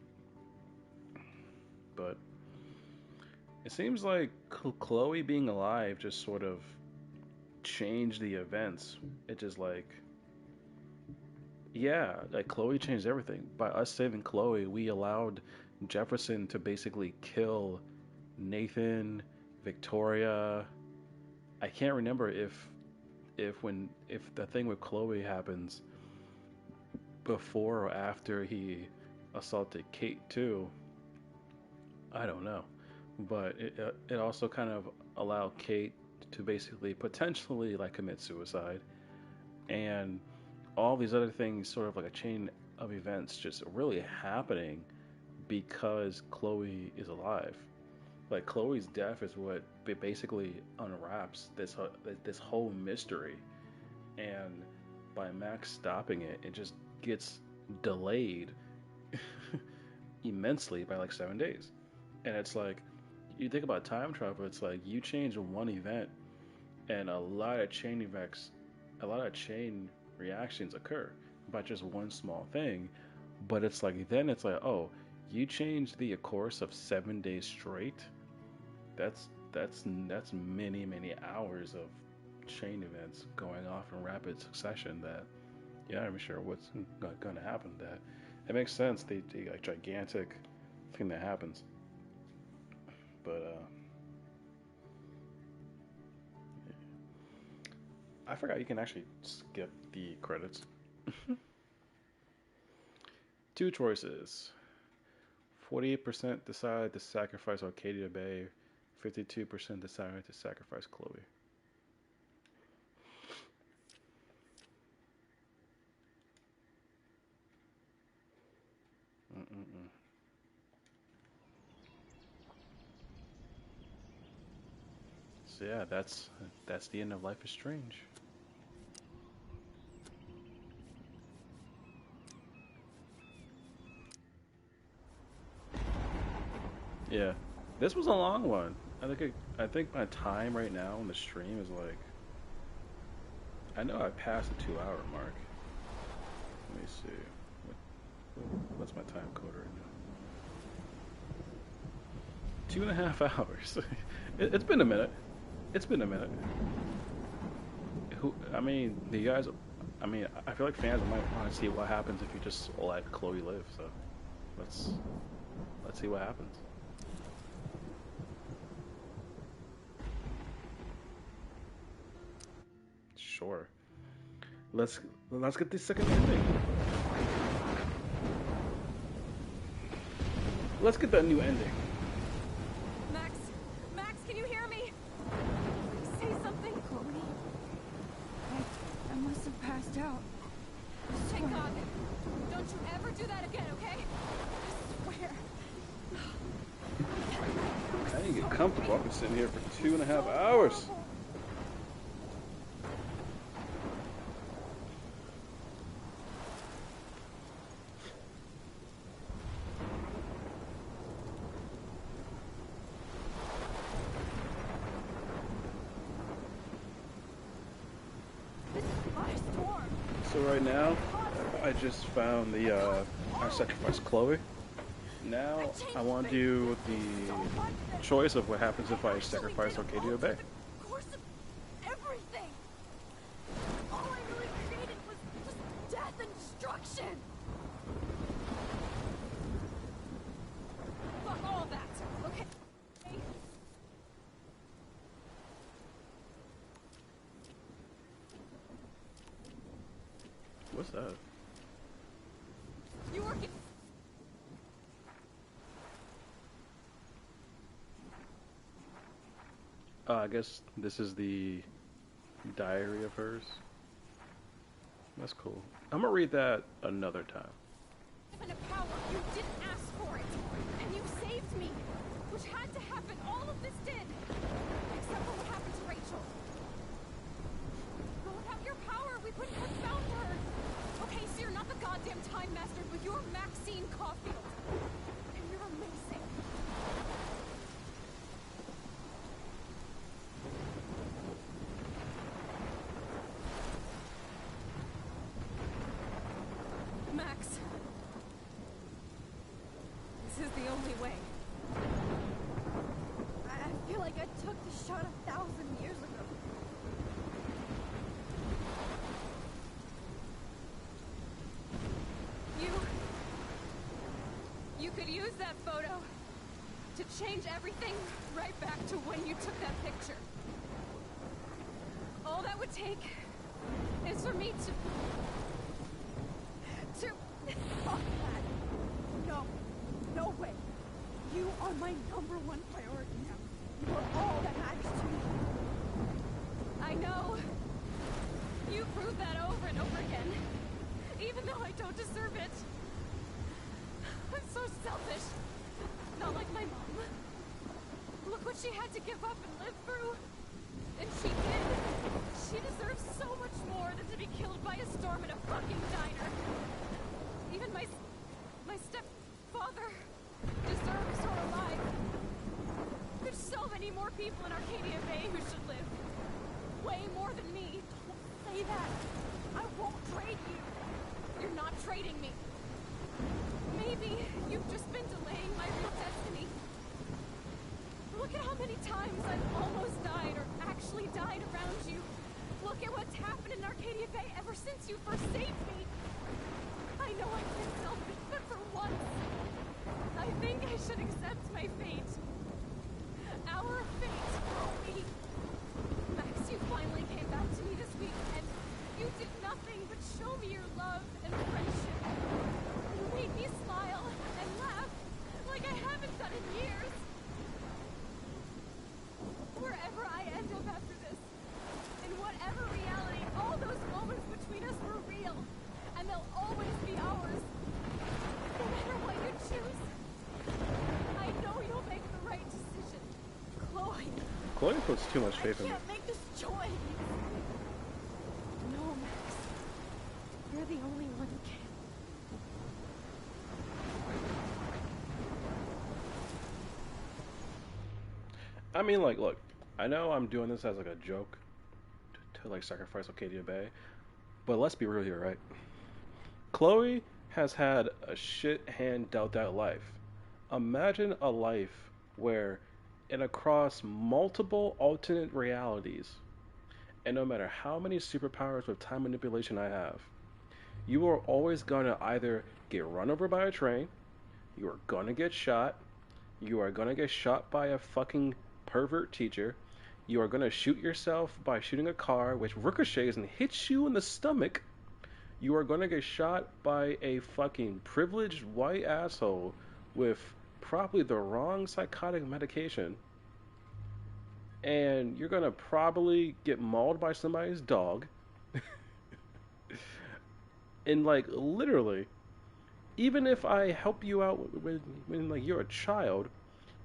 but it seems like Chloe being alive just sort of changed the events. It just like yeah, like Chloe changed everything. By us saving Chloe, we allowed Jefferson to basically kill Nathan, Victoria. I can't remember if the thing with Chloe happens before or after he assaulted Kate too. I don't know, but it also kind of allowed Kate to basically potentially like commit suicide, and all these other things sort of like a chain of events just really happening because Chloe is alive. Like Chloe's death is what basically unwraps this whole mystery, and by Max stopping it, it just gets delayed immensely by like 7 days. And it's like you think about time travel, it's like you change one event, and a lot of chain effects, a lot of chain reactions occur by just one small thing. But it's like then it's like, oh, you change the course of 7 days straight. That's many hours of chain events going off in rapid succession that you're not even sure what's going to happen. That it makes sense. The like gigantic thing that happens, but I forgot you can actually skip the credits. Two choices. 48% decide to sacrifice Arcadia Bay. 52% decide to sacrifice Chloe. Mm-mm-mm. So yeah, that's the end of Life is Strange. Yeah, this was a long one. I think my time right now on the stream is like, I know I passed the 2 hour mark. Let me see. What's my time code right now? 2.5 hours. It's been a minute. It's been a minute. I mean, the guys. I mean, I feel like fans might want to see what happens if you just let Chloe live. So let's see what happens. Sure. Let's get the second ending. Let's get that new ending. Max, can you hear me? Say something. Chloe, I must have passed out. Thank God. Don't you ever do that again, okay? I swear. I didn't get comfortable. I've been sitting here for 2.5 hours. So right now, I just found the I sacrificed Chloe. Now I want to do the choice of what happens if I sacrifice Arcadia Bay. Course of everything. All I really created was just death and destruction. Fuck all that, okay? What's that? You working? I guess this is the diary of hers. That's cool. I'm gonna read that another time. Given a power, you didn't ask for it, and you saved me, which had to happen. All of this did, except for what happened to Rachel. But without your power, we couldn't have found her. Okay, so you're not the goddamn Time Master, but you're Maxine Caulfield, and you're amazing. Max. This is the only way. I feel like I took the shot 1,000 years ago. You could use that photo to change everything right back to when you took that picture. All that would take is for me to... Fuck that. No. No way. You are my #1 priority now. You are all that matters to me. I know. You proved that over and over again. even though I don't deserve it. I'm so selfish. Not like my mom. Look what she had to give up and live through. And she did. She deserves so much more than to be killed by a storm in a fucking diner. Even my stepfather deserves her alive. There's so many more people in Arcadia Bay who should live. Way more than me. Don't say that. I won't trade you. You're not trading me. Maybe you've just been delaying my real destiny. Look at how many times I've almost died or actually died around you. Look at what's happened in Arcadia Bay ever since you first saved me. I know I've been selfish, but for once, I think I should accept my fate. Our fate, Chloe. Max, you finally came back to me this week, and you did nothing but show me your love and friendship. You made me smile and laugh like I haven't done in years. Wherever I end up after this, in whatever reality, all those moments between us were real, and they'll always be ours. No matter what you choose, I know you'll make the right decision. Chloe. Chloe puts too much faith in me. I can't make this choice. No, Max. You're the only one who can. I mean, like, look, I know I'm doing this as like a joke to like sacrifice Arcadia Bay, but let's be real here, right? Chloe has had a shit hand dealt out life. Imagine a life where, and across multiple alternate realities, and no matter how many superpowers with time manipulation I have, you are always gonna either get run over by a train, you are gonna get shot, you are gonna get shot by a fucking pervert teacher, you are gonna shoot yourself by shooting a car which ricochets and hits you in the stomach, you are gonna get shot by a fucking privileged white asshole with probably the wrong psychotic medication, and you're gonna probably get mauled by somebody's dog. And like literally, even if I help you out when like you're a child,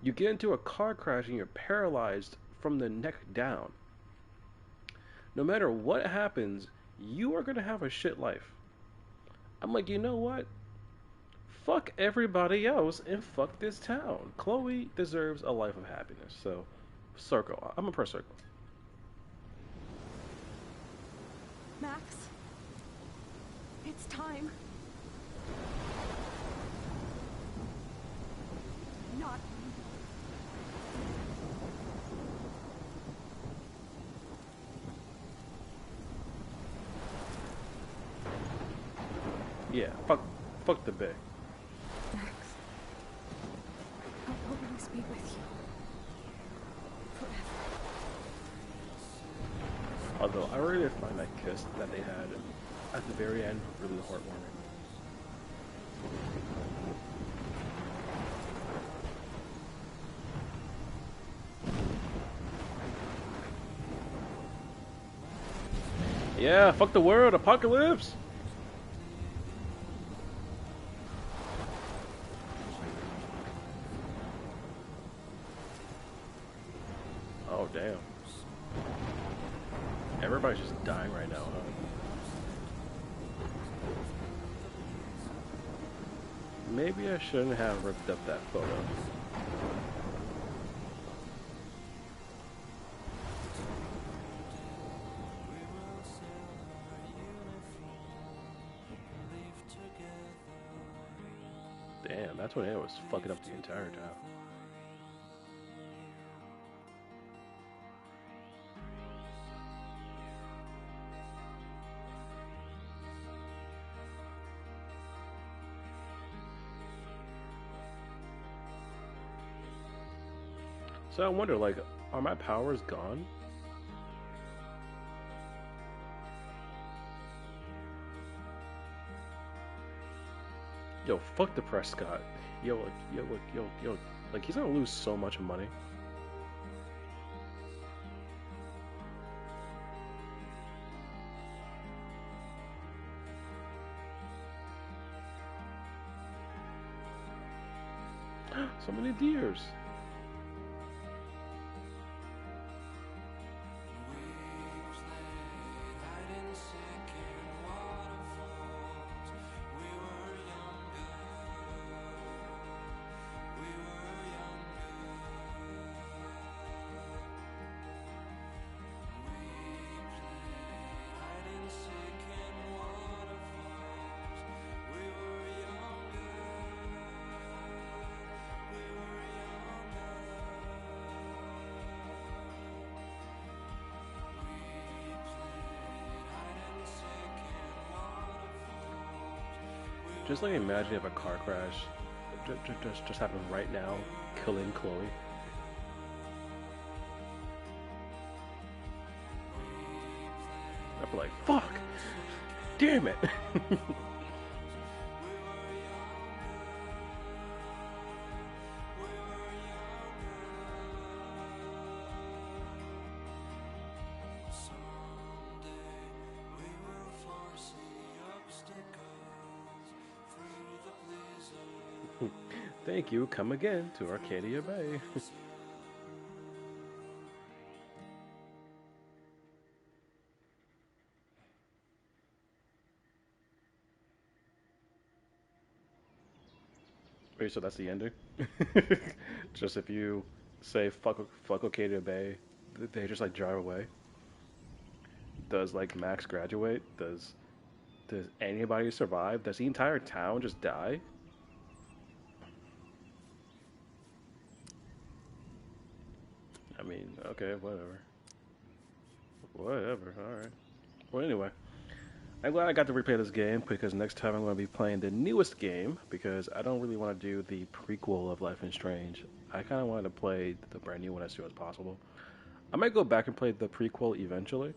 you get into a car crash and you're paralyzed from the neck down. No matter what happens, you are gonna have a shit life. I'm like, you know what? Fuck everybody else and fuck this town. Chloe deserves a life of happiness. So, circle. I'm a press circle. Max, it's time. Not. Yeah, fuck the bay. Max, I'll always be with you. Forever. Although I really did find that kiss that they had at the very end really heartwarming. Yeah, fuck the world, apocalypse! Oh, damn. Everybody's just dying right now, huh? Maybe I shouldn't have ripped up that photo. Damn, that tornado was fucking up the entire town. So I wonder, like, are my powers gone? Yo, fuck the Prescott. Yo, like, he's gonna lose so much money. So many deers. Just like imagine if a car crash just happened right now, killing Chloe. I'd be like, fuck! Damn it! Thank you, come again to Arcadia Bay. Wait, so that's the ending? Just if you say fuck Arcadia Bay, they just like drive away. Does like Max graduate? Does anybody survive? Does the entire town just die? I mean, okay, whatever. Whatever, alright. Well, anyway, I'm glad I got to replay this game because next time I'm going to be playing the newest game because I don't really want to do the prequel of Life is Strange. I kind of wanted to play the brand new one as soon as possible. I might go back and play the prequel eventually,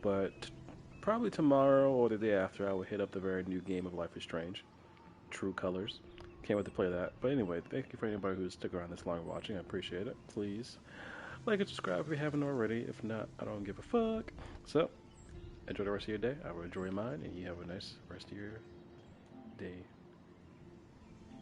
but probably tomorrow or the day after I will hit up the very new game of Life is Strange, True Colors. Can't wait to play that. But anyway, thank you for anybody who's stuck around this long watching. I appreciate it. Please like and subscribe if you haven't already. If not, I don't give a fuck. So, enjoy the rest of your day. I will enjoy mine, and you have a nice rest of your day.